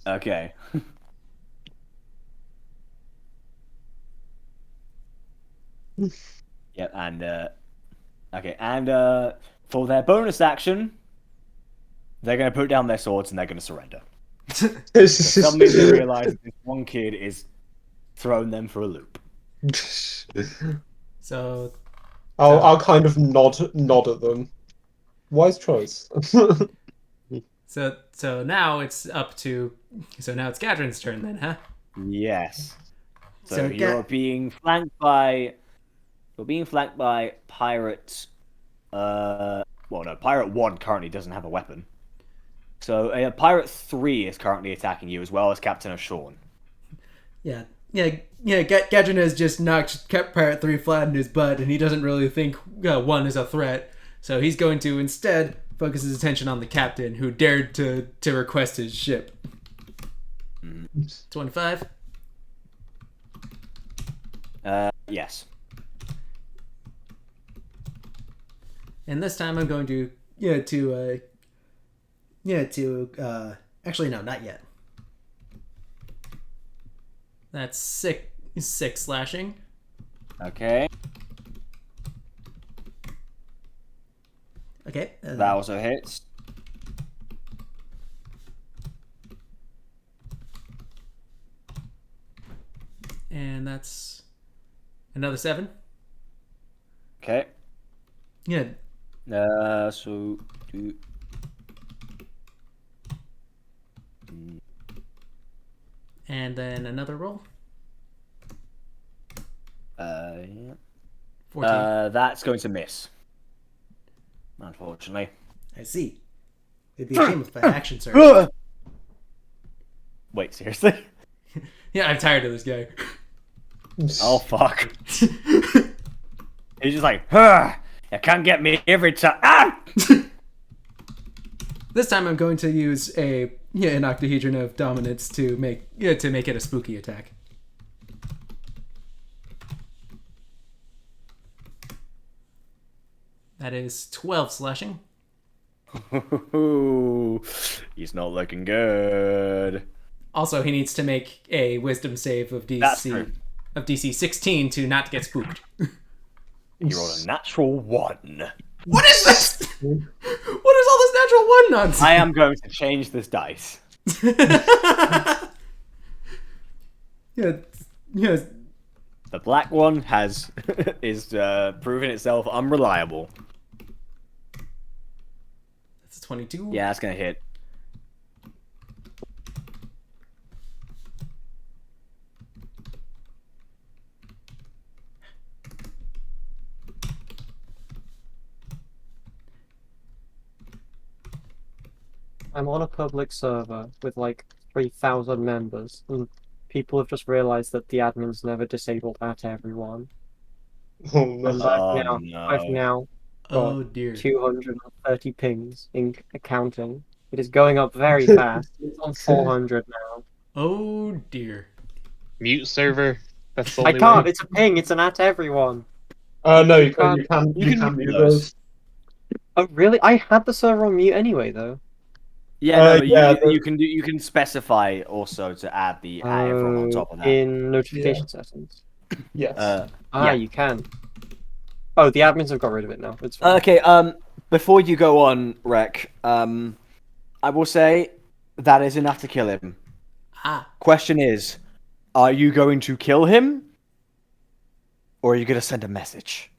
Okay. Yeah, and okay, and for their bonus action, they're gonna put down their swords and they're gonna surrender. Suddenly they realize this one kid is throwing them for a loop. So I'll kind of nod at them. Wise choice. so now it's Gadrin's turn then, huh? Yes. So, So you're being flanked by Pirate. Well, no, Pirate 1 currently doesn't have a weapon. So Pirate 3 is currently attacking you as well as Captain O'Shawn. Yeah. Gadrin has just knocked Pirate 3 flat in his butt, and he doesn't really think 1 is a threat. So he's going to instead focus his attention on the captain, who dared to request his ship. 25. Yes. And this time I'm going to actually no, not yet. That's six slashing. Okay. Okay. That also hits. And that's another 7. Okay. Yeah. So do. And then another roll. Yeah. 14. That's going to miss. Unfortunately. I see. It'd be a shame if by action, sir. Wait, seriously? Yeah, I'm tired of this guy. Oh fuck. He's just like, huh, you can't get me every time. Ah! This time I'm going to use an octahedron of dominance to make it a spooky attack. That is 12 slashing. He's not looking good. Also, he needs to make a wisdom save of DC 16 to not get spooked. You rolled a natural 1. What is this? What is all this natural 1 nonsense? I am going to change this dice. Yeah. The black one is proving itself unreliable. That's a 22. Yeah, that's gonna hit. I'm on a public server with like 3,000 members, and people have just realized that the admins never disabled at everyone. Oh no. And I've now Oh got dear. 230 pings in accounting. It is going up very fast. It's on 400 now. Oh dear. Mute server. That's the I only can't. way. It's a ping. It's an at everyone. No, you can't- can mute mute those. those. Oh really? I had the server on mute anyway, though. Yeah, no, but yeah, you can specify also to add the at everyone on top of that. In notification settings. Yes. Yeah. You can. Oh, the admins have got rid of it now. It's fine. Okay, before you go on, Rek, I will say that is enough to kill him. Question is, are you going to kill him? Or are you going to send a message?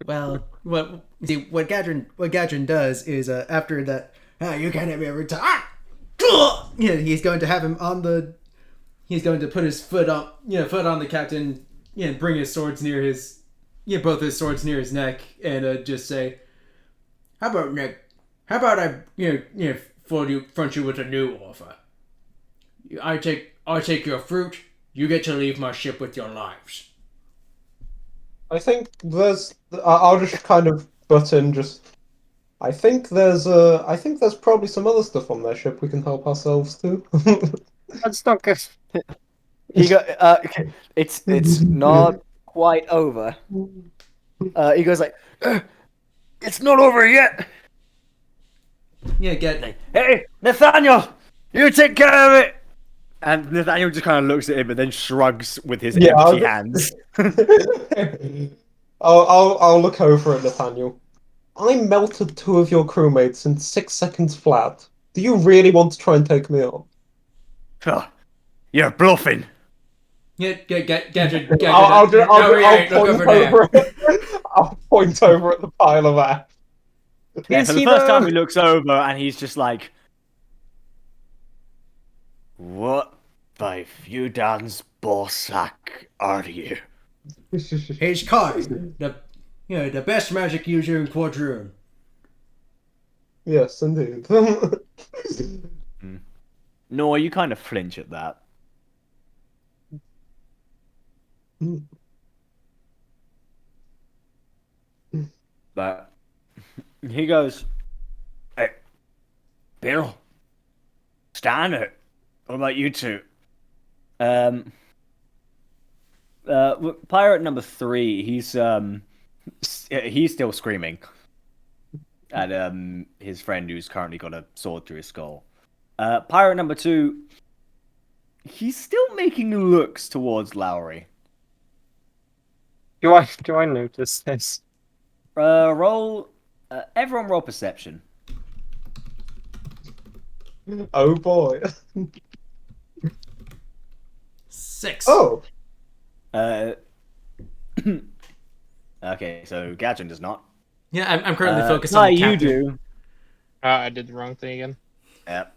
Well, what Gadrin does is after that, you can't hit me every time. Yeah, he's going to have him on the. He's going to put his foot on the captain. Bring his swords near his. Both his swords near his neck, and just say, "How about Nick? How about I front you with a new offer? I take your fruit. You get to leave my ship with your lives." I think I'll just kind of butt in just I think there's probably some other stuff on their ship we can help ourselves to. That's not good. He go. It's not quite over. He goes like, "It's not over yet." Yeah, get Hey, Nathaniel, you take care of it. And Nathaniel just kind of looks at him and then shrugs with his Yeah, empty hands. I'll look over at Nathaniel. I melted 2 of your crewmates in 6 seconds flat. Do you really want to try and take me on? Oh, you're bluffing. Gadget. I'll Look over there. I'll point over at the pile of ash. Yeah, Is for the he first time, though? he looks over and he's just like, "What by Feudan's ballsack are you?" He's Kai, the best magic user in Quadruin. Yes, indeed. No, you kind of flinch at that. But he goes, "Hey, Bill, Stanner, what about you two?" Pirate number 3, he's still screaming at his friend who's currently got a sword through his skull. Pirate number 2, he's still making looks towards Lowry. Do I notice this? Everyone roll perception. Oh boy. 6. Oh. Okay, so Gadget does not. Yeah, I'm currently focused No, on the you captain. do. I did the wrong thing again. Yep.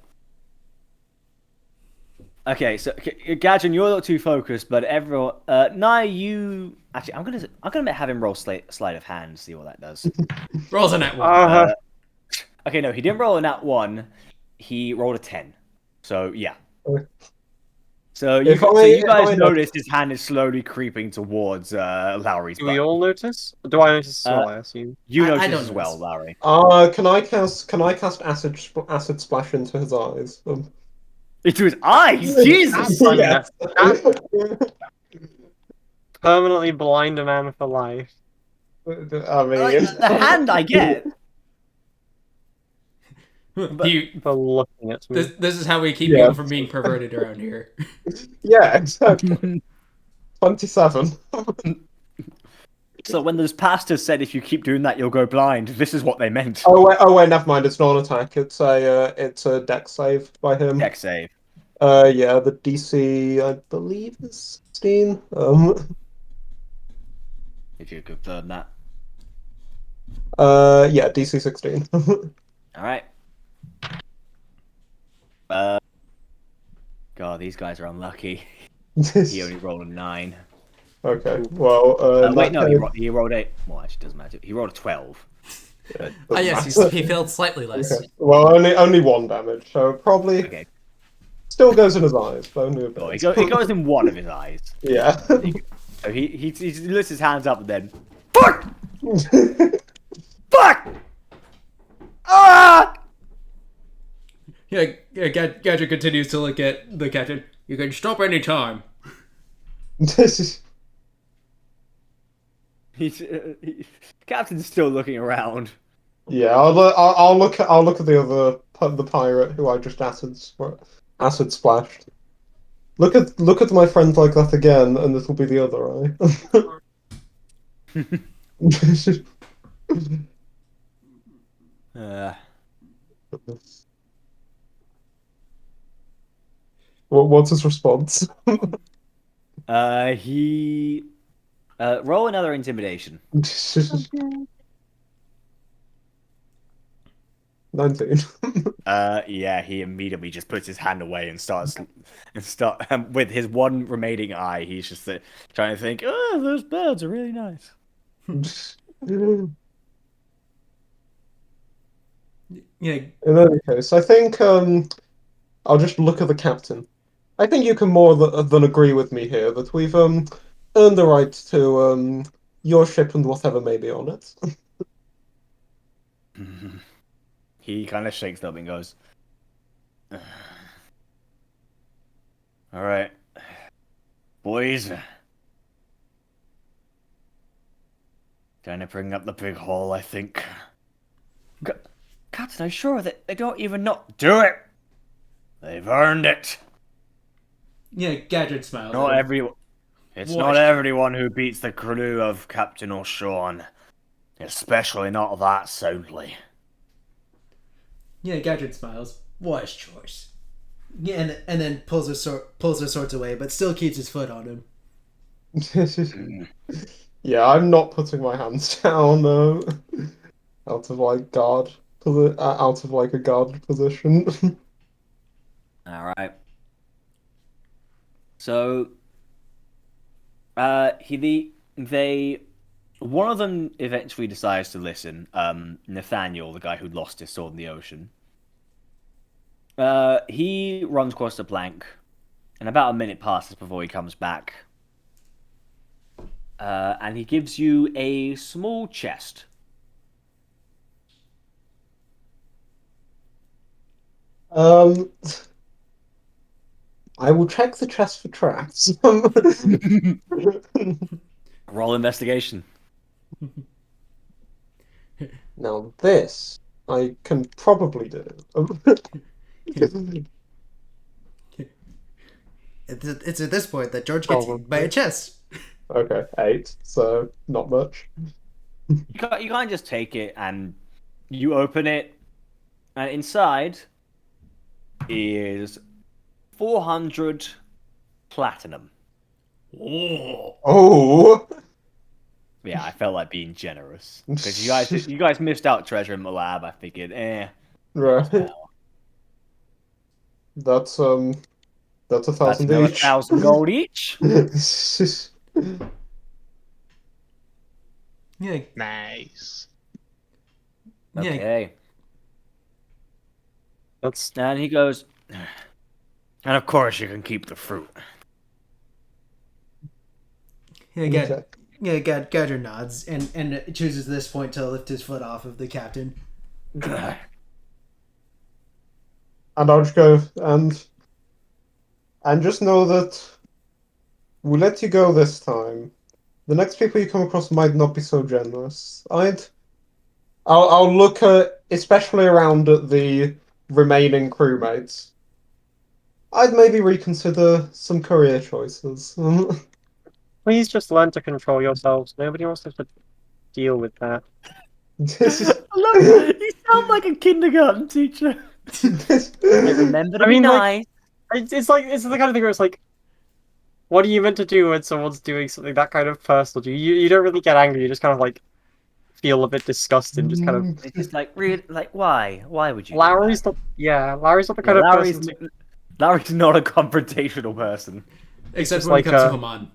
Okay, so Gadget, you're not too focused, but everyone. Nah, you actually. I'm gonna have him roll sleight of hand to see what that does. Rolls a net 1. Okay, no, he didn't roll a nat 1. He rolled a 10. So yeah. So you guys notice his hand is slowly creeping towards Lowry's Do butt. we all notice? Do I notice as well? I assume. You I notice don't as well, notice. Lowry. Can I cast acid splash into his eyes? Into his eyes, Jesus! Yes. Permanently blind a man for life. I Like, mean, the hand I get. But For looking at me. This is how we keep Yeah. people from being perverted around here. yeah, exactly. 27. so when those pastors said if you keep doing that you'll go blind, this is what they meant. Oh wait, never mind. It's not an attack. It's a dex save by him. Deck save. Yeah, the DC I believe is 16. If you confirm that. Yeah, DC 16. Alright. God, these guys are unlucky. He only rolled a 9. Okay, well, in Wait, that no, case- he rolled a... Well, actually, it doesn't matter. He rolled a 12. Yes, he failed slightly less. Okay. Well, only 1 damage, so probably Okay. still goes in his eyes, but only a bit. Oh, it goes in one of his eyes. Yeah. So he lifts his hands up and then... Fuck! Fuck! Ah! Yeah, Gadget continues to look at the captain. You can stop any time. Captain's still looking around. Yeah, I'll look at the pirate who I just acid splashed. Look at my friend like that again, and this will be the other eye. What's his response? He roll another intimidation. 19. Yeah, he immediately just puts his hand away and starts with his one remaining eye. He's just trying to think. Oh, those birds are really nice. Yeah, In any case, I think I'll just look at the captain. I think you can more than agree with me here that we've earned the right to your ship and whatever may be on it. He kind of shakes up and goes, "All right, boys. Time to bring up the big haul, I think." Captain, I'm sure that they don't even know. Do it! They've earned it. Yeah, Gadget smiles. Not at him. everyone. It's What? not everyone who beats the crew of Captain O'Shawn. Especially not that soundly. Yeah, Gadget smiles. Wise choice. Yeah, and then pulls his swords away, but still keeps his foot on him. Yeah, I'm not putting my hands down out of like out of like a guard position. All right. So, one of them eventually decides to listen. Nathaniel, the guy who lost his sword in the ocean. He runs across the plank, and about a minute passes before he comes back. And he gives you a small chest. I will check the chest for traps. Roll investigation. Now this I can probably do. It's at this point that George gets eaten by a chest. Okay, 8, so not much. You can't just take it and you open it, and inside is 400 platinum. Oh! Yeah, I felt like being generous because you guys missed out treasure in the lab. I figured, Right. well, That's 1,000 that's another each. 1,000 gold each. Yeah, Nice. yeah, Okay, That's and he goes, and of course you can keep the fruit. yeah. Okay. Gadget nods and chooses this point to lift his foot off of the captain. And I'll just go and just know that we'll let you go this time. The next people you come across might not be so generous. I'll look at, especially around at the remaining crewmates. I'd maybe reconsider some career choices. please just learn to control yourselves. Nobody wants to have to deal with that. Look, you sound like a kindergarten teacher. Remember to I be mean, nice. like, it's the kind of thing where it's like, what are you meant to do when someone's doing something that kind of personal to you? You don't really get angry. You just kind of like feel a bit disgusted. Just kind of. It's just like, really, like, why? Why would you? Lowry's do not. Lowry's not the that? kind Yeah, of person. Larry's not a confrontational person. Except just when it like, comes to Haman.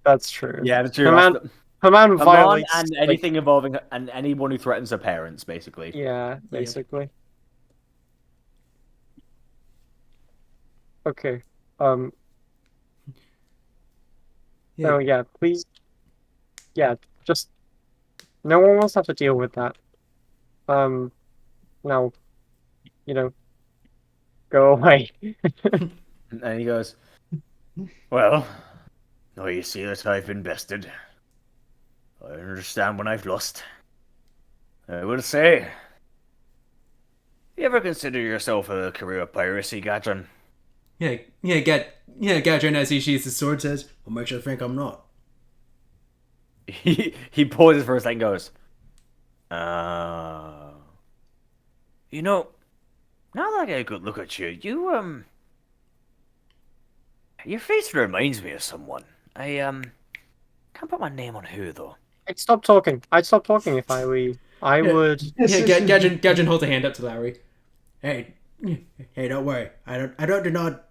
That's true. Yeah, that's true. Haman Haman violates and anything involving and anyone who threatens her parents, basically. Yeah, basically. Okay. Yeah. Oh yeah, please. Yeah, just no one wants to have to deal with that. Now, go away. And he goes, "Well, now you see that I've invested. I understand when I've lost. I will say, you ever consider yourself a career of piracy, Gadron?" Gadget as he sheathes his sword says, "What makes you think I'm not?" He pauses for a second and goes, uh... You know, now that I get a good look at you, your face reminds me of someone. I can't put my name on who, though. I'd stop talking. If I were you. I would. Yeah, Gadget holds a hand up to Lowry. Hey, don't worry. I don't do not.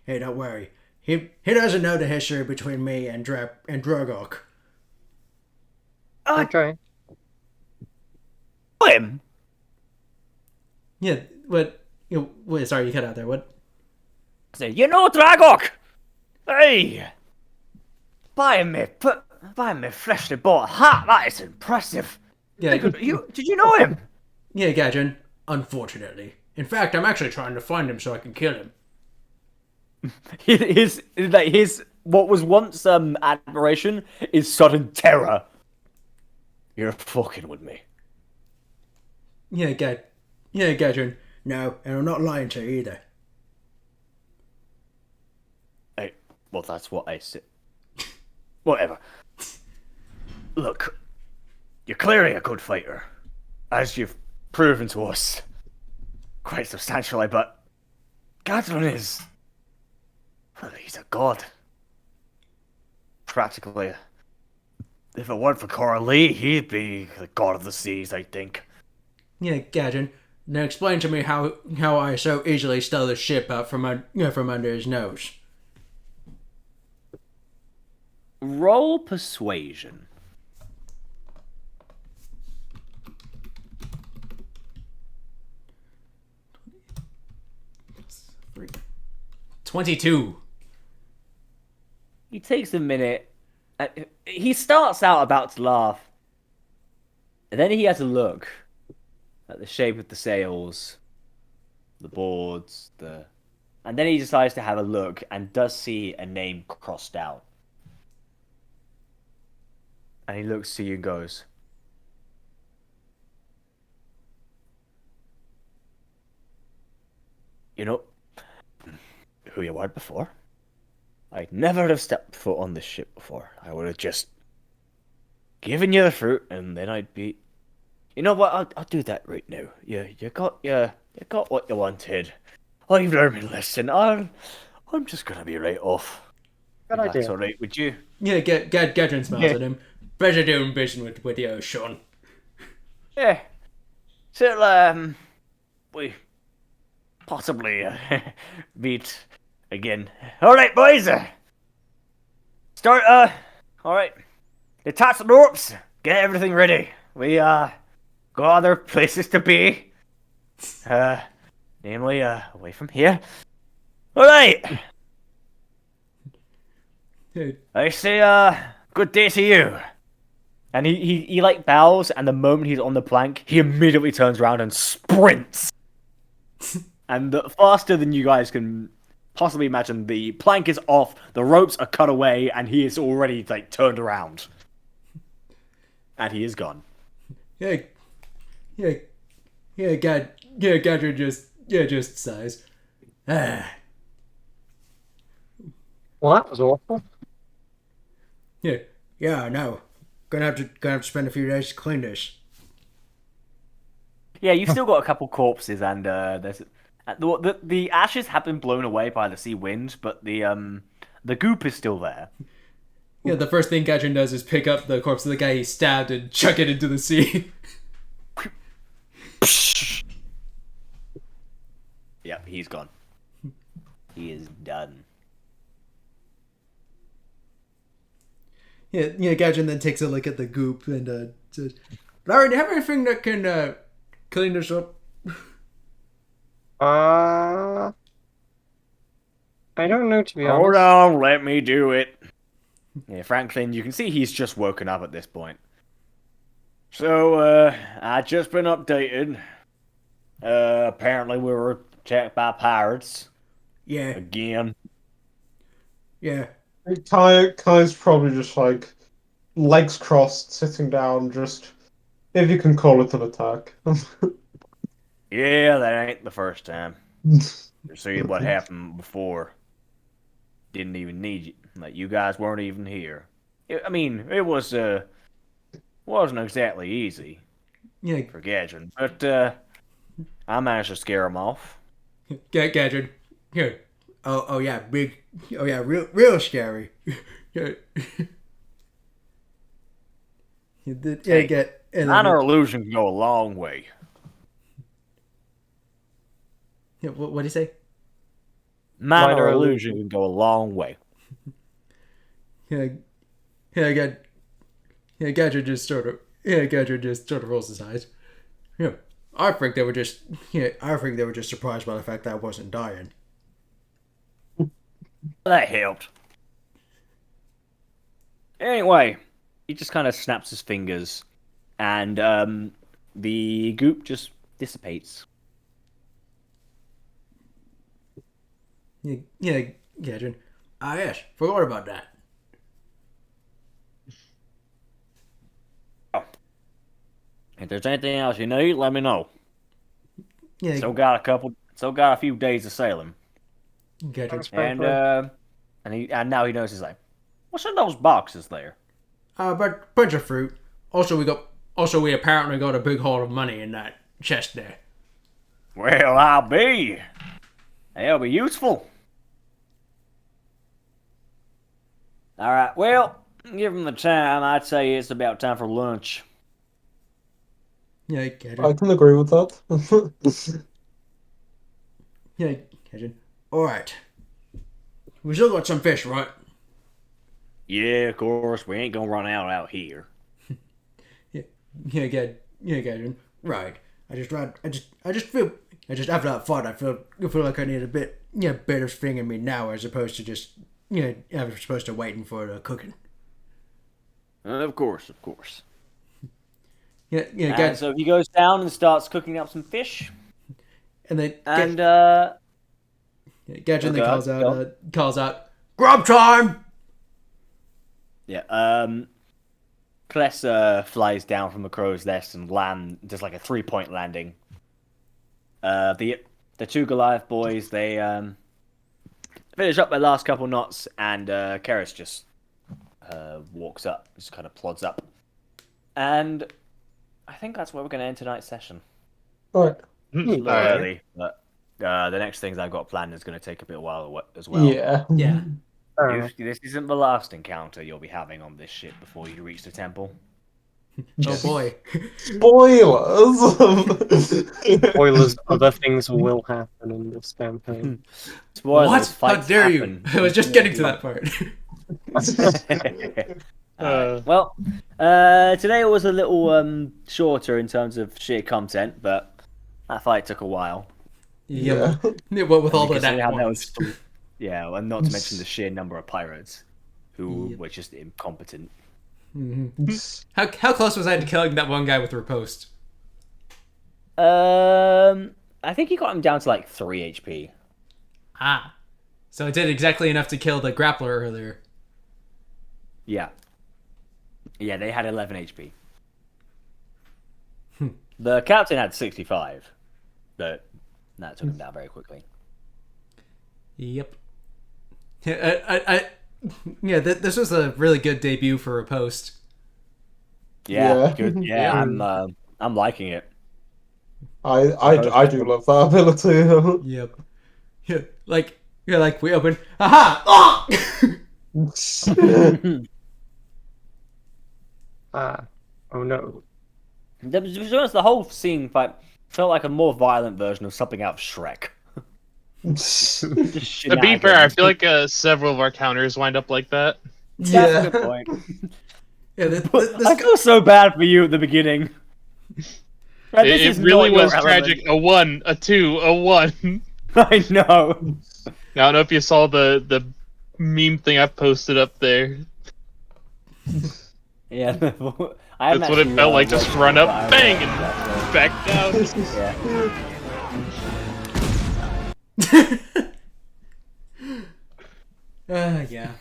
Hey, don't worry. He doesn't know the history between me and Draggok. Okay. Him? Yeah, what? Wait, sorry, you cut out there. What? Say, you know Draggok? Hey! Buying me freshly bought hat, that is impressive. Yeah, Did you know him? yeah, Gadget. unfortunately. In fact, I'm actually trying to find him so I can kill him. His what was once admiration is sudden terror. You're fucking with me. Yeah, Gadrin. No, and I'm not lying to you either. Hey, well, that's what I said. Whatever. Look, you're clearly a good fighter, as you've proven to us quite substantially, but Quadruin is... well, he's a god. Practically. If it weren't for Coral Lee, he'd be the god of the seas, I think. Yeah, Gadrin. Now explain to me how I so easily stole the ship out from under his nose. Roll persuasion. Three. 22. He takes a minute. He starts out about to laugh. And then he has a look at the shape of the sails, the boards, and then he decides to have a look and does see a name crossed out. And he looks to you and goes, you know who you were before? I'd never have stepped foot on this ship before. I would have just given you the fruit, and then I'd be... You know what? I'll do that right now. You got what you wanted. I've learned my lesson. I'm just gonna be right off. Good If idea. that's all right with you. Yeah, Gadrin smiles at him. Pleasure doing business with you, Sean. Yeah. So we possibly meet again. All right, boys. Start. All right. Detach the ropes. Get everything ready. We got other places to be. Namely, away from here. All right. Hey. I say, good day to you. And he like bows, and the moment he's on the plank, he immediately turns around and sprints. And faster than you guys can possibly imagine, the plank is off, the ropes are cut away, and he is already like turned around. And he is gone. Gadrin just sighs. Ah. Well, that was awful. Yeah, I know. Gonna have to spend a few days to clean this. Yeah, you've still got a couple corpses, and there's the ashes have been blown away by the sea wind, but the goop is still there. Yeah, the first thing Gadrin does is pick up the corpse of the guy he stabbed and chuck it into the sea. Yep, he's gone. He is done. Yeah, Gadrin then takes a look at the goop and says, Larry, do you have anything that can clean this up? I don't know, to be Hold honest. on, let me do it. Yeah, Franklin, you can see he's just woken up at this point. So, I just been updated. Apparently we were attacked by pirates. Yeah, Again. yeah. Kai's probably just like legs crossed, sitting down, just if you can call it an attack. Yeah, that ain't the first time. You see what happened before. Didn't even need you. Like, you guys weren't even here. I mean, it wasn't exactly easy Yeah, for Gadrin, but I managed to scare him off. Gadrin. Here. Oh yeah, big. Oh yeah, real scary. Yeah. Hey, minor illusion can go a long way. Yeah, what do you say? Minor illusion can go a long way. Gadrin just sort of rolls his eyes. Yeah, I think they were just surprised by the fact that I wasn't dying. That helped. Anyway, he just kind of snaps his fingers, and the goop just dissipates Yeah, Gadrin. Ah, yes, forgot about that. If there's anything else you need, let me know. Yeah, Still got a few days of sailing. Gadrin. Thanks, And Banter. and now he knows he's like, what's in those boxes there? But bunch of fruit. Also, we apparently got a big haul of money in that chest there. Well, I'll be. They'll be useful. All right. Well, given the time, I'd say it's about time for lunch. Yeah, I Gadrin. can agree with that. Yeah, Gadrin. All right. We still got some fish, right? Yeah, of course. We ain't gonna run out here. Yeah, Gadrin. Right. I just after that fight, I feel like I need a bit, better thing in me now as opposed to just, as opposed to waiting for the cooking. Of course, of course. Yeah, And Gadrin. so he goes down and starts cooking up some fish. And then And Gadrin then Okay, calls out, grub time. yeah, Kless flies down from the crow's nest and does like a 3-point landing. The two Goliath boys, they finish up their last couple knots, and Karis just walks up, just kind of plods up. And I think that's where we're going to end tonight's session. Right. A little Alright. early, but the next things I've got planned is going to take a bit of while as well. Yeah. Yeah. This isn't the last encounter you'll be having on this ship before you reach the temple. Oh boy. Spoilers. Spoilers, other things will happen in this campaign. Spoilers, What? How fights dare happen. you? I was just getting to that part. Well, today was a little shorter in terms of sheer content, but that fight took a while. Yeah. What with all the Considering how that that ones. was- Yeah, and not to mention the sheer number of pirates who Yep. were just incompetent. How close was I to killing that one guy with riposte? I think he got him down to like 3 HP. Ah. So it did exactly enough to kill the grappler earlier. Yeah. Yeah, they had 11 HP. The captain had 65, but that took him down very quickly. Yep. This was a really good debut for a post. Yeah, Yeah. good. Yeah, I'm liking it. I do love that ability. Yep. Like we open. Aha! Ah! Oh no. To be honest, the whole scene felt like a more violent version of something out of Shrek. Just To be fair, I shenanigans. feel like several of our counters wind up like that. That's a good point. Yeah, I feel so bad for you at the beginning. Right, this It is really not your was tragic. element. A 1, a 2, a 1. I know. I don't know if you saw the meme thing I posted up there. Yeah, That's what it felt like. Just run up, bang, and back down. Yeah. Yeah.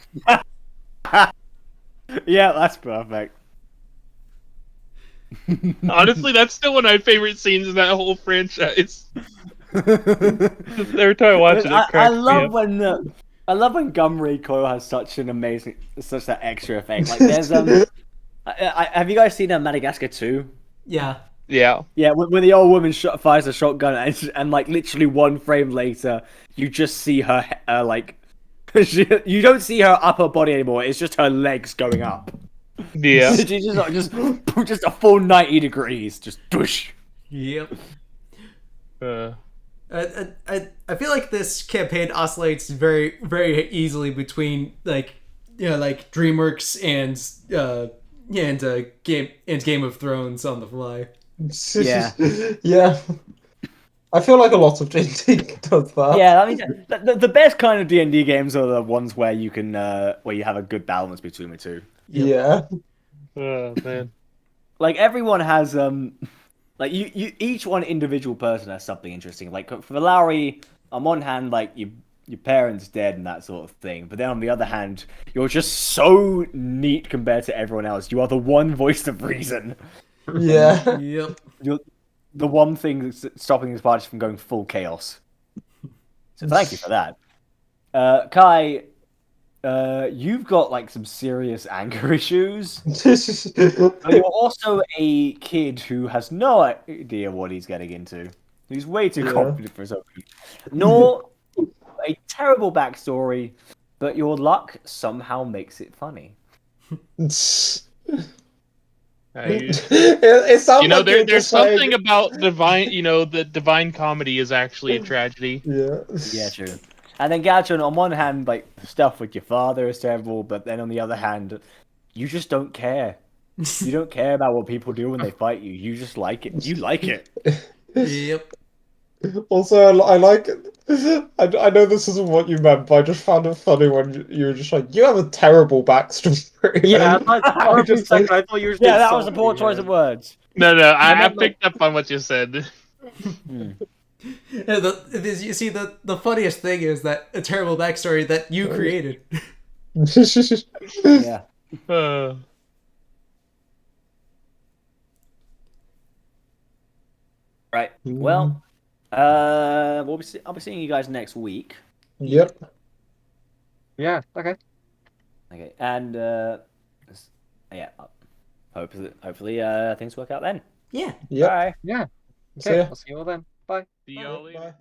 Yeah, that's perfect. Honestly, that's still one of my favorite scenes in that whole franchise. Every time I watch it, it I cracks me love up. when I love when gum recoil has such that extra effect. Like there's have you guys seen Madagascar 2? Yeah. Yeah. Yeah, when the old woman fires a shotgun and like literally 1 frame later, you just see her like you don't see her upper body anymore. It's just her legs going up. Yeah. She's just a full 90 degrees, just push. Yep. Uh, I feel like this campaign oscillates very very easily between like DreamWorks and Game of Thrones on the fly. Yeah. Yeah. I feel like a lot of D&D does that. Yeah, I mean, the best kind of D&D games are the ones where you can where you have a good balance between the two. Yeah. oh man. Like everyone has like you each one individual person has something interesting. Like for Lowry, on one hand, like you your parents dead and that sort of thing. But then on the other hand, you're just so neat compared to everyone else. You are the one voice of reason. Yeah. Yep. You're the one thing that's stopping this party from going full chaos. So thank you for that. Kai, you've got like some serious anger issues. But you're also a kid who has no idea what he's getting into. He's way too Yeah. confident for his own. Nor a terrible backstory, but your luck somehow makes it funny. It You sounds know, like you're there's just saying- something about divine. You know, the divine comedy is actually a tragedy. Yeah. Yeah, true. And then Gatron, on one hand, like stuff with your father is terrible, but then on the other hand, you just don't care. You don't care about what people do when they fight you. You just like it. You like it. Yep. Also, I like it. I know this isn't what you meant, but I just found it funny when you were just like, you have a terrible backstory. Yeah, And for I a brief just second I thought you were just Yeah, being that was a poor salty, choice yeah. of words. No, I meant, like- picked up on what you said. You see, the funniest thing is that a terrible backstory that you created. Yeah. Right. Well, I'll be seeing you guys next week. Yep. Yeah, okay. Okay, and yeah, hopefully things work out then. Yeah. Yep. Bye. Yeah. See Okay, ya. I'll see you all then. Bye. See y'all later. Bye.